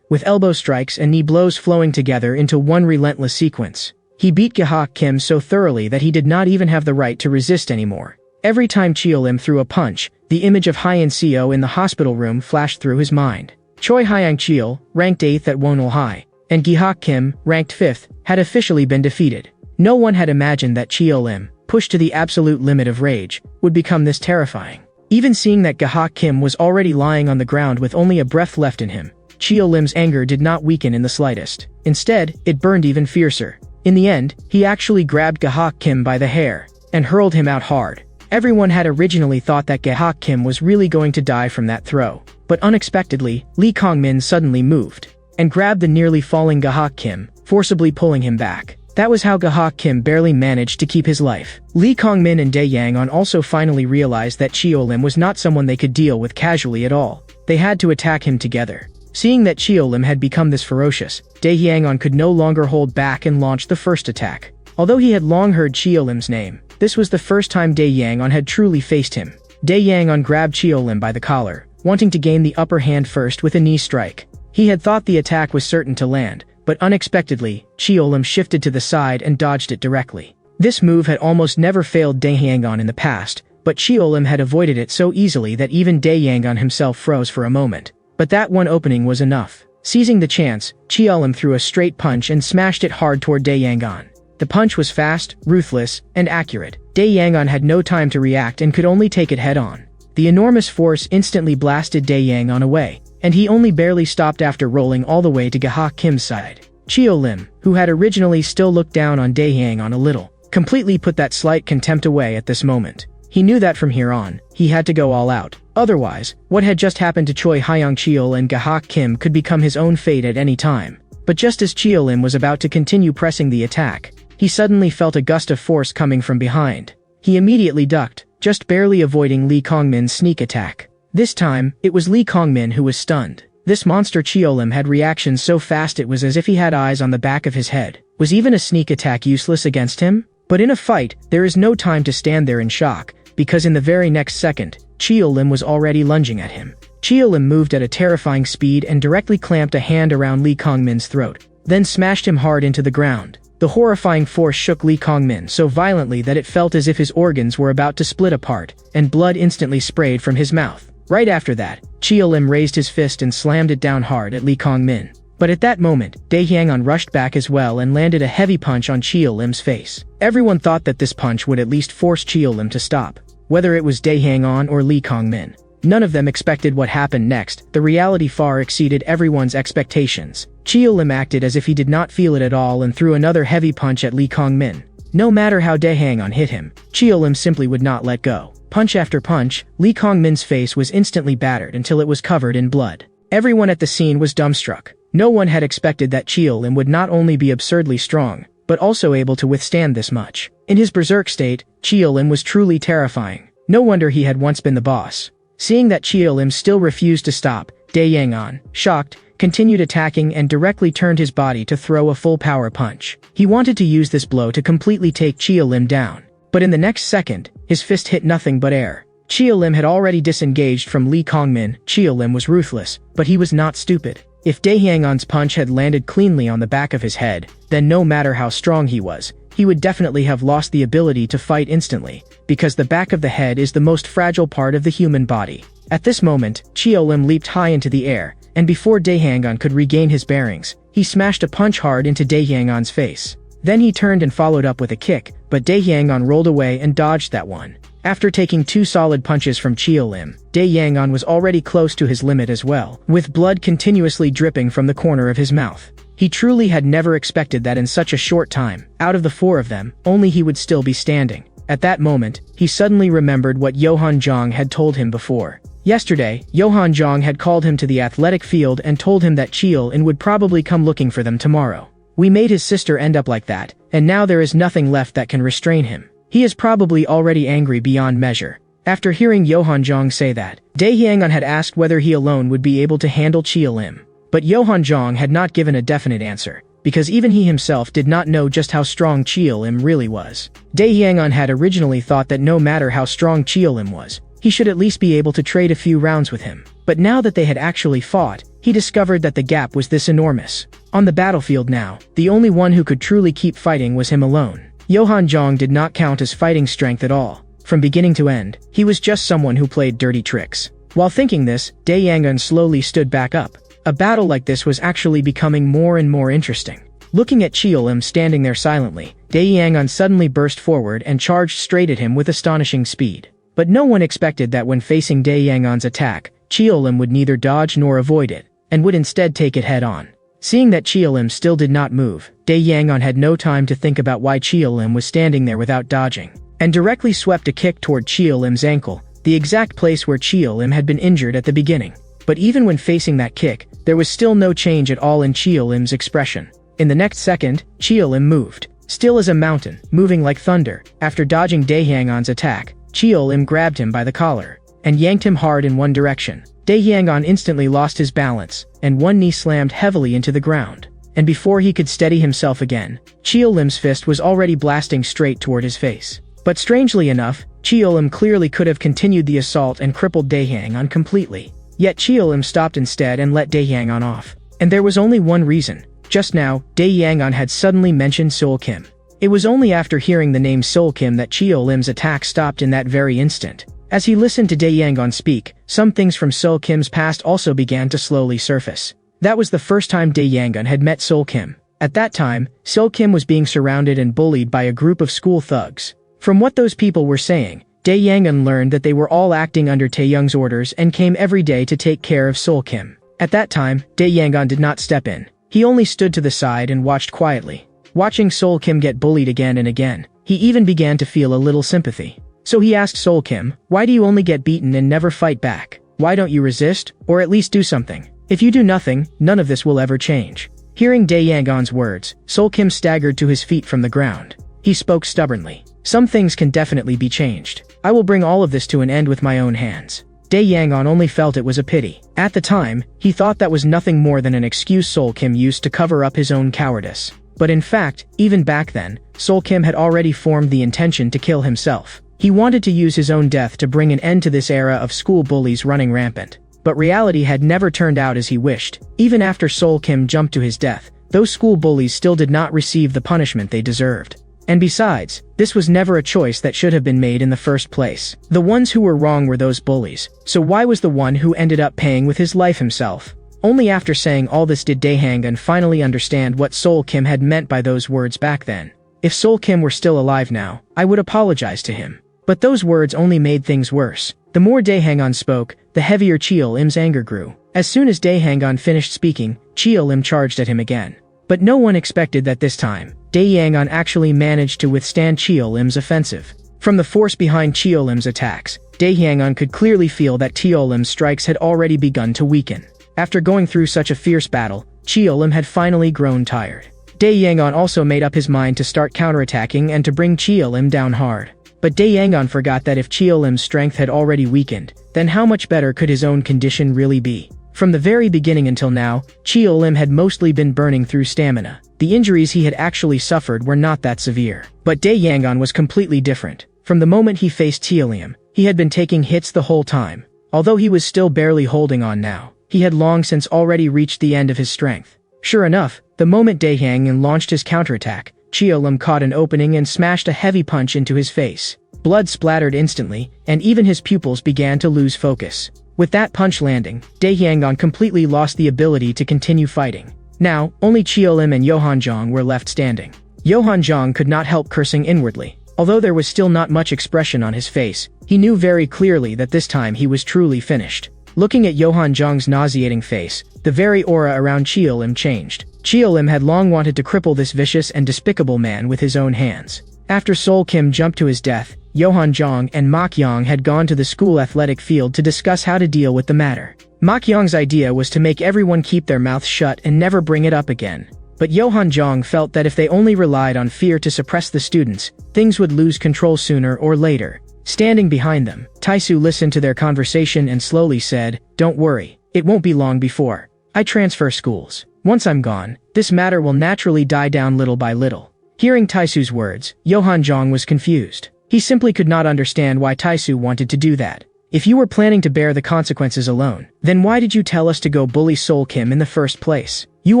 With elbow strikes and knee blows flowing together into one relentless sequence. He beat Gi-hak Kim so thoroughly that he did not even have the right to resist anymore. Every time Cheol-im threw a punch, the image of Hyun-seo in the hospital room flashed through his mind. Choi Hyung-cheol, ranked 8th at Wonul High, and Gi-hak Kim, ranked 5th, had officially been defeated. No one had imagined that Cheol-im, pushed to the absolute limit of rage, would become this terrifying. Even seeing that Gi-hak Kim was already lying on the ground with only a breath left in him, Cheol-im's anger did not weaken in the slightest. Instead, it burned even fiercer. In the end, he actually grabbed Gi-hak Kim by the hair and hurled him out hard. Everyone had originally thought that Gi-hak Kim was really going to die from that throw. But unexpectedly, Lee Kong-min suddenly moved and grabbed the nearly falling Gi-hak Kim, forcibly pulling him back. That was how Gi-hak Kim barely managed to keep his life. Lee Kong-min and Dae-yang-on also finally realized that Cheol-im was not someone they could deal with casually at all. They had to attack him together. Seeing that Cheol-im had become this ferocious, Dae-yang-on could no longer hold back and launched the first attack. Although he had long heard Cheol-im's name, this was the first time Dae-yang-on had truly faced him. Dae-yang-on grabbed Cheol-im by the collar, wanting to gain the upper hand first with a knee strike. He had thought the attack was certain to land, but unexpectedly, Cheol-im shifted to the side and dodged it directly. This move had almost never failed Dae-yang-on in the past, but Cheol-im had avoided it so easily that even Dae-yang-on himself froze for a moment. But that one opening was enough. Seizing the chance, Cheol-im threw a straight punch and smashed it hard toward Dae-yang-on. The punch was fast, ruthless, and accurate. Dae-yang-on had no time to react and could only take it head-on. The enormous force instantly blasted Dae-yang-on away, and he only barely stopped after rolling all the way to Gi-hak Kim's side. Cheol-im, who had originally still looked down on Dae-yang-on a little, completely put that slight contempt away at this moment. He knew that from here on, he had to go all out. Otherwise, what had just happened to Choi Hyung-cheol and Gi-hak Kim could become his own fate at any time. But just as Cheol-im was about to continue pressing the attack, he suddenly felt a gust of force coming from behind. He immediately ducked, just barely avoiding Lee Kong-min's sneak attack. This time, it was Lee Kong-min who was stunned. This monster Cheol-im had reactions so fast it was as if he had eyes on the back of his head. Was even a sneak attack useless against him? But in a fight, there is no time to stand there in shock, because in the very next second, Cheol-im was already lunging at him. Cheol-im moved at a terrifying speed and directly clamped a hand around Lee Kong-min's throat, then smashed him hard into the ground. The horrifying force shook Lee Kong-min so violently that it felt as if his organs were about to split apart, and blood instantly sprayed from his mouth. Right after that, Chia Lim raised his fist and slammed it down hard at Lee Kong-min. But at that moment, Dae Hyang-on rushed back as well and landed a heavy punch on Chia Lim's face. Everyone thought that this punch would at least force Chia Lim to stop, whether it was Dae Hyang-on or Lee Kong-min. None of them expected what happened next. The reality far exceeded everyone's expectations. Chia Lim acted as if he did not feel it at all and threw another heavy punch at Lee Kong-min. No matter how Dae Hyang-on hit him, Chia Lim simply would not let go. Punch after punch, Lee Kong-min's face was instantly battered until it was covered in blood. Everyone at the scene was dumbstruck. No one had expected that Chia Lim would not only be absurdly strong, but also able to withstand this much. In his berserk state, Chia Lim was truly terrifying. No wonder he had once been the boss. Seeing that Chia Lim still refused to stop, Dae Hyang-on, shocked, continued attacking and directly turned his body to throw a full power punch. He wanted to use this blow to completely take Chia Lim down. But in the next second, his fist hit nothing but air. Chia Lim had already disengaged from Lee Kong-min. Chia Lim was ruthless, but he was not stupid. If Dae Hyang-on's punch had landed cleanly on the back of his head, then no matter how strong he was, he would definitely have lost the ability to fight instantly, because the back of the head is the most fragile part of the human body. At this moment, Chia Lim leaped high into the air, and before Dae Hyang-on could regain his bearings, he smashed a punch hard into Dae Hyang-on's face. Then he turned and followed up with a kick, but Dae Hyang-on rolled away and dodged that one. After taking 2 solid punches from Chia Lim, Dae Hyang-on was already close to his limit as well, with blood continuously dripping from the corner of his mouth. He truly had never expected that in such a short time, out of the 4 of them, only he would still be standing. At that moment, he suddenly remembered what Johan Jong had told him before. Yesterday, Johan Jong had called him to the athletic field and told him that Chia Lim would probably come looking for them tomorrow. We made his sister end up like that, and now there is nothing left that can restrain him. He is probably already angry beyond measure. After hearing Johan Jong say that, Dae Hyang-on had asked whether he alone would be able to handle Chia Lim. But Johan Jong had not given a definite answer, because even he himself did not know just how strong Chia Lim really was. Dae Hyang-on had originally thought that no matter how strong Chia Lim was, he should at least be able to trade a few rounds with him. But now that they had actually fought, he discovered that the gap was this enormous. On the battlefield now, the only one who could truly keep fighting was him alone. Johan Jong did not count as fighting strength at all. From beginning to end, he was just someone who played dirty tricks. While thinking this, Dae Hyang-on slowly stood back up. A battle like this was actually becoming more and more interesting. Looking at Chia Lim standing there silently, Dae Hyang-on suddenly burst forward and charged straight at him with astonishing speed. But no one expected that when facing Dae Hyang-on's attack, Chia Lim would neither dodge nor avoid it, and would instead take it head-on. Seeing that Chia Lim still did not move, Dae Hyang-on had no time to think about why Chia Lim was standing there without dodging, and directly swept a kick toward Chia Lim's ankle, the exact place where Chia Lim had been injured at the beginning. But even when facing that kick, there was still no change at all in Chia Lim's expression. In the next second, Chia Lim moved, still as a mountain, moving like thunder. After dodging Dae Hyang-on's attack, Chia Lim grabbed him by the collar, and yanked him hard in one direction. Dae Hyang-on instantly lost his balance, and one knee slammed heavily into the ground. And before he could steady himself again, Chia Lim's fist was already blasting straight toward his face. But strangely enough, Chia Lim clearly could have continued the assault and crippled Dae Hyang-on completely. Yet Chia Lim stopped instead and let Dae Hyang-on off. And there was only one reason. Just now, Dae Hyang-on had suddenly mentioned Seol Kim. It was only after hearing the name Seol Kim that Chia Lim's attack stopped in that very instant. As he listened to Dae Hyang-on speak, some things from Seol Kim's past also began to slowly surface. That was the first time Dae Hyang-on had met Seol Kim. At that time, Seol Kim was being surrounded and bullied by a group of school thugs. From what those people were saying, Dae Hyang-on learned that they were all acting under Taeyoung's orders and came every day to take care of Seol Kim. At that time, Dae Hyang-on did not step in. He only stood to the side and watched quietly. Watching Seol Kim get bullied again and again, he even began to feel a little sympathy. So he asked Seol Kim, "Why do you only get beaten and never fight back? Why don't you resist, or at least do something? If you do nothing, none of this will ever change." Hearing Dae Hyang-on's words, Seol Kim staggered to his feet from the ground. He spoke stubbornly. "Some things can definitely be changed. I will bring all of this to an end with my own hands." Dae Hyang-on only felt it was a pity. At the time, he thought that was nothing more than an excuse Seol Kim used to cover up his own cowardice. But in fact, even back then, Seol Kim had already formed the intention to kill himself. He wanted to use his own death to bring an end to this era of school bullies running rampant. But reality had never turned out as he wished. Even after Seol Kim jumped to his death, those school bullies still did not receive the punishment they deserved. And besides, this was never a choice that should have been made in the first place. The ones who were wrong were those bullies, so why was the one who ended up paying with his life himself? Only after saying all this did Dae-hang finally understand what Sol Kim had meant by those words back then. If Sol Kim were still alive now, I would apologize to him. But those words only made things worse. The more Dae-hang spoke, the heavier Cheol-im's anger grew. As soon as Dae-hang finished speaking, Cheol-im charged at him again. But no one expected that this time, Dae-hang actually managed to withstand Cheol-im's offensive. From the force behind Cheol-im's attacks, Dae-hang could clearly feel that Cheol-im's strikes had already begun to weaken. After going through such a fierce battle, Cheol-im had finally grown tired. Dae-hang also made up his mind to start counterattacking and to bring Cheol-im down hard. But Dae-hang forgot that if Cheol-im's strength had already weakened, then how much better could his own condition really be? From the very beginning until now, Cheol-im had mostly been burning through stamina. The injuries he had actually suffered were not that severe. But Dae-hang was completely different. From the moment he faced Cheol-im, he had been taking hits the whole time. Although he was still barely holding on now, he had long since already reached the end of his strength. Sure enough, the moment Dae-hang launched his counterattack, Cheol-im caught an opening and smashed a heavy punch into his face. Blood splattered instantly, and even his pupils began to lose focus. With that punch landing, Dae-hang completely lost the ability to continue fighting. Now, only Cheol-im and Yohan-jong were left standing. Yohan-jong could not help cursing inwardly. Although there was still not much expression on his face, he knew very clearly that this time he was truly finished. Looking at Yohan-jong's nauseating face, the very aura around Cheol-im changed. Cheol-im had long wanted to cripple this vicious and despicable man with his own hands. After Sol Kim jumped to his death, Yohan-jong and Mak-yong had gone to the school athletic field to discuss how to deal with the matter. Mak-yong's idea was to make everyone keep their mouths shut and never bring it up again. But Yohan-jong felt that if they only relied on fear to suppress the students, things would lose control sooner or later. Standing behind them, Tae-soo listened to their conversation and slowly said, "Don't worry, it won't be long before I transfer schools. Once I'm gone, this matter will naturally die down little by little." Hearing Tae-soo's words, Yohan-jong was confused. He simply could not understand why Tae-soo wanted to do that. If you were planning to bear the consequences alone, then why did you tell us to go bully Sol Kim in the first place? You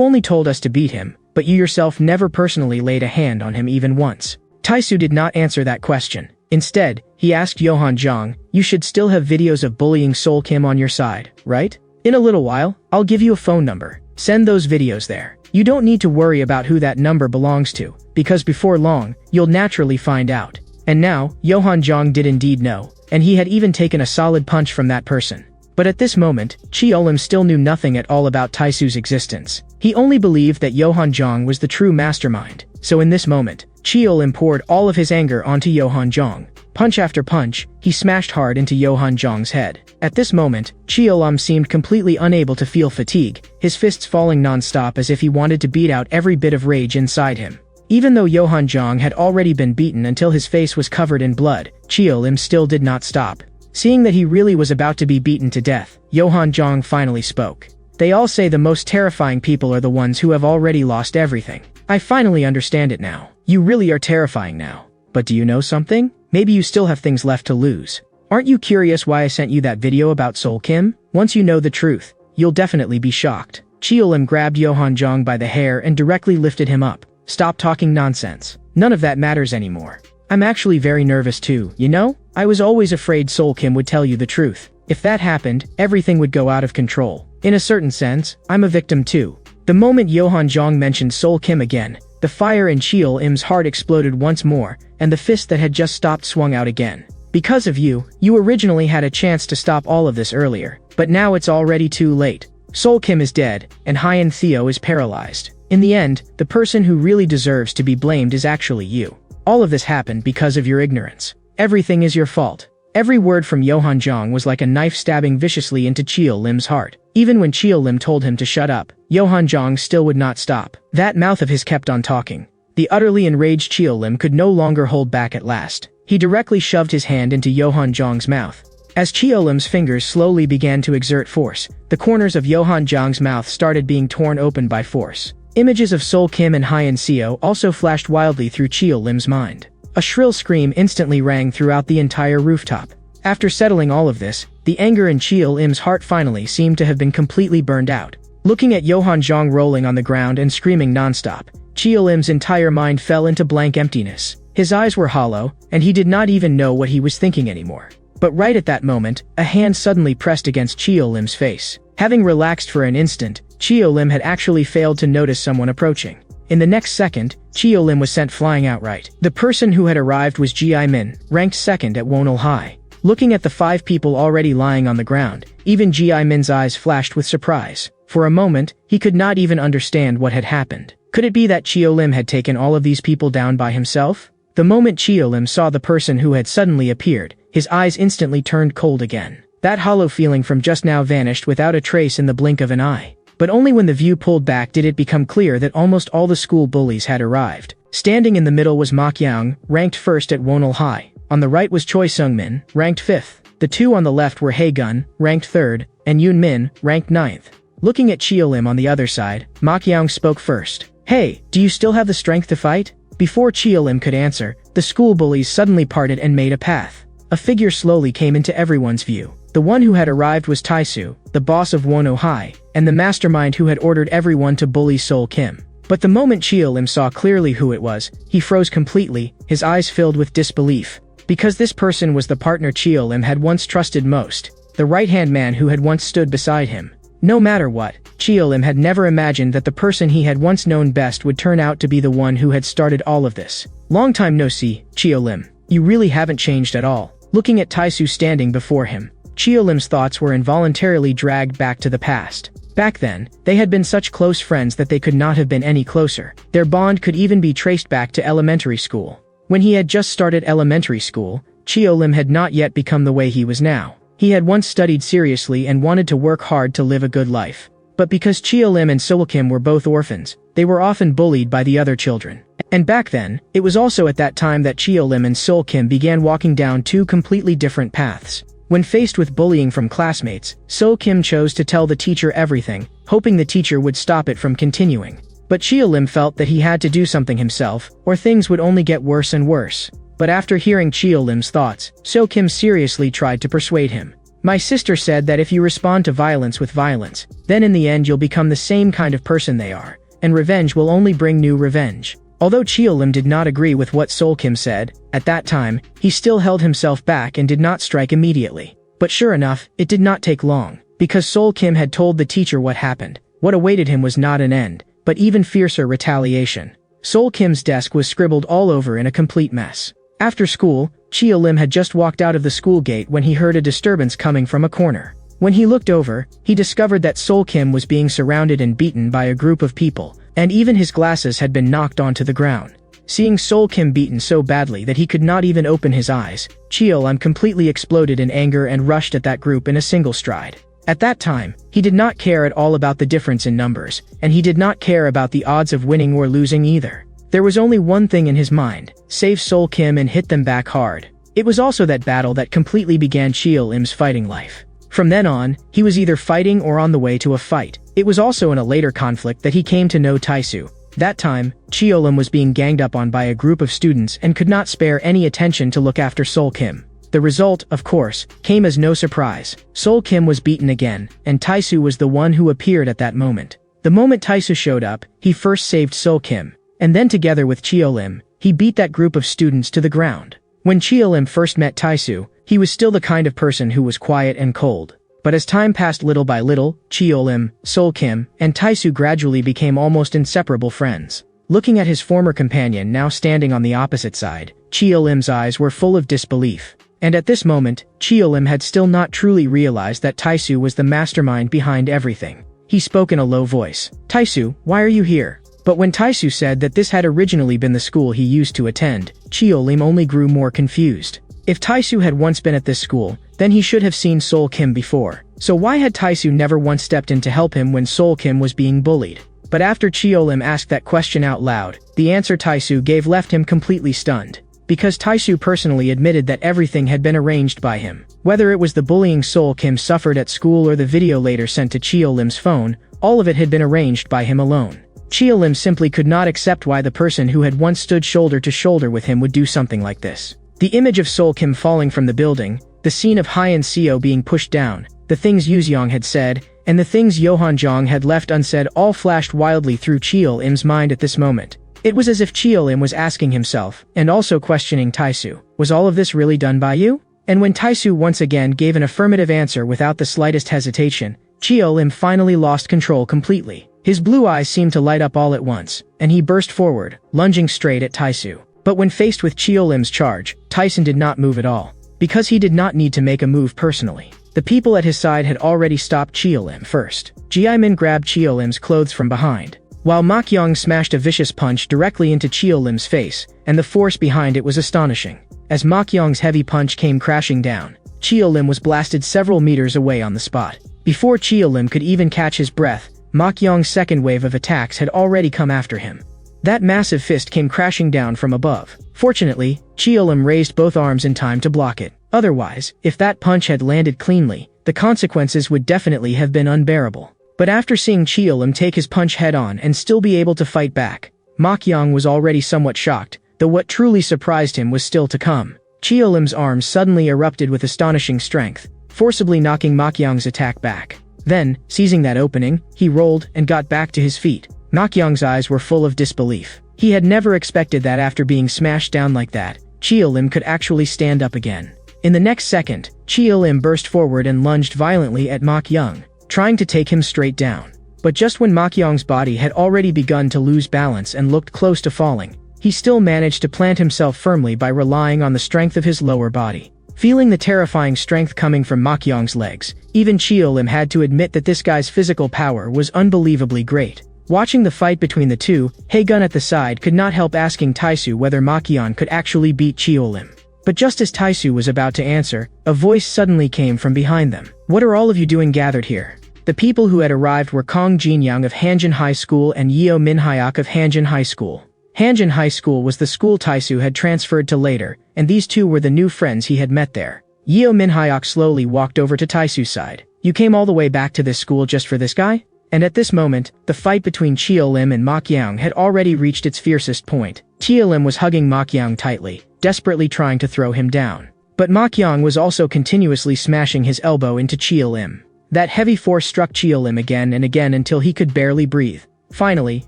only told us to beat him, but you yourself never personally laid a hand on him even once. Tae-soo did not answer that question. Instead, he asked Yohan-jong, "You should still have videos of bullying Sol Kim on your side, right? In a little while, I'll give you a phone number. Send those videos there. You don't need to worry about who that number belongs to, because before long, you'll naturally find out." And now, Yohan-jong did indeed know, and he had even taken a solid punch from that person. But at this moment, Cheol-im still knew nothing at all about Tae-soo's existence. He only believed that Yohan-jong was the true mastermind. So in this moment, Cheol-im poured all of his anger onto Yohan-jong. Punch after punch, he smashed hard into Yohan-jong's head. At this moment, Cheol-im seemed completely unable to feel fatigue, his fists falling non-stop as if he wanted to beat out every bit of rage inside him. Even though Yohan-jong had already been beaten until his face was covered in blood, Cheol-im still did not stop. Seeing that he really was about to be beaten to death, Yohan-jong finally spoke. "They all say the most terrifying people are the ones who have already lost everything. I finally understand it now. You really are terrifying now. But do you know something? Maybe you still have things left to lose. Aren't you curious why I sent you that video about Sol Kim? Once you know the truth, you'll definitely be shocked." Cheol-im grabbed Yohan-jong by the hair and directly lifted him up. "Stop talking nonsense. None of that matters anymore. I'm actually very nervous too, you know? I was always afraid Sol Kim would tell you the truth. If that happened, everything would go out of control. In a certain sense, I'm a victim too." The moment Yohan-jong mentioned Sol Kim again, the fire in Cheol-im's heart exploded once more, and the fist that had just stopped swung out again. "Because of you, you originally had a chance to stop all of this earlier, but now it's already too late. Sol Kim is dead, and Hyeon Theo is paralyzed. In the end, the person who really deserves to be blamed is actually you. All of this happened because of your ignorance. Everything is your fault." Every word from Yohan-jong was like a knife stabbing viciously into Cheol-im's heart. Even when Cheol-im told him to shut up, Yohan-jong still would not stop. That mouth of his kept on talking. The utterly enraged Cheol-im could no longer hold back at last. He directly shoved his hand into Yohan-jong's mouth. As Cheol-im's fingers slowly began to exert force, the corners of Yohan-jong's mouth started being torn open by force. Images of Sol Kim and Hyeon Theo also flashed wildly through Cheol-im's mind. A shrill scream instantly rang throughout the entire rooftop. After settling all of this, the anger in Cheol-im's heart finally seemed to have been completely burned out. Looking at Yohan-jong rolling on the ground and screaming nonstop, Cheo-lim's entire mind fell into blank emptiness. His eyes were hollow, and he did not even know what he was thinking anymore. But right at that moment, a hand suddenly pressed against Cheo-lim's face. Having relaxed for an instant, Cheo-lim had actually failed to notice someone approaching. In the next second, Cheo-lim was sent flying outright. The person who had arrived was Ji-min, ranked second at Wonol High. Looking at the 5 people already lying on the ground, even Ji-min's eyes flashed with surprise. For a moment, he could not even understand what had happened. Could it be that Cheo-lim had taken all of these people down by himself? The moment Cheo-lim saw the person who had suddenly appeared, his eyes instantly turned cold again. That hollow feeling from just now vanished without a trace in the blink of an eye. But only when the view pulled back did it become clear that almost all the school bullies had arrived. Standing in the middle was Ma Kyung, ranked first at Wonol High. On the right was Choi Sung-min, ranked 5th. The 2 on the left were Hae-gun, ranked 3rd, and Yoon-min, ranked 9th. Looking at Cheo-lim on the other side, Ma Kyung spoke first. "Hey, do you still have the strength to fight?" Before Cheo-lim could answer, the school bullies suddenly parted and made a path. A figure slowly came into everyone's view. The one who had arrived was Tae-soo, the boss of Wonol High, and the mastermind who had ordered everyone to bully Sol Kim. But the moment Cheo-lim saw clearly who it was, he froze completely, his eyes filled with disbelief. Because this person was the partner Cheo-lim had once trusted most, the right-hand man who had once stood beside him. No matter what, Cheo-lim had never imagined that the person he had once known best would turn out to be the one who had started all of this. "Long time no see, Cheo-lim. You really haven't changed at all." Looking at Tae-soo standing before him, Cheo-lim's thoughts were involuntarily dragged back to the past. Back then, they had been such close friends that they could not have been any closer. Their bond could even be traced back to elementary school. When he had just started elementary school, Cheo-lim had not yet become the way he was now. He had once studied seriously and wanted to work hard to live a good life. But because Cheo-lim and Sol Kim were both orphans, they were often bullied by the other children. And back then, it was also at that time that Cheo-lim and Sol Kim began walking down 2 completely different paths. When faced with bullying from classmates, Sol Kim chose to tell the teacher everything, hoping the teacher would stop it from continuing. But Cheo-lim felt that he had to do something himself, or things would only get worse and worse. But after hearing Cheo-lim's thoughts, Sol Kim seriously tried to persuade him. "My sister said that if you respond to violence with violence, then in the end you'll become the same kind of person they are, and revenge will only bring new revenge." Although Cheo-lim did not agree with what Sol Kim said, at that time, he still held himself back and did not strike immediately. But sure enough, it did not take long. Because Sol Kim had told the teacher what happened, what awaited him was not an end, but even fiercer retaliation. Sol Kim's desk was scribbled all over in a complete mess. After school, Cheo-lim had just walked out of the school gate when he heard a disturbance coming from a corner. When he looked over, he discovered that Sol Kim was being surrounded and beaten by a group of people, and even his glasses had been knocked onto the ground. Seeing Sol Kim beaten so badly that he could not even open his eyes, Cheo-lim completely exploded in anger and rushed at that group in a single stride. At that time, he did not care at all about the difference in numbers, and he did not care about the odds of winning or losing either. There was only one thing in his mind: save Sol Kim and hit them back hard. It was also that battle that completely began Cheo-lim's fighting life. From then on, he was either fighting or on the way to a fight. It was also in a later conflict that he came to know Tae-soo. That time, Cheo-lim was being ganged up on by a group of students and could not spare any attention to look after Sol Kim. The result, of course, came as no surprise. Sol Kim was beaten again, and Tae-soo was the one who appeared at that moment. The moment Tae-soo showed up, he first saved Sol Kim, and then together with Cheo-lim, he beat that group of students to the ground. When Cheo-lim first met Tae-soo, he was still the kind of person who was quiet and cold. But as time passed little by little, Cheo-lim, Sol Kim, and Tae-soo gradually became almost inseparable friends. Looking at his former companion now standing on the opposite side, Cheo-lim's eyes were full of disbelief. And at this moment, Cheo-lim had still not truly realized that Tae-soo was the mastermind behind everything. He spoke in a low voice. "Tae-soo, why are you here?" But when Tae-soo said that this had originally been the school he used to attend, Cheo-lim only grew more confused. If Tae-soo had once been at this school, then he should have seen Sol Kim before. So why had Tae-soo never once stepped in to help him when Sol Kim was being bullied? But after Cheo-lim asked that question out loud, the answer Tae-soo gave left him completely stunned. Because Tae-soo personally admitted that everything had been arranged by him. Whether it was the bullying Sol Kim suffered at school or the video later sent to Cheo-lim's phone, all of it had been arranged by him alone. Cheo-lim simply could not accept why the person who had once stood shoulder to shoulder with him would do something like this. The image of Sol Kim falling from the building, the scene of Hyun Seo being pushed down, the things Yuseong had said, and the things Yohan Jong had left unsaid all flashed wildly through Cheo-lim's mind at this moment. It was as if Chiolim was asking himself, and also questioning Taisu, was all of this really done by you? And when Taisu once again gave an affirmative answer without the slightest hesitation, Chiolim finally lost control completely. His blue eyes seemed to light up all at once, and he burst forward, lunging straight at Taisu. But when faced with Chiolim's charge, Tyson did not move at all, because he did not need to make a move personally. The people at his side had already stopped Chiolim first. Jiaimin grabbed Chiolim's clothes from behind, while Makyong smashed a vicious punch directly into Chiolim's face, and the force behind it was astonishing. As Makyong's heavy punch came crashing down, Chiolim was blasted several meters away on the spot. Before Chiolim could even catch his breath, Makyong's second wave of attacks had already come after him. That massive fist came crashing down from above. Fortunately, Chiolim raised both arms in time to block it. Otherwise, if that punch had landed cleanly, the consequences would definitely have been unbearable. But after seeing Chiolim take his punch head-on and still be able to fight back, Makyong was already somewhat shocked, though what truly surprised him was still to come. Chiolim's arms suddenly erupted with astonishing strength, forcibly knocking Makyong's attack back. Then, seizing that opening, he rolled and got back to his feet. Makyong's eyes were full of disbelief. He had never expected that after being smashed down like that, Chiolim could actually stand up again. In the next second, Chiolim burst forward and lunged violently at Makyong, trying to take him straight down. But just when Makyong's body had already begun to lose balance and looked close to falling, he still managed to plant himself firmly by relying on the strength of his lower body. Feeling the terrifying strength coming from Makyong's legs, even Chiolim had to admit that this guy's physical power was unbelievably great. Watching the fight between the two, Haegun at the side could not help asking Taisu whether Makyong could actually beat Chiolim. But just as Taisu was about to answer, a voice suddenly came from behind them. "What are all of you doing gathered here?" The people who had arrived were Kong Jinyang of Hanjin High School and Yeo Minhyuk of Hanjin High School. Hanjin High School was the school Taisu had transferred to later, and these two were the new friends he had met there. Yeo Minhyuk slowly walked over to Taisu's side. "You came all the way back to this school just for this guy?" And at this moment, the fight between Chiolim and Makyong had already reached its fiercest point. Chiolim was hugging Makyong tightly, desperately trying to throw him down. But Makyong was also continuously smashing his elbow into Chiolim. That heavy force struck Chiolim again and again until he could barely breathe. Finally,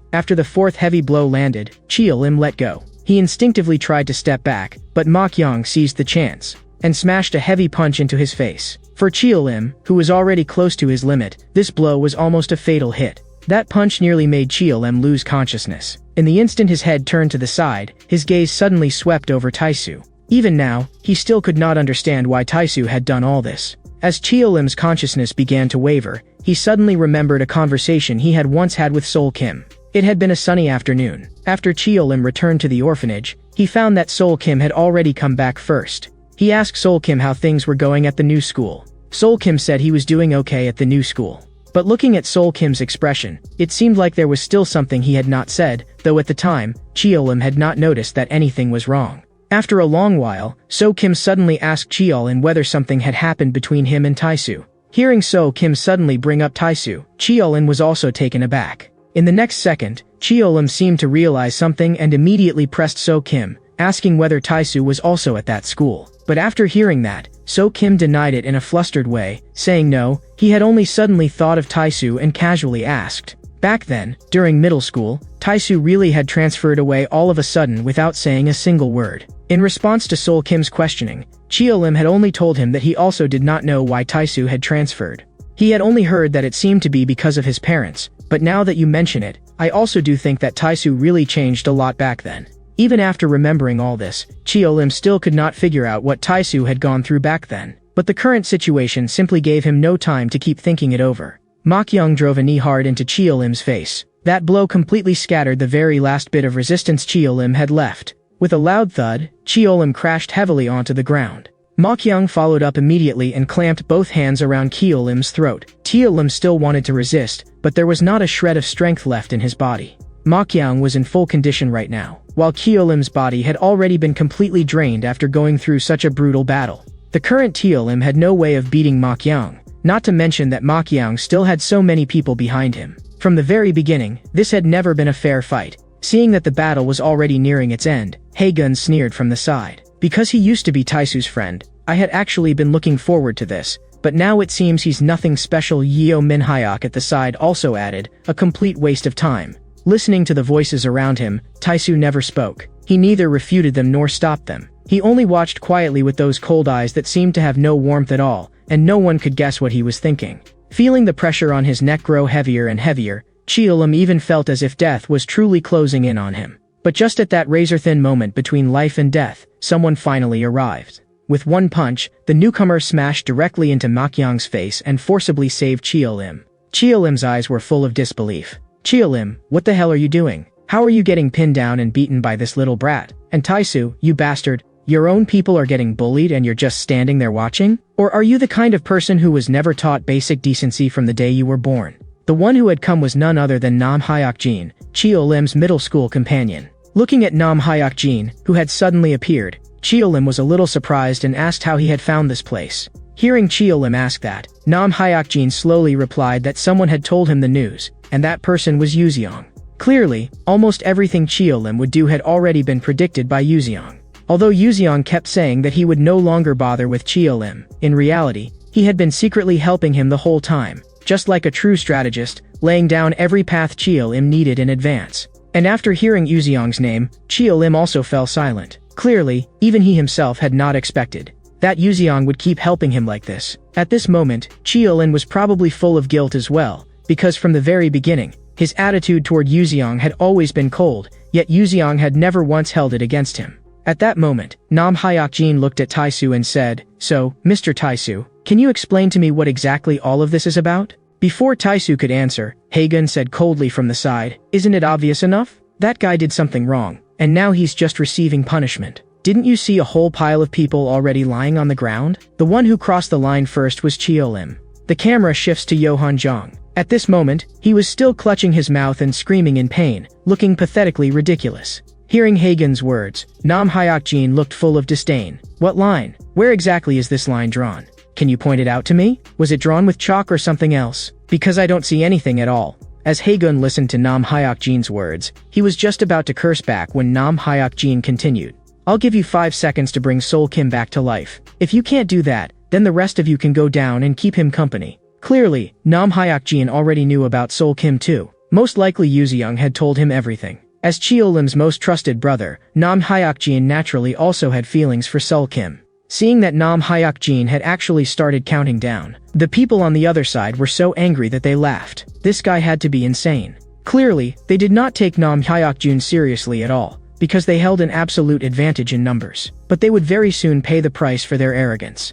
after the fourth heavy blow landed, Chiolim let go. He instinctively tried to step back, but Makyong seized the chance and smashed a heavy punch into his face. For Chiolim, who was already close to his limit, this blow was almost a fatal hit. That punch nearly made Chiolim lose consciousness. In the instant his head turned to the side, his gaze suddenly swept over Taisu. Even now, he still could not understand why Taisu had done all this. As Chiolim's consciousness began to waver, he suddenly remembered a conversation he had once had with Sol Kim. It had been a sunny afternoon. After Chiolim returned to the orphanage, he found that Sol Kim had already come back first. He asked Sol Kim how things were going at the new school. Sol Kim said he was doing okay at the new school. But looking at Sol Kim's expression, it seemed like there was still something he had not said, though at the time, Chiolim had not noticed that anything was wrong. After a long while, So Kim suddenly asked Chiolim whether something had happened between him and Taisu. Hearing So Kim suddenly bring up Taisu, Chiolim was also taken aback. In the next second, Chiolim seemed to realize something and immediately pressed So Kim, asking whether Taisu was also at that school. But after hearing that, So Kim denied it in a flustered way, saying no, he had only suddenly thought of Taisu and casually asked. Back then, during middle school, Taisu really had transferred away all of a sudden without saying a single word. In response to Sol Kim's questioning, Chiolim had only told him that he also did not know why Taisu had transferred. He had only heard that it seemed to be because of his parents, but now that you mention it, I also do think that Taisu really changed a lot back then. Even after remembering all this, Chiolim still could not figure out what Taisu had gone through back then. But the current situation simply gave him no time to keep thinking it over. Makyong drove a knee hard into Chiolim's face. That blow completely scattered the very last bit of resistance Chiolim had left. With a loud thud, Chiolim crashed heavily onto the ground. Makyong followed up immediately and clamped both hands around Chiolim's throat. Chiolim still wanted to resist, but there was not a shred of strength left in his body. Makyong was in full condition right now, while Chiolim's body had already been completely drained after going through such a brutal battle. The current Chiolim had no way of beating Makyong, not to mention that Makyong still had so many people behind him. From the very beginning, this had never been a fair fight. Seeing that the battle was already nearing its end, Haegun sneered from the side. Because he used to be Taisu's friend, I had actually been looking forward to this, but now it seems he's nothing special. Yeo Minhyuk at the side also added, a complete waste of time. Listening to the voices around him, Taisu never spoke. He neither refuted them nor stopped them. He only watched quietly with those cold eyes that seemed to have no warmth at all, and no one could guess what he was thinking. Feeling the pressure on his neck grow heavier and heavier, Cheolim even felt as if death was truly closing in on him. But just at that razor-thin moment between life and death, someone finally arrived. With one punch, the newcomer smashed directly into Makyang's face and forcibly saved Cheolim. Cheolim's eyes were full of disbelief. "Cheolim, what the hell are you doing? How are you getting pinned down and beaten by this little brat? And Taisu, you bastard, your own people are getting bullied and you're just standing there watching? Or are you the kind of person who was never taught basic decency from the day you were born?" The one who had come was none other than Nam Hyok-jin, Cheolim's middle school companion. Looking at Nam Hyok-jin, who had suddenly appeared, Cheolim was a little surprised and asked how he had found this place. Hearing Cheolim ask that, Nam Hyok-jin slowly replied that someone had told him the news, and that person was Yuzeong. Clearly, almost everything Cheolim would do had already been predicted by Yuzeong. Although Yuzeong kept saying that he would no longer bother with Cheolim, in reality, he had been secretly helping him the whole time, just like a true strategist, laying down every path Cheolim needed in advance. And after hearing Yuzeong's name, Cheolim also fell silent. Clearly, even he himself had not expected that Yuzeong would keep helping him like this. At this moment, Cheolim was probably full of guilt as well, because from the very beginning, his attitude toward Yuzeong had always been cold, yet Yuzeong had never once held it against him. At that moment, Nam Hyok-jin looked at Taisu and said, "So, Mr. Taisu, can you explain to me what exactly all of this is about?" Before Taisu could answer, Haegun said coldly from the side, "Isn't it obvious enough? That guy did something wrong, and now he's just receiving punishment. Didn't you see a whole pile of people already lying on the ground?" The one who crossed the line first was Cheolim. The camera shifts to Yohan Jong. At this moment, he was still clutching his mouth and screaming in pain, looking pathetically ridiculous. Hearing Haegun's words, Nam Hyok-jin looked full of disdain. "What line? Where exactly is this line drawn? Can you point it out to me? Was it drawn with chalk or something else? Because I don't see anything at all." As Haegun listened to Nam Hyok-jin's words, he was just about to curse back when Nam Hyok-jin continued. "I'll give you 5 seconds to bring Sol Kim back to life. If you can't do that, then the rest of you can go down and keep him company." Clearly, Nam Hyok-jin already knew about Sol Kim too. Most likely Yuzeong had told him everything. As Cheolim's most trusted brother, Nam Hyok-jin naturally also had feelings for Sol Kim. Seeing that Nam Hyok-jin had actually started counting down, the people on the other side were so angry that they laughed. This guy had to be insane. Clearly, they did not take Nam Hyok-jin seriously at all, because they held an absolute advantage in numbers. But they would very soon pay the price for their arrogance.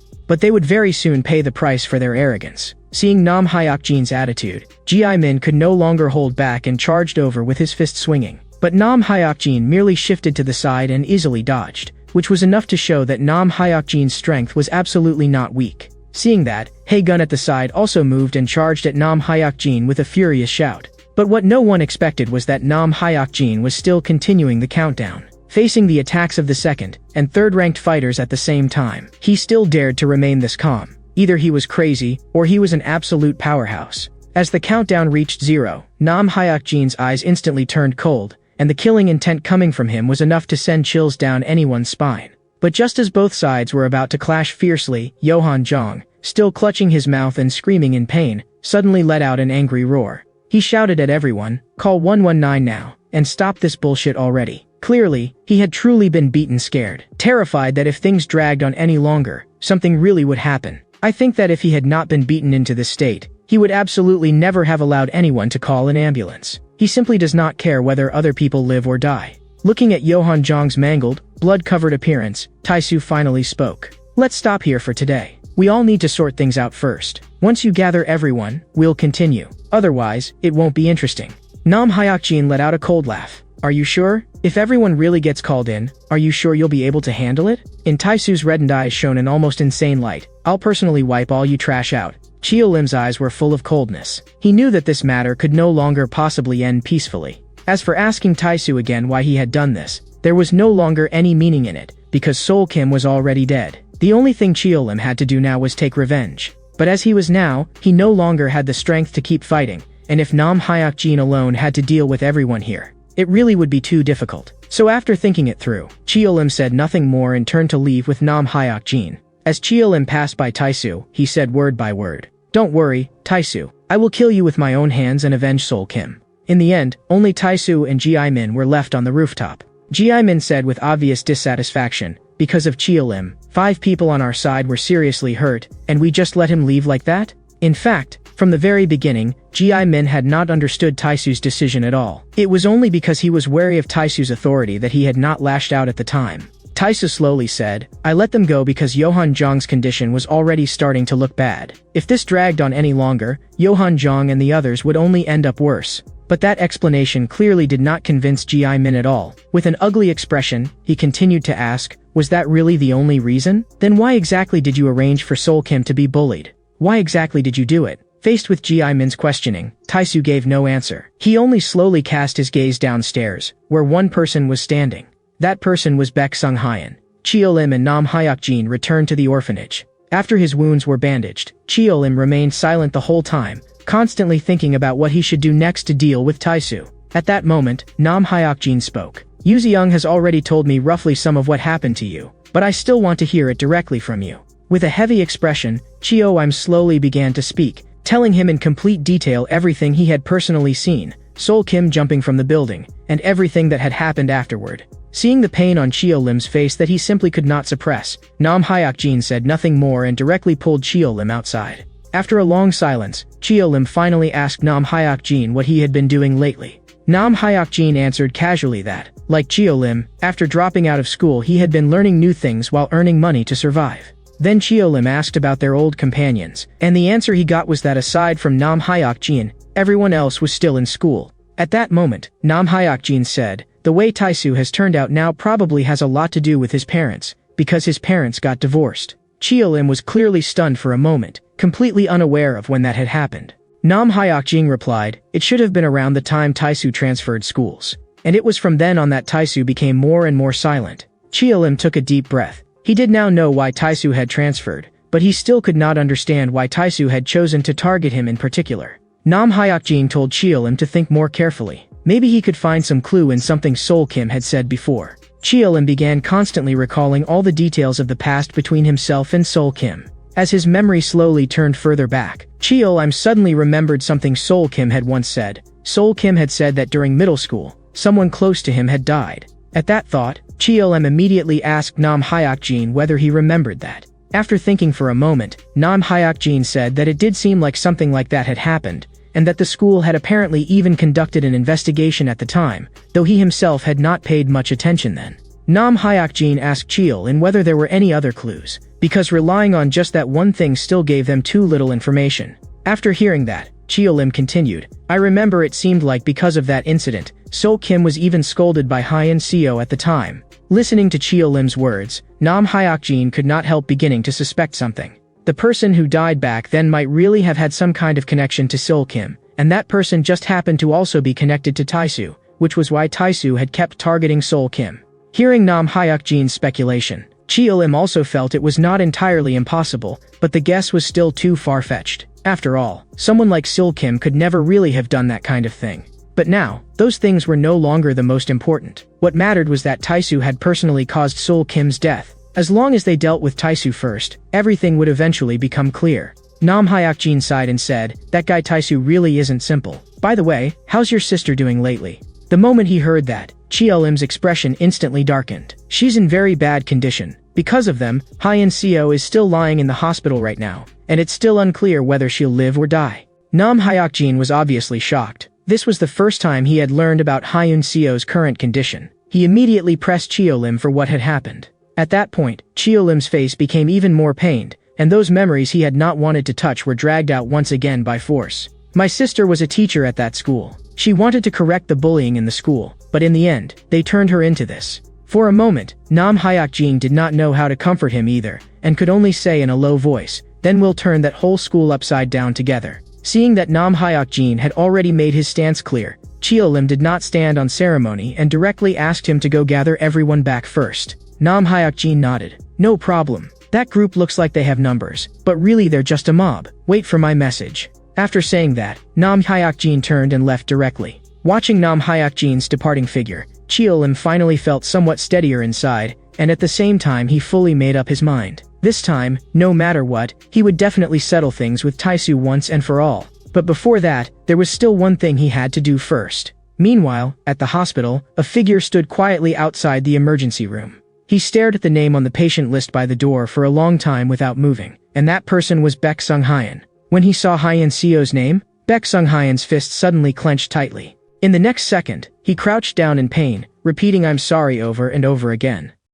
Seeing Nam Hyok-jin's attitude, Ji-min could no longer hold back and charged over with his fist swinging. But Nam Hyok-jin merely shifted to the side and easily dodged, which was enough to show that Nam Hyok-jin's strength was absolutely not weak. Seeing that, Haegun at the side also moved and charged at Nam Hyok-jin with a furious shout. But what no one expected was that Nam Hyok-jin was still continuing the countdown. Facing the attacks of the second and third-ranked fighters at the same time, he still dared to remain this calm. Either he was crazy, or he was an absolute powerhouse. As the countdown reached 0, Nam Hyok-jin's eyes instantly turned cold, and the killing intent coming from him was enough to send chills down anyone's spine. But just as both sides were about to clash fiercely, Yohan Jong, still clutching his mouth and screaming in pain, suddenly let out an angry roar. He shouted at everyone, "Call 119 now, and stop this bullshit already." Clearly, he had truly been beaten scared, terrified that if things dragged on any longer, something really would happen. I think that if he had not been beaten into this state, he would absolutely never have allowed anyone to call an ambulance. He simply does not care whether other people live or die. Looking at Yohan Jong's mangled, blood-covered appearance, Taisu finally spoke. "Let's stop here for today. We all need to sort things out first. Once you gather everyone, we'll continue. Otherwise, it won't be interesting." Nam Hyok-jin let out a cold laugh. "Are you sure? If everyone really gets called in, are you sure you'll be able to handle it?" In Taisu's reddened eyes shone an almost insane light. "I'll personally wipe all you trash out." Cheolim's eyes were full of coldness. He knew that this matter could no longer possibly end peacefully. As for asking Taisu again why he had done this, there was no longer any meaning in it, because Sol Kim was already dead. The only thing Cheolim had to do now was take revenge. But as he was now, he no longer had the strength to keep fighting, and if Nam Hyok-jin alone had to deal with everyone here, it really would be too difficult. So after thinking it through, Cheolim said nothing more and turned to leave with Nam Hyok-jin. As Cheolim passed by Taisu, he said word by word, "Don't worry, Taisu. I will kill you with my own hands and avenge Sol Kim." In the end, only Taisu and Ji-min were left on the rooftop. Ji-min said with obvious dissatisfaction, "Because of Chia-lim, 5 people on our side were seriously hurt, and we just let him leave like that?" In fact, from the very beginning, Ji-min had not understood Taisu's decision at all. It was only because he was wary of Taisu's authority that he had not lashed out at the time. Taisu slowly said, "I let them go because Johan Zhang's condition was already starting to look bad. If this dragged on any longer, Johan Zhang and the others would only end up worse." But that explanation clearly did not convince Ji-min at all. With an ugly expression, he continued to ask, "Was that really the only reason? Then why exactly did you arrange for Sol Kim to be bullied? Why exactly did you do it?" Faced with Ji-min's questioning, Taisu gave no answer. He only slowly cast his gaze downstairs, where one person was standing. That person was Baek Sung-hyun. Chia-lim and Nam Hyuk-jin returned to the orphanage. After his wounds were bandaged, Chia-lim remained silent the whole time, constantly thinking about what he should do next to deal with Taisu. At that moment, Nam Hyuk-jin spoke. "Yuzeong has already told me roughly some of what happened to you, but I still want to hear it directly from you." With a heavy expression, Chio-im slowly began to speak, telling him in complete detail everything he had personally seen, Sol Kim jumping from the building, and everything that had happened afterward. Seeing the pain on Chio-lim's face that he simply could not suppress, Nam Hyuk-jin said nothing more and directly pulled Chio-lim outside. After a long silence, Chio-lim finally asked Nam Hyuk-jin what he had been doing lately. Nam Hyuk-jin answered casually that, like Chio-lim, after dropping out of school he had been learning new things while earning money to survive. Then Chio-lim asked about their old companions, and the answer he got was that aside from Nam Hyuk-jin, everyone else was still in school. At that moment, Nam Hyuk-jin said, "The way Taisu has turned out now probably has a lot to do with his parents, because his parents got divorced." Chio-lim was clearly stunned for a moment, completely unaware of when that had happened. Nam Hyuk-jin replied, "It should have been around the time Taisu transferred schools. And it was from then on that Taisu became more and more silent." Chio-lim took a deep breath. He did now know why Taisu had transferred, but he still could not understand why Taisu had chosen to target him in particular. Nam Hyuk-jin told Chio-lim to think more carefully. Maybe he could find some clue in something Sol Kim had said before. Chio-lim began constantly recalling all the details of the past between himself and Sol Kim. As his memory slowly turned further back, Chio-lim suddenly remembered something Sol Kim had once said. Sol Kim had said that during middle school, someone close to him had died. At that thought, Chio-lim immediately asked Nam Hyuk-jin whether he remembered that. After thinking for a moment, Nam Hyuk-jin said that it did seem like something like that had happened, and that the school had apparently even conducted an investigation at the time, though he himself had not paid much attention then. Nam Hyuk-jin asked Chio-lim whether there were any other clues, because relying on just that one thing still gave them too little information. After hearing that, Chio-lim continued, "I remember it seemed like because of that incident, Sol Kim was even scolded by Hyun Seo at the time." Listening to Chio-lim's words, Nam Hyuk-jin could not help beginning to suspect something. The person who died back then might really have had some kind of connection to Sol Kim, and that person just happened to also be connected to Taisu, which was why Taisu had kept targeting Sol Kim. Hearing Nam Hyuk-jin's speculation, Chio-lim also felt it was not entirely impossible, but the guess was still too far-fetched. After all, someone like Sol Kim could never really have done that kind of thing. But now, those things were no longer the most important. What mattered was that Taisu had personally caused Sol Kim's death. As long as they dealt with Taisu first, everything would eventually become clear. Nam Hyuk-jin sighed and said, "That guy Taisu really isn't simple. By the way, how's your sister doing lately?" The moment he heard that, Chio-lim's expression instantly darkened. "She's in very bad condition. Because of them, Hyun Seo is still lying in the hospital right now, and it's still unclear whether she'll live or die." Nam Hyuk-jin was obviously shocked. This was the first time he had learned about Hyun Seo's current condition. He immediately pressed Chio-lim for what had happened. At that point, Chio-lim's face became even more pained, and those memories he had not wanted to touch were dragged out once again by force. "My sister was a teacher at that school. She wanted to correct the bullying in the school, but in the end, they turned her into this." For a moment, Nam Hyuk-jin did not know how to comfort him either, and could only say in a low voice, "Then we'll turn that whole school upside down together." Seeing that Nam Hyuk-jin had already made his stance clear, Chio-lim did not stand on ceremony and directly asked him to go gather everyone back first. Nam Hyuk-jin nodded. "No problem. That group looks like they have numbers, but really they're just a mob. Wait for my message." After saying that, Nam Hyuk-jin turned and left directly. Watching Nam Hyuk-jin's departing figure, Chio-lim finally felt somewhat steadier inside, and at the same time he fully made up his mind. This time, no matter what, he would definitely settle things with Taisu once and for all. But before that, there was still one thing he had to do first. Meanwhile, at the hospital, a figure stood quietly outside the emergency room. He stared at the name on the patient list by the door for a long time without moving, and that person was Baek Sung-hyun. When he saw Hyun Seo's name, Baek Sung-hyun's fist suddenly clenched tightly. In the next second, he crouched down in pain, repeating "I'm sorry" over and over again.